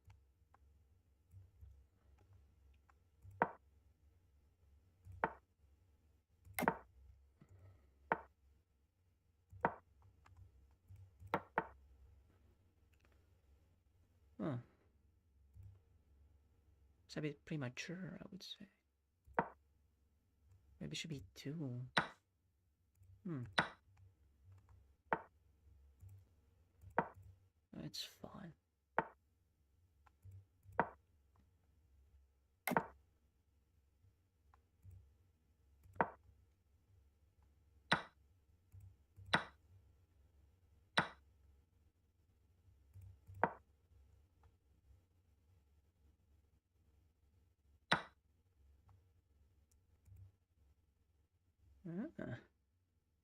Huh. It's a bit premature, I would say. Maybe it should be 2. It's fine.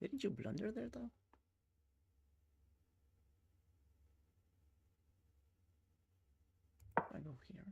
Didn't you blunder there, though? I go here.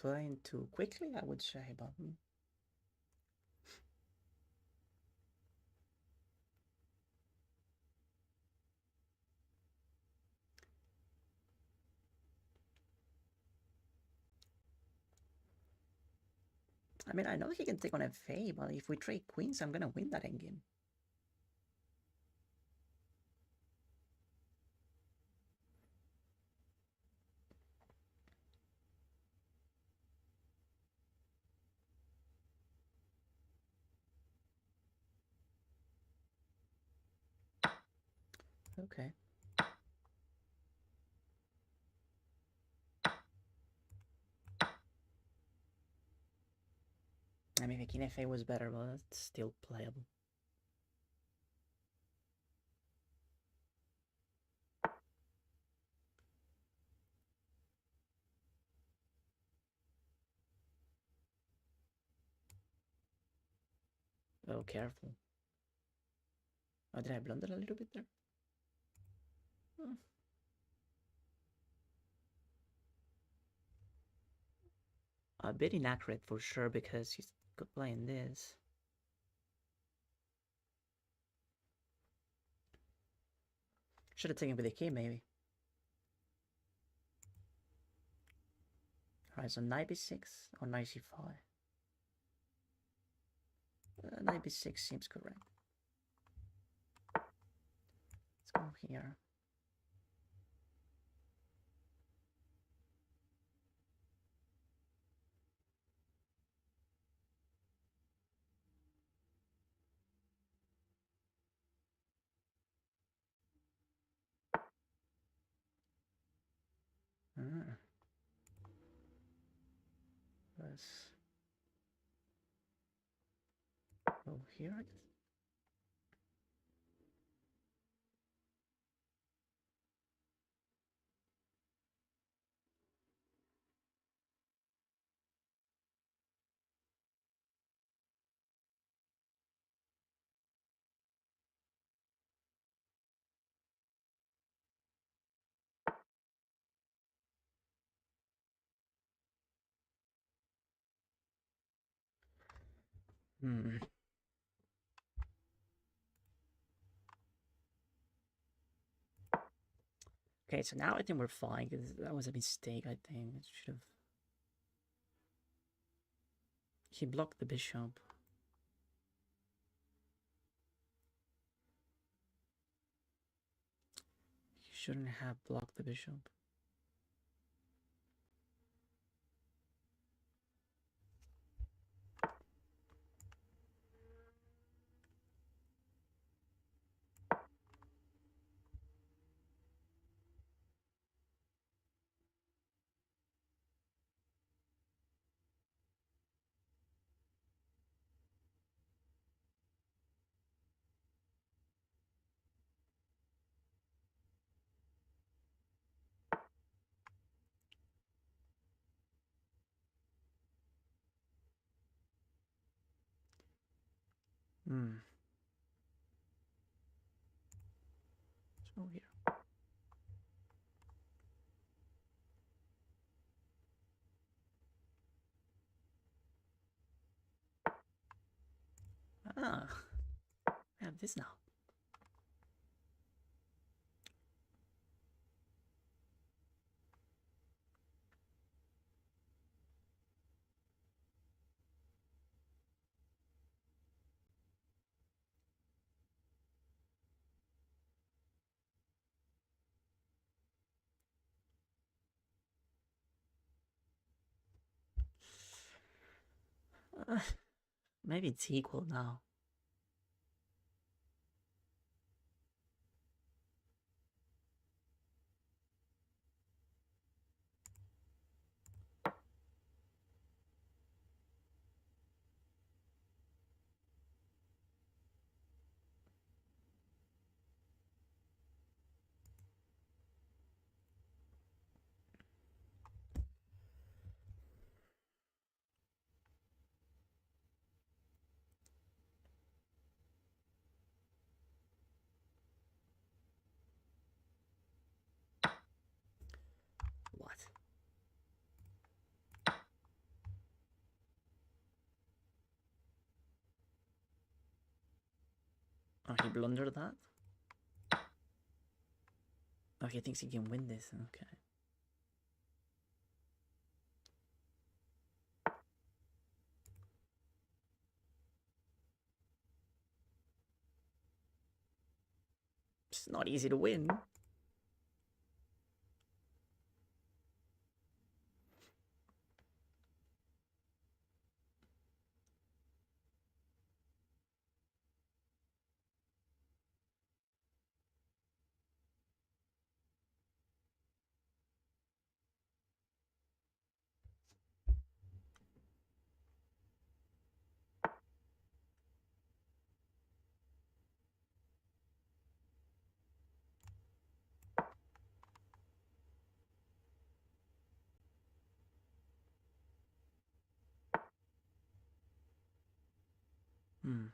Playing too quickly, I would say, but I mean, I know he can take on FA, but if we trade queens, I'm gonna win that endgame. Okay. I mean, King FA was better, but it's still playable. Oh, careful. Oh, did I blunder a little bit there? A bit inaccurate for sure because he's playing this. Should have taken with the king, maybe. Alright, so knight b6 or knight c5. Knight b6 seems correct. Let's go here. Let's go here, I guess. Okay, so now I think we're fine, because that was a mistake, I think. It should have... He blocked the bishop. He shouldn't have blocked the bishop. Hmm. So here. Ah, I have this now. Maybe it's equal now. What? Oh, he blundered that? Oh, he thinks he can win this. Okay. It's not easy to win. Hmm.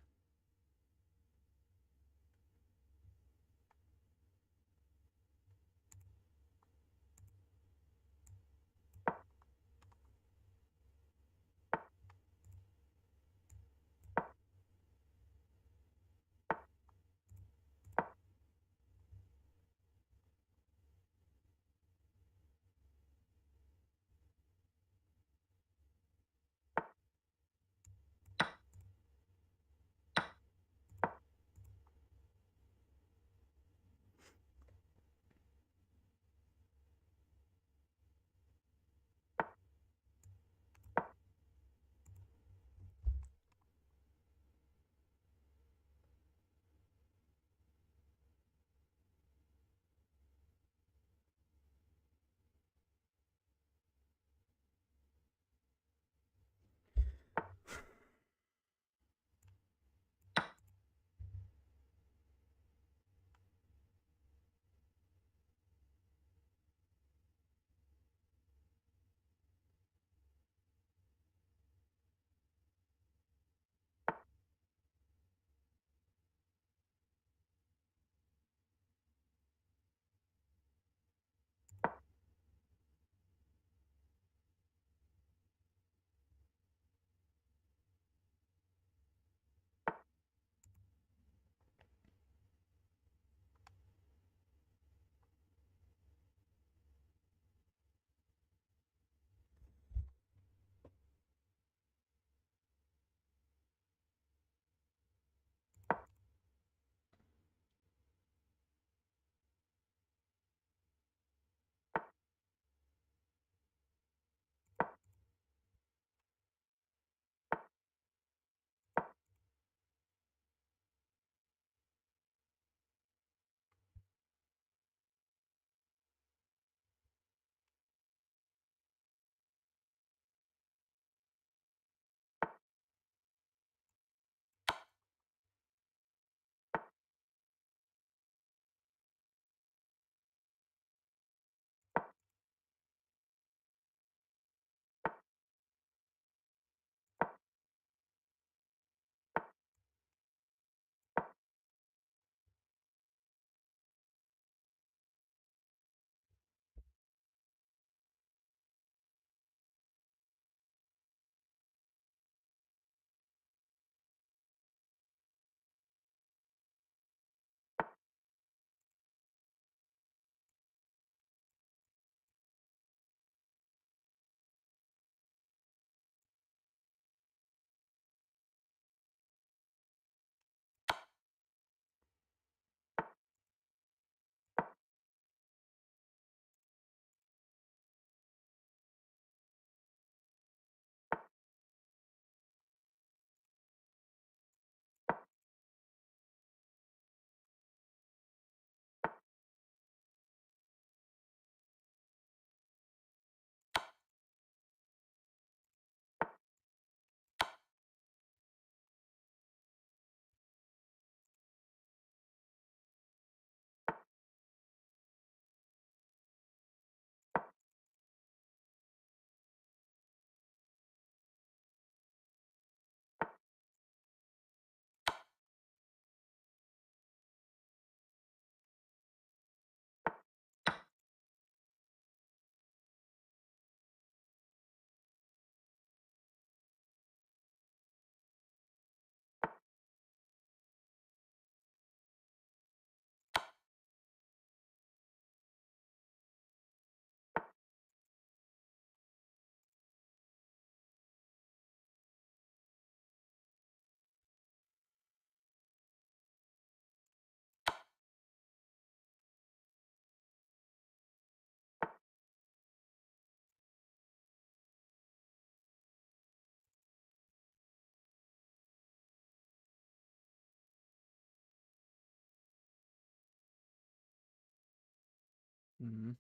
Hmm.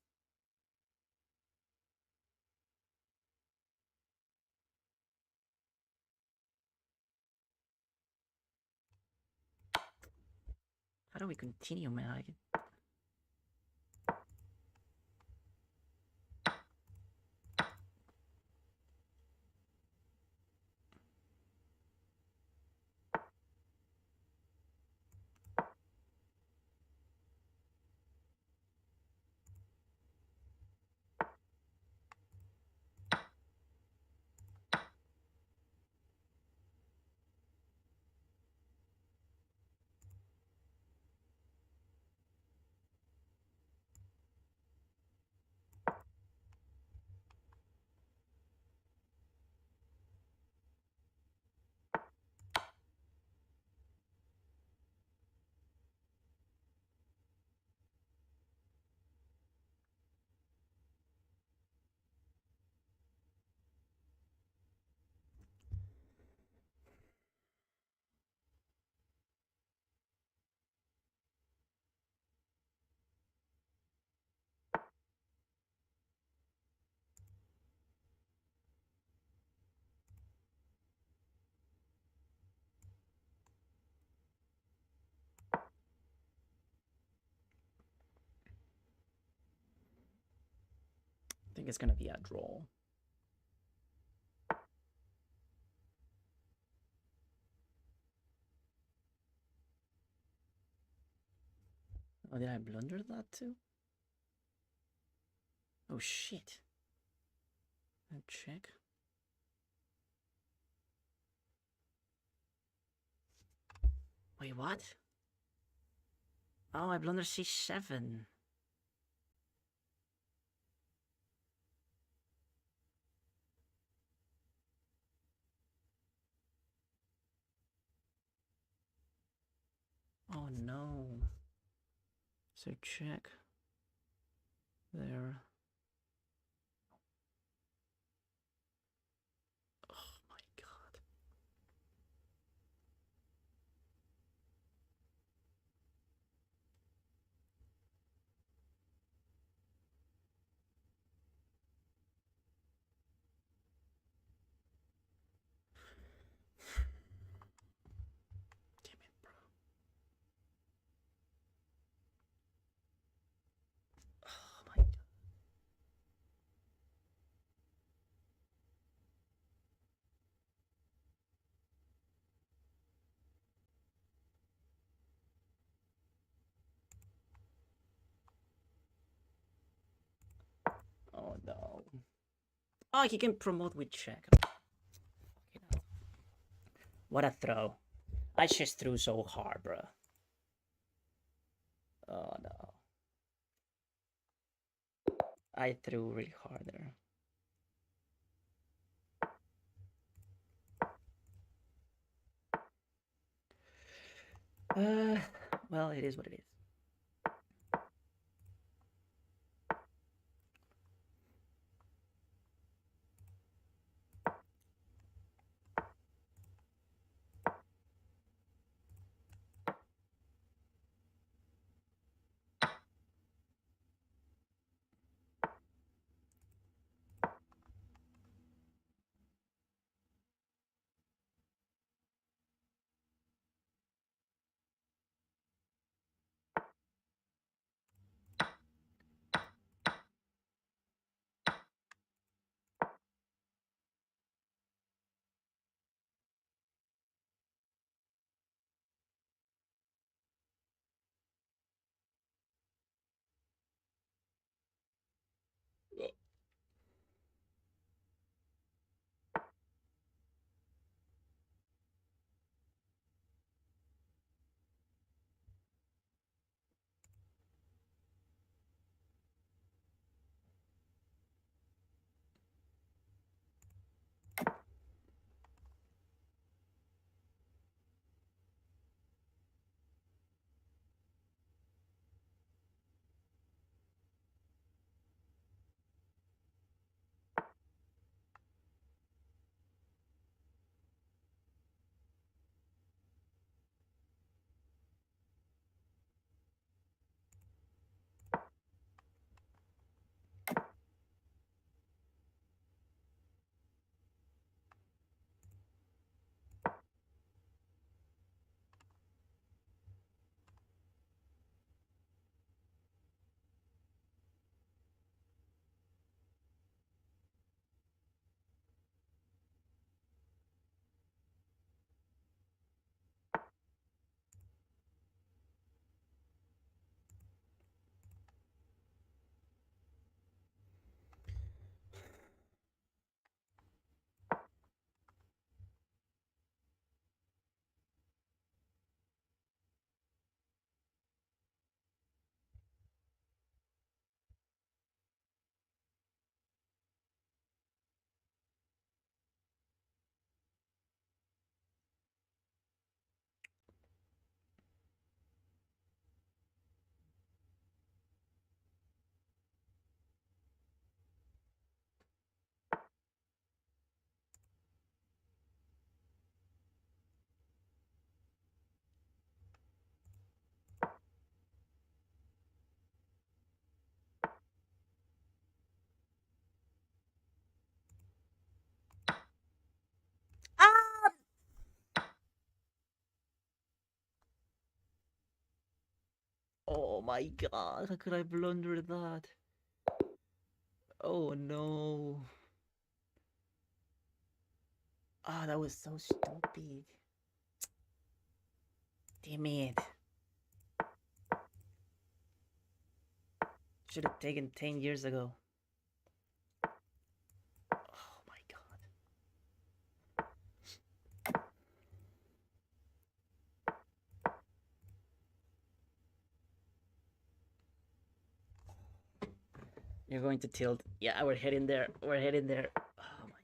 How do we continue, man? I think it's gonna be a draw. Oh, did I blunder that too? Oh shit. Check. Wait, what? Oh, I blundered c7. Oh no. So check. There. Oh my god. Damn it, bro. Oh my god. Oh no. Oh, he can promote with check. Fucking hell. What a throw. I just threw so hard, bro. Oh no. I threw really hard there. Well, it is what it is. Oh my god, how could I blunder that? Oh no. Ah, that was so stupid. Damn it. Should have taken 10 years ago. Oh my god. You're going to tilt. Yeah, we're heading there. We're heading there. Oh my god.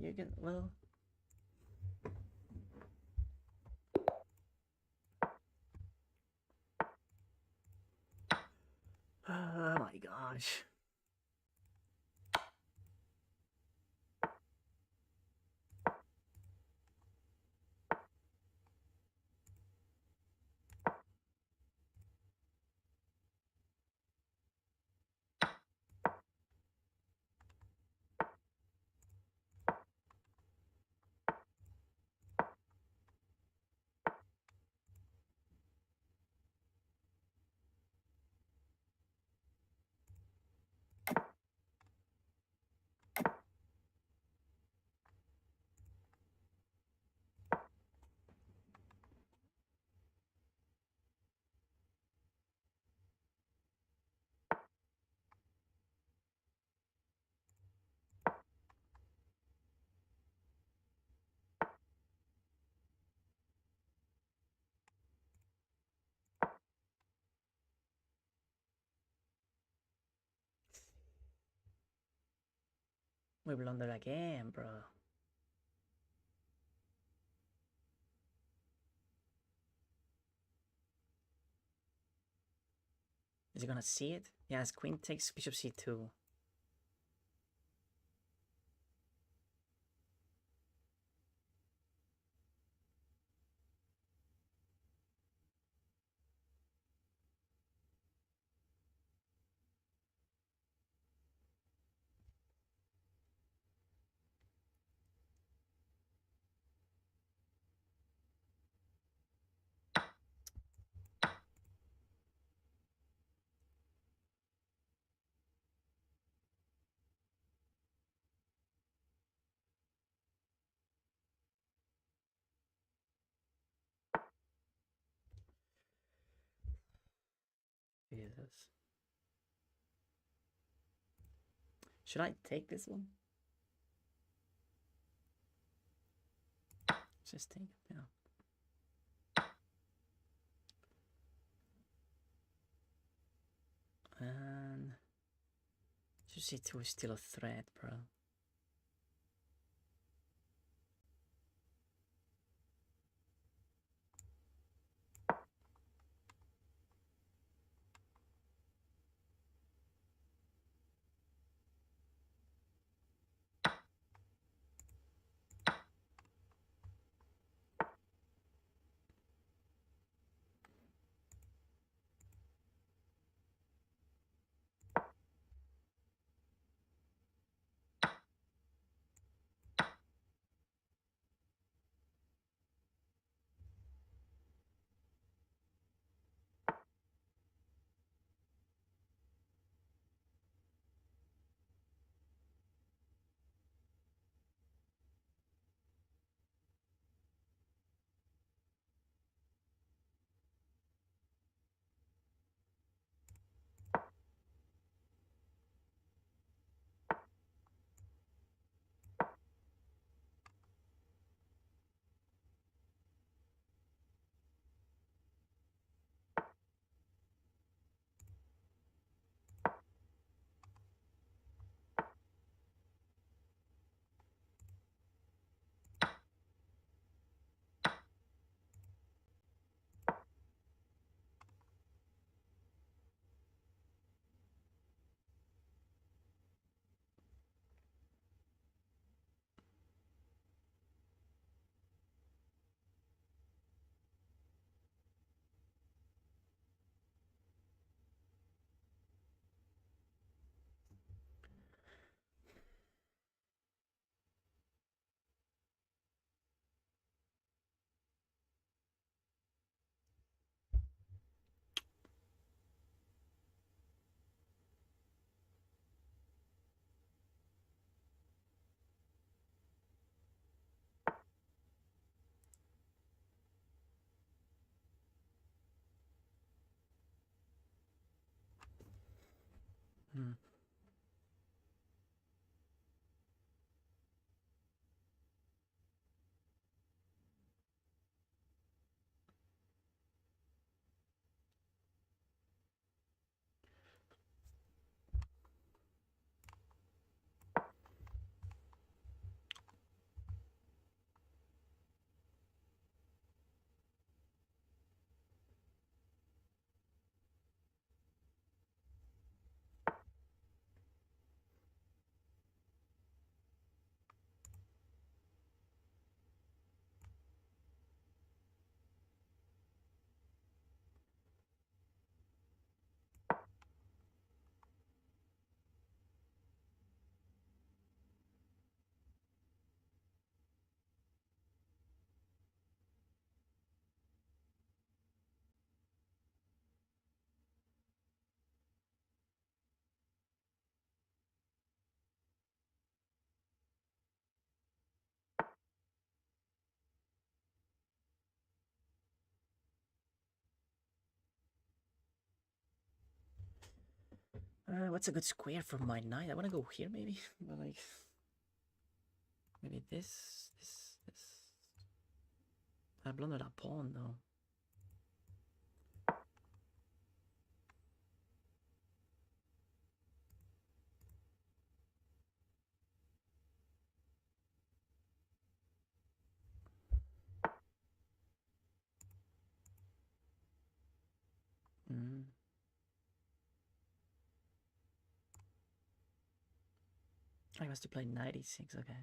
You can, well. Oh my gosh. We blundered again, bro. Is he gonna see it? Yes, queen takes bishop c2. Jesus. Should I take this one? Just take it, yeah. And c2 is still a threat, bro. Mm. What's a good square for my knight? I want to go here, maybe, but like maybe this. I blundered a pawn though. Mm. I must have played 96. Okay.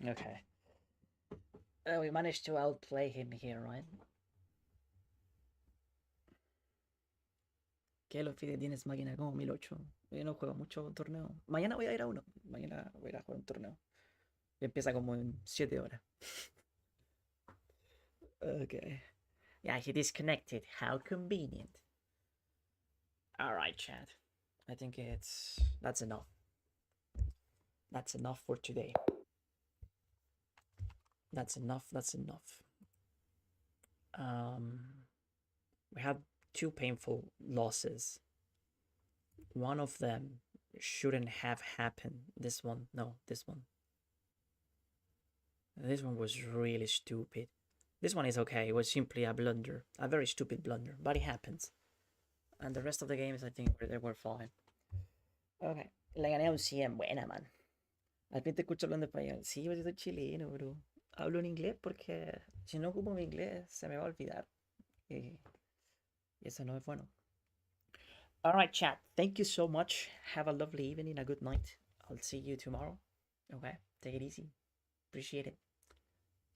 Okay. We managed to outplay him here, right? ¿Qué lo pide? Tienes máquina como 1008. Yo no juego mucho torneo. Mañana voy a ir a uno. Mañana voy a ir a jugar un torneo. Empieza como en 7 horas. Okay. Yeah, he disconnected. How convenient. Alright, chat. I think that's enough. That's enough for today. That's enough. We had 2 painful losses. One of them shouldn't have happened. This one. This one was really stupid. This one is okay. It was simply a blunder. A very stupid blunder. But it happens. And the rest of the games, I think, they were fine. Ok. Le gané a un 100. Buena, man. Al fin te escucho hablando español. Sí, yo soy chileno, bro. Hablo en inglés porque si no ocupo mi inglés se me va a olvidar. Y eso no es bueno. Alright, chat. Thank you so much. Have a lovely evening, a good night. I'll see you tomorrow. Okay? Take it easy. Appreciate it.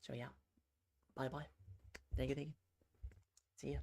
So, yeah. Bye-bye. Thank you. See ya.